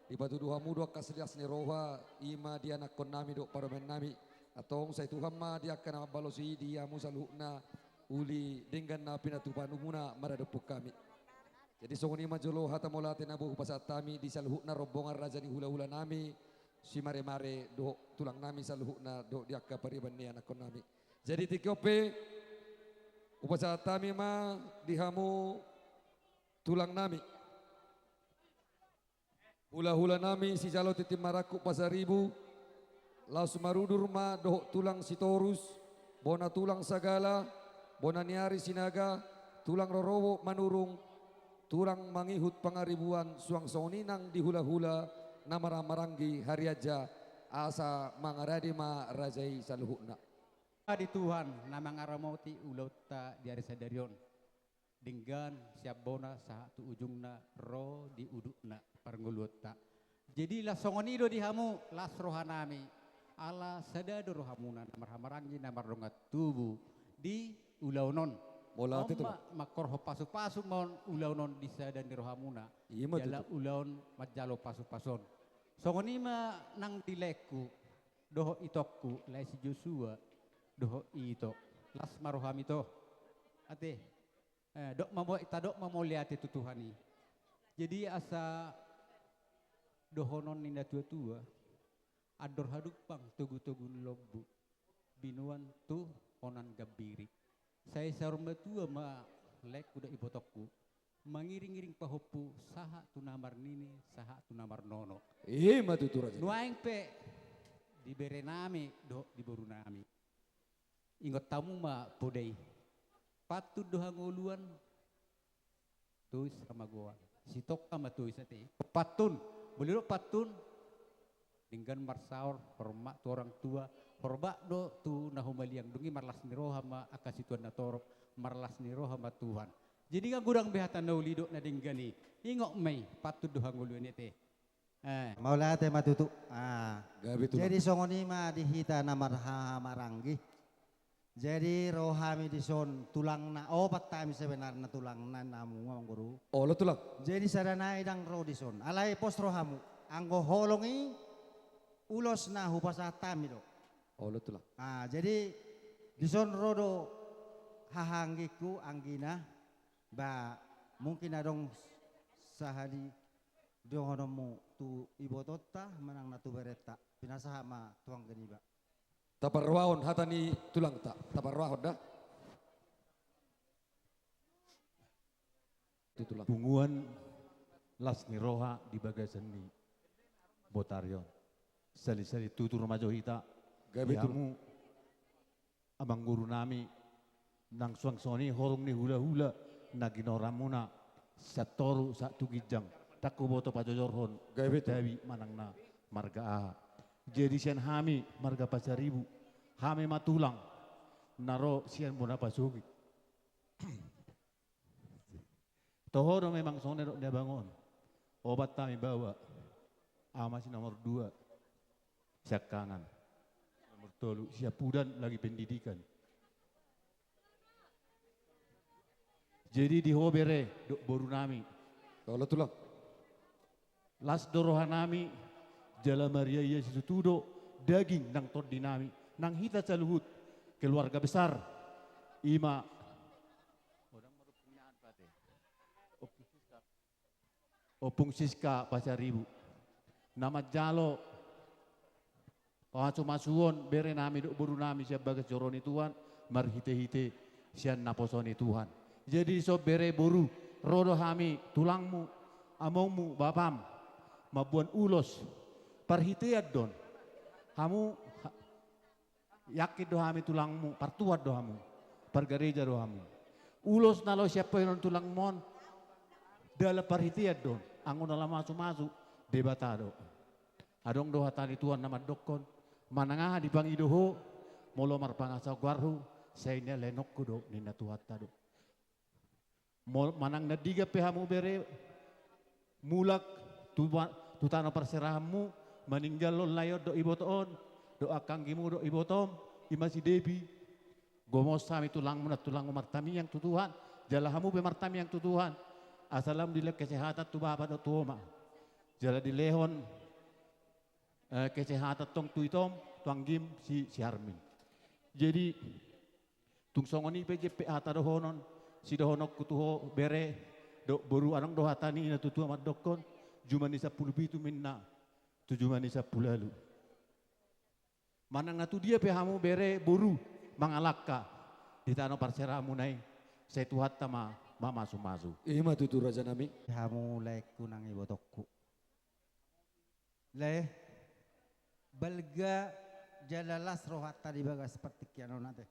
Di patuduh hamu doa kaslias ni roha. Ima dia nakon nami doh pariban nami. Atong sa Tuhan ma dia kana balosi dia mu saluhukna. Uli dengan na pinatupan umuna maradepuk kami. Jadi songonima jolo hata molate nabu pasatami di saluhukna rombongan raja ni hula-hula nami. Si mare-mare do tulang nami saluhukna do diakka pariban ni anak nami. Jadi tikope upasatami ma dihamu tulang nami. Hula-hula nami si jalo titim maraku pasaribu. Laus marudur ma do tulang sitorus. Bona tulang sagala. Bona niari sinaga. Tulang rorowo manurung. Tulang mangihut pangaribuan suang soninang di hula-hula namara-maranggi hari aja asa mangaradi ma rajai saluhukna.
Di Tuhan nama ngaramauti ulauta di hari sadarion. Dinggan siap bona satu ujungna ro di udukna parngulutta. Jadi lah songonido di hamu las rohanami ala sadado rohamuna namar-maranggi namar dongat tubuh di ulaunon.
Mola itu
makor pasu-pasu mon ulaunon disa dan di rohamuna. Jala ulaun majalo pasu-pason. Songonima nang dileku doho itokku lai si Joshua doho ito las maroham ito ate dok mamo lihat itu Tuhani. Jadi asa dohonon ninda tua-tua ador hadupang tugu-tugun lobu binuan tu onan gabiri. Saya sarumba tua ma lek kuda ibotokku mangiring-iring pahopu saha tu namar nini saha tu namar nono.
Matutur aja.
Nuaing pe di berenami do di boru nami. Ingot tamu ma podei. Patut doha ngoluan tuis sama goa. Sitok sama tuis ate. Patun, boleh patun dengan marsaur hormat tu orang tua. Horba do tu nahumaliang dungi marlas niro hama akasituan na torop marlas niro hama Tuhan. Jadi kan gurang behatan na ulido na dinggani. Ingok may patut doha ngoluan ite.
Maulate matutu.
Gabi
Jadi songonima dihita namar maranggi. Jadi rohami dison tulang na obat tami sebenarnya tulang na namu mang guru.
Oh lo tulang.
Jadi sadana idang ro dison. Alai pos rohamu. Anggo holongi ulos na hupasa tami do.
Oh lo tulang.
Jadi dison rodo hahanggiku anggina ba mungkin adong sahadi dohonomu tu ibotota menang natu bereta pinasaha ma tuang geniba.
Taparwaon hatani tulang tak. Taparwaon dah. Itu tulang.
Bunguan las niroha di bagasan ni Botaryon. Sali-sali tutur majo hita.
Gabi
Yamu abang guru nami nang suang soni horong ni hula-hula naginoramuna satoru satu gijang takku boto pajojorhon
Gabi
dawi manang na marga aha. Jadi sian hami marga pasaribu hami matulang naro sian bona pasugi. Tohoro memang sone dia bangun. Obat kami bawa. Masih nomor 2. Siap kanan. Nomor 3 siap pudan lagi pendidikan. Jadi di hobere dok boru nami.
Kalau tulang.
Las dorohanami Jala Maria Yesus tudo daging nang tot dinami nang hita caluhut keluarga besar ima Opung Siska Pasaribu nama jalo masuon bere nami dok boru nami siap bagas joroni Tuhan marhite-hite sian naposoni Tuhan jadi so bere boru rodo hami tulangmu amongmu bapam mabuan ulos parhiteat don kamu yakin dohami tulangmu partuat dohamu pergereja rohamu. Ulos nalo siapa yang tulang mon, dalam parhitiad don, angon dalam masuk debatado. Adong doha tani tuan nama dokon, manangah di bangidoho, molo marpangasa guarhu, saya ini lenok kudo nina tuhat tado. Manang nadiga pehamu bere, mulak tutana perserahamu, meninggal lo layot do iboton, do akang gimu do ibotom, imasi debi, gomos sami tulang martami yang tutuhan, jalahamu bemartami yang tutuhan. Asalam dilek kesehatan tu bapa do tuoma. Jala dilehon kesehatan tong tuitom tuang gim si Harmin. Jadi tung songoni PJP hata dohonon si dohonok kutuho bere do boru anong dohatani na tutu amat dokon jumani 10 bitu minna tujumani 10 lalu. Manang natu dia pehamu bere boru mangalaka di tanah parseramu nai saya tuhat tama masu.
Ima tutu raja nami.
Hamu leku nang ibotokku. Le balga jalalas rohat tadi baga seperti kiano nate.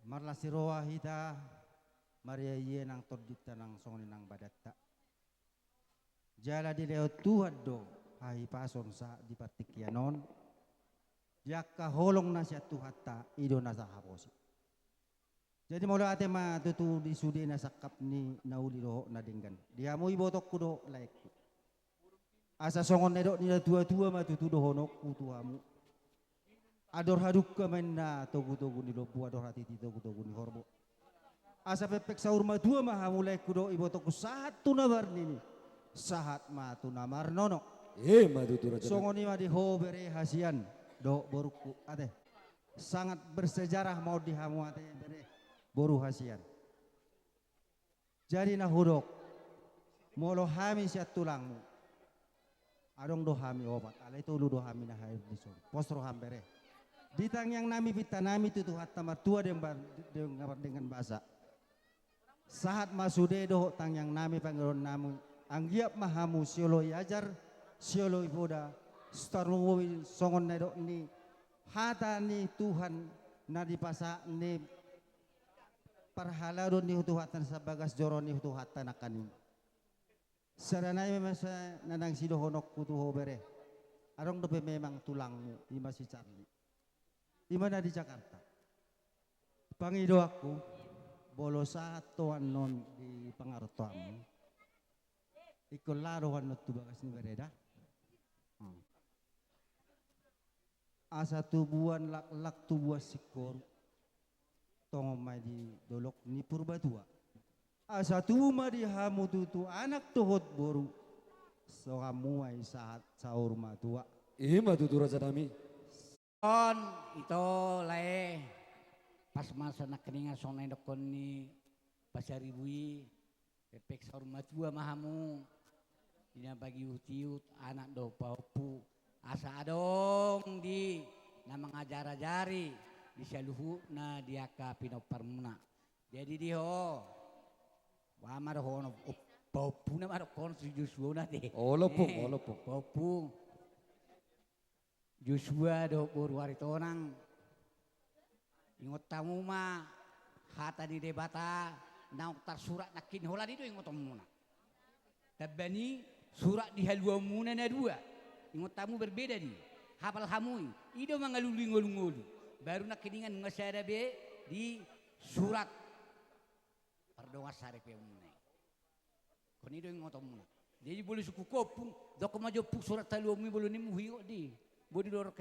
Marla si roha hita Maria ye nang tordita nang songoni nang badatta. Jala di leo Tuhan do hai pason sa di patikianon. Jaka holong na siya tuhatta ido na sa haposi. Jadi mula ate ma tutu di sudi na sakap ni nauli roho na dinggan. Dia mo ibotok kudo like. Asa songon nedok ni tua ma tutu dohonok kutuamu. Ador haduk ka men na togu ni lobu ador hati togu ni horbo. Asa pepek saur ma tua ma mulai kudo ibotok ku satu na barni ni. Sahat ma tu namar nono.
Ma tutu raja.
Songon ni ma di ho bere hasian do boruku ate. Sangat bersejarah mau dihamu ate bere. Boru hasian. Jadi nahudok molo hami siat tulangmu. Adong do hami obat. Alai tulu do hami na hair dison. Postro hambere. Ditang yang nami pita nami tutu hatta martua dengan bahasa. Sahat masude do tang yang nami panggilan namu. Anggiap mahamu siolo yajar siolo iboda. Starluwi songon nedok ni hata ni Tuhan na dipasa ni parhala don ni hutuhatan sa bagas joron ni hutuhatan akanin. Saranay memasa nanang sidohonok kutuho bere. Arong dope memang tulangmu ima si Charlie. Ima na di Jakarta. Pangido aku bolo sa tuan non di pangartoamu. Iko larohan no tu bagas ni bereda. Asa tubuan lak tubuas sikor. Tongomay di dolok ni purbatua. Asa tuma di hamu tutu anak tuhot boru. So hamuay saat saur matua.
Ima tutu raja nami.
On ito lae pas masa nak keninga sonai dokon ni pasaribui pepek saur matua mahamu. Ina bagi utiut anak do paupu asa adong di namang ajar-ajari. Disaluhu na diaka pinoparmuna. Jadi diho. Wa marho no popu na maro kon si Joshua na de.
Olopong.
Popu. Joshua do borwaritonang. Ingot tamu ma hata di debata nauk tar surat nakin hola di do ingot muna. Tabani surat di halua muna na dua. Ingot tamu berbeda di. Hafal hamui. Ido mangaluli ngolu-ngolu. Baru nak keningan ngasada be di surat perdonga sare pe munai. Koni do ngotom muna. Jadi boleh suku kopung, dok majo puk surat taluami boleh nimu hiyo di. Bodi luar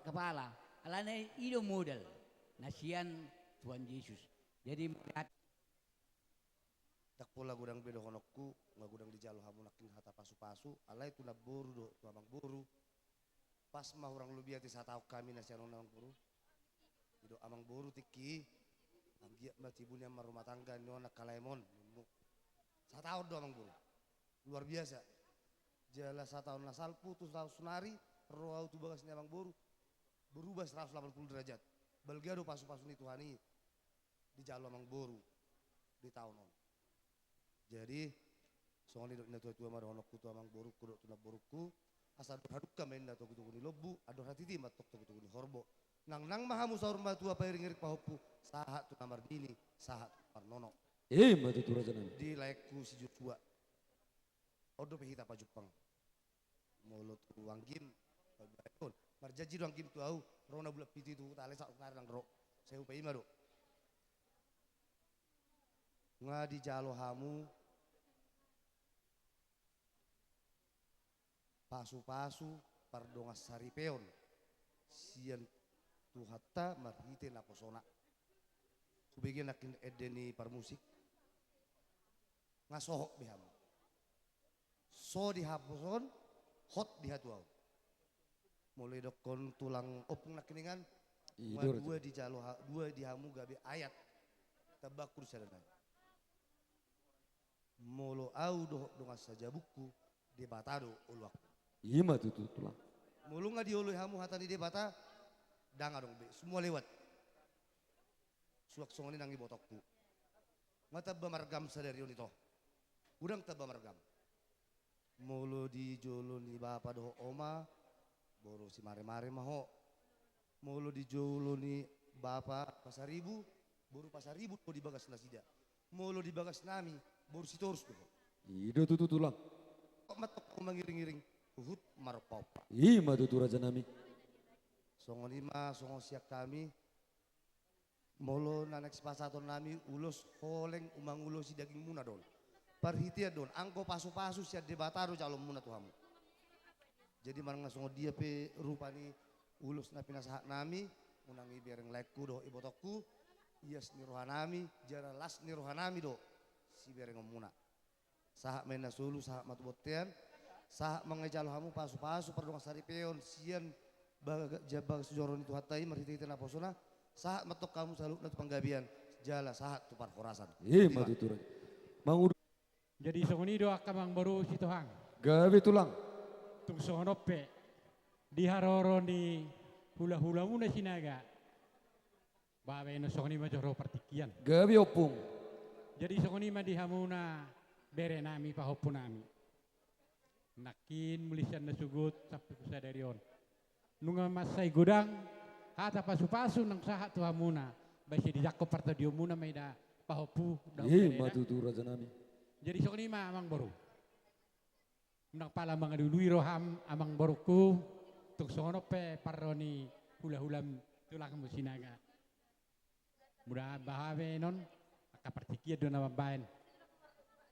kepala. Alana ido modal. Nasian Tuhan Yesus. Jadi
tak pola gudang bedo honokku, ngagudang di jalo hamu nakin hata pasu-pasu, alai tu boru do tu abang boru. Pas mah orang lubiati satau kami nasian orang boru. Ido amang boru tiki anggiak matibunya rumah tangga nona kalaemon satahun do amang boru luar biasa jala satahun nasal putus tahun sunari roau tu bagas amang boru berubah 180 derajat balgado pasu-pasu ni Tuhani di jalo amang boru di tahun on jadi soalnya dok tua maro honok kutu amang boru kudok tuna boruku asal haduk kamen dato kutu ni lobu ado hati timat tok kutu ni horbo Nang mahamu saur matua pairingirik pahopu sahat tu namar dini, sahat tu parnono.
Matu tu raja nami.
Di laiku si Joshua. Odo pehita pa Jepang. Mulut wanggim, marjaji wanggim tu au, rona bulat piti tu tale sak ngarang ro. Saya upay ima do. Nga di jalo hamu pasu-pasu pardongas saripeon sian tu hatta marhite na posona kubegin nakin edeni parmusik ngasohok bihamu so di haposon hot di hatuau mulai dokon tulang opung nakiningan dua di jalo dua di hamu gabe ayat tabakur sadana molo au doh dongas saja buku di batado uluak
Matu tu tulang.
mulu nga dioloy hamu hatani di bata danga dong be semua lewat suak songoni nangi botokku mata bamargam sadarion ito udang taba margam mulu di jolo ni bapa doh oma boro si mare-mare maho mulu di jolo ni bapa pasaribu boru pasaribu di bagas nasida mulu di bagas nami boru si torus doh
Ido tu tulang.
kok matok mangiring-iring uhut marpaupa
Matu tu raja nami.
songo lima songo siak kami molo nanek sepasaton nami ulos holeng umang ulos si daging muna don parhitia don angko pasu-pasu siat debataro calon muna tuhamu jadi marang songo dia pe rupani ulos na pinasahat nami unangi biareng laikku do ibotokku ias ni rohanami jara las ni rohanami do si biareng muna sahak mena sulu sahak matubotean sahak mengejalo hamu pasu-pasu perdonga saripeon sian jabang sejoron itu hatai marhiti na posona sahat matok kamu selalu natu panggabian jala sahat tu parkorasan.
Matu tu raja. Mangudur.
Jadi songonido akamang baru si Tuhan.
Gawe tulang.
Tung songonope di haroro ni hula-hula muna sinaga. Bawe no songoni majoro partikian.
Gawe opung.
Jadi songoni ma di hamuna bere nami pahopu nami. Nakin mulisan na sugut sampai kusadarion. Nunga masay gudang hata pasu-pasu nang sahat tu hamuna. Basi di jakko parta dio muna may da pahopu.
Matu tu raja nami.
Jadi songoni ma amang baru. Nang pala mga dului roham amang baruku. Tung songono pe paroni hula-hulam tulang musinaga. Mudah bahawe non akapartikia do na mabayan.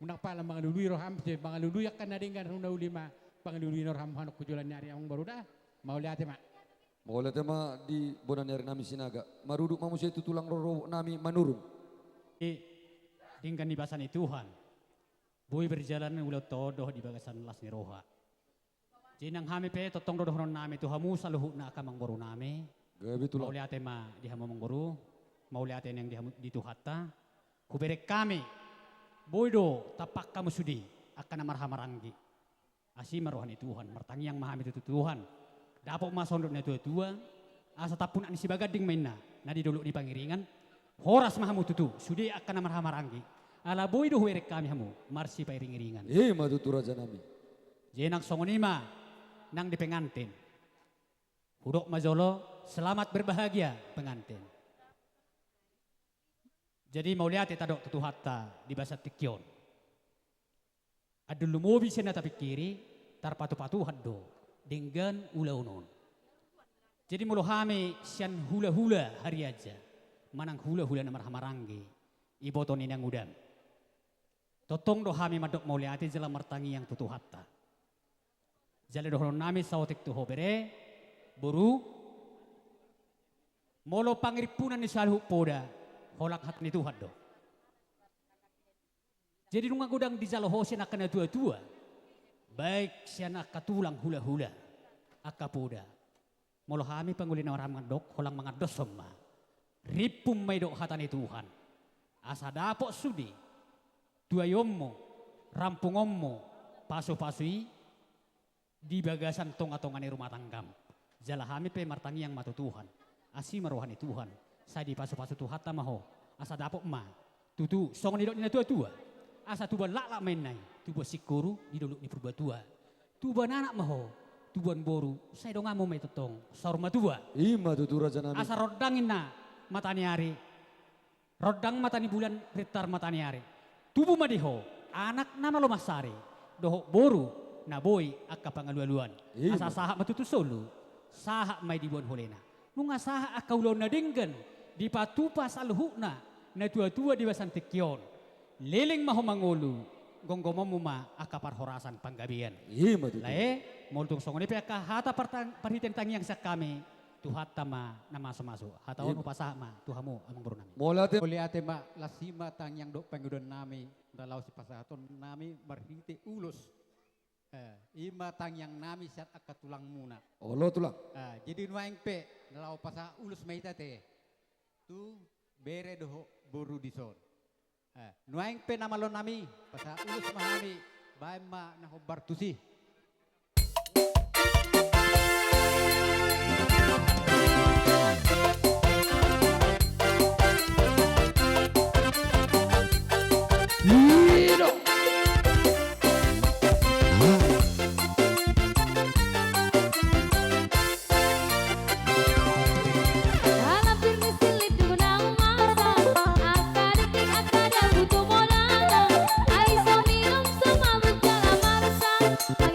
Unang pala mga luluy roham si mga luluy akan nadingan huna ulima pangaluluy roham hanok kujulan nyari ang baru dah mau lihat ma.
Mau lihat ma di bonan nyari nami sinaga. Maruduk manusia itu tulang roro nami manurung.
Tingkan di basan Tuhan. Boy berjalan ulah todoh di bagasan las ni roha. Jinang hami pe totong dodoh non nami tu hamu saluhu na akamang baru nami.
Gabi tulang.
Mau lihat ma di hamu mangbaru. Mau lihat yang di tuhatta. Kuberek kami. Boydo tapak kamu sudi akan amarhamaranggi. Asi marohan Tuhan, martangi yang maha itu Tuhan. Dapok masondoknya tua-tua, asa tapun ani si bagading mainna, nadi dulu di pangiringan. Horas mahamu tutu, sudi akan amarhamaranggi. Ala boydo huerek kami hamu, marsi pairing-iringan.
Matu tu raja nami.
Jenak songonima, nang di pengantin. Hudok majolo, selamat berbahagia pengantin. Jadi mau lihat tadok tutu hatta di bahasa Tikion. Ada lumobi sena tapi kiri tarpatu-patu haddo dengan ulaunon. Jadi mulu hame sian hula-hula hari aja. Manang hula-hula namar hamaranggi. Iboton inang udam. Totong do hame madok mau lihat jela martangi yang tutu hatta. Jale dohon nami sawotek tu hobere buru molo pangiripunan ni salhu poda. Holak hat ni Tuhan do. Jadi nunga gudang di jalo hosen akan tua-tua. Baik siana katulang hula-hula. Akapoda. Molo hami pangulin orang mandok holang mga dosoma. Ripum may do hatan ni Tuhan. Asa dapok sudi. Tuayommo. Rampungommo. Paso-pasui. Di bagasan tonga-tonga ni rumah tanggam. Jala hami pe martangi yang matu Tuhan. Asi marohan ni Tuhan. Saya di pasu-pasu tu hatta maho. Asa dapok ma. Tutu song ni dok ni tua-tua. Asa tuba lak main nai. Tuba sikuru di dulu ni purba tua. Tuba nanak maho. tubuan boru, saya dong ngamu metotong, sorma tua.
Ima tutu raja nami.
Asa rodangin na matani hari. Rodang matani bulan ritar matani hari. Tubuh madiho, anak nama lo masari. Doho boru, na boy akka pangalualuan. Asa sahak matutu solo, sahak may dibuan holena. Nunga sahak akka ulon na dinggan, di patupa salhukna, na tua-tua di basan tikyon. Liling maho mangulu, gonggomo muma akka parhorasan panggabian.
Ima tutu.
Lae, multung songoni pe akka hata parhiten tangiang sak kami. Tuhat tama nama semasu. Hatawan upasah ma tuhamu amang buru nami.
Oleh ate ma lasima tang yang dok pengudan nami dalau si pasahaton nami marhite ulus. Ima tang yang nami siat akka tulang muna.
Olo tulang.
Jadi nuaing pe dalau pasah ulus maita te. Tu bere doho boru dison. Nuaing pe nama lo nami pasah ulus mahami bae ma naho bartusi.
Ay,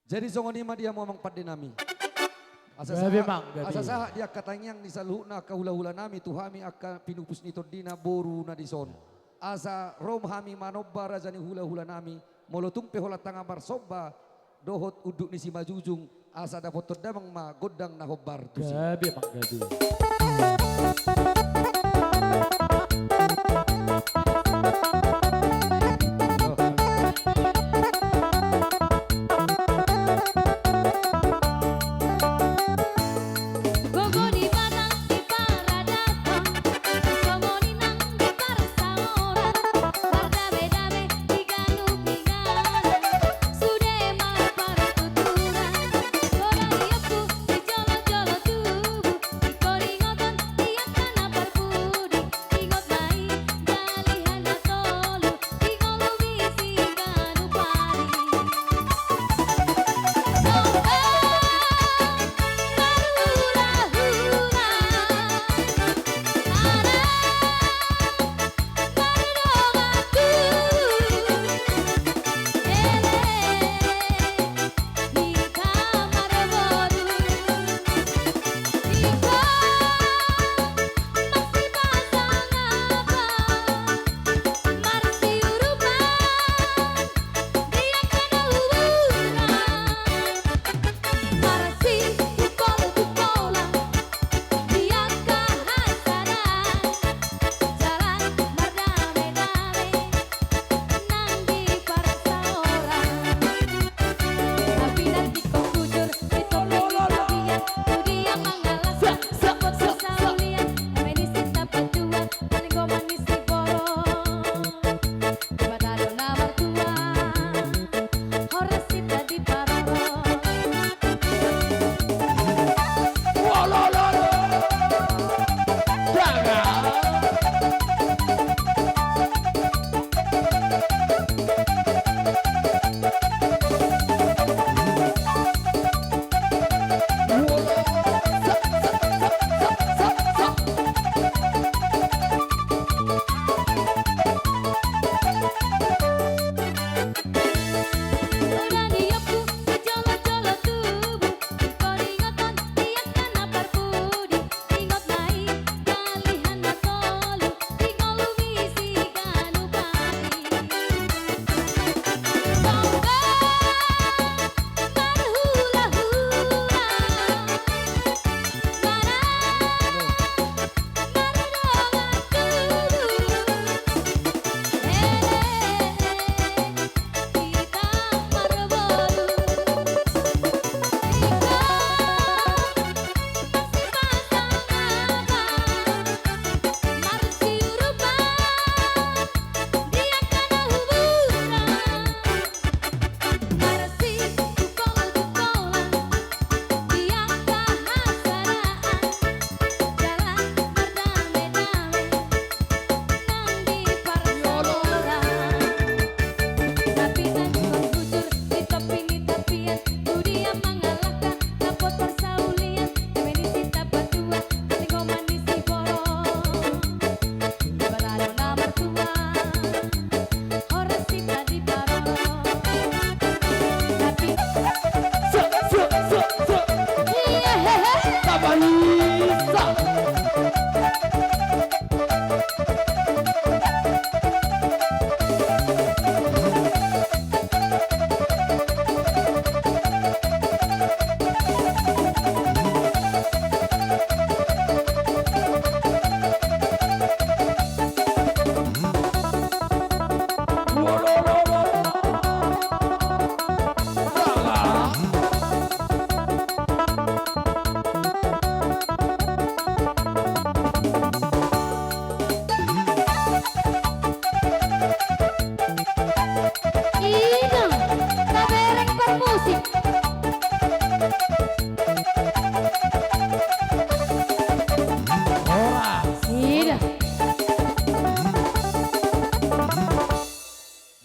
Jadi songoni mah dia mau mangpat nami.
Gabi, Mang, gabi.
Asa saha dia katanyang di saluhna kahula-hula nami tuhami akka pinupus ni tordina boru na dison. Asa rom hami manobba rajani hula-hula nami molotung pehola tanga marsoba dohot uduk ni si majujung asa dapat terdamang ma godang na hobbar tusi.
Gabi, Mang, gabi.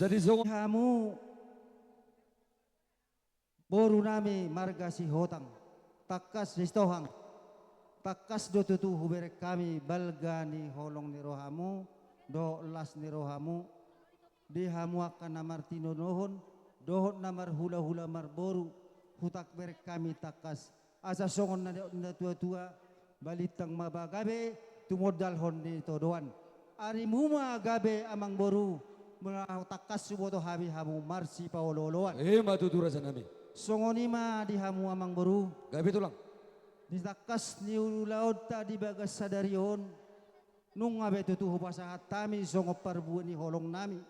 Jadi zongo
kamu boru nami marga si hotang takas ristohang takas do tutu huberek kami balga ni holong ni rohamu do las ni rohamu di hamu akan namar tinonohon dohot namar hula-hula mar boru hutak berek kami takas asa songon na tua-tua balitang mabagabe tumodal hondi todoan ari muma gabe amang boru mga takas suboto habi hamu marsi paololoan
Matutu raja nami
songonima di hamu amang boru
gabe tulang
di takas ni laut ta di bagas sadarion nung abe tutuhu pasahat tami songo parbuan ni holong nami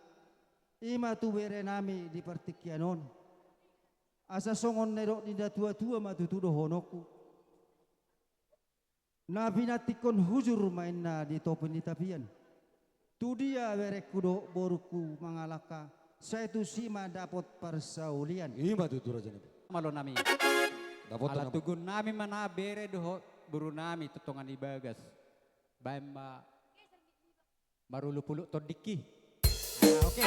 ima tu bere nami di pertikyanon asa songon nerok di tua-tua matutudo honoku nabi natikon hujur main na di topen di tapian tu dia bere kudo boruku mangalaka saya tu sima dapat persaulian
Matutu raja nami
Malo nami.
dapat
Ala
tanam
tugun nami mana bere doho buru nami tutongan ibagas. Baima marulu-pulu todiki. Oke.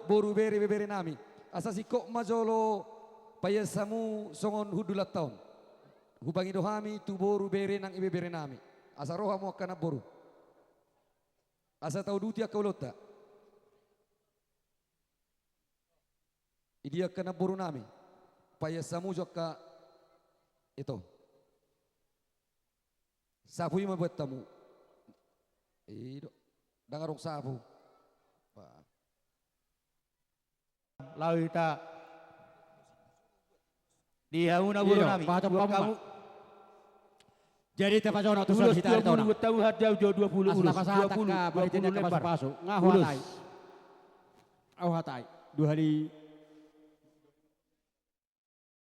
boru bere nami asa sikok majolo payasamu songon hudulat taon hubangi dohami tu boru bere nang ibe bere nami asa rohamu akana boru asa tau duti akaulota idia kana boru nami payasamu joka itu sapu ima buat tamu ido dangarong sapu
Lauita dihauna buru nami kamu
jadi tepat zona tu sudah kita tahu nak
tahu hadiah 20
asal pasal tak ka balik tidak ke pasu ngahu hatai au hatai 2 hari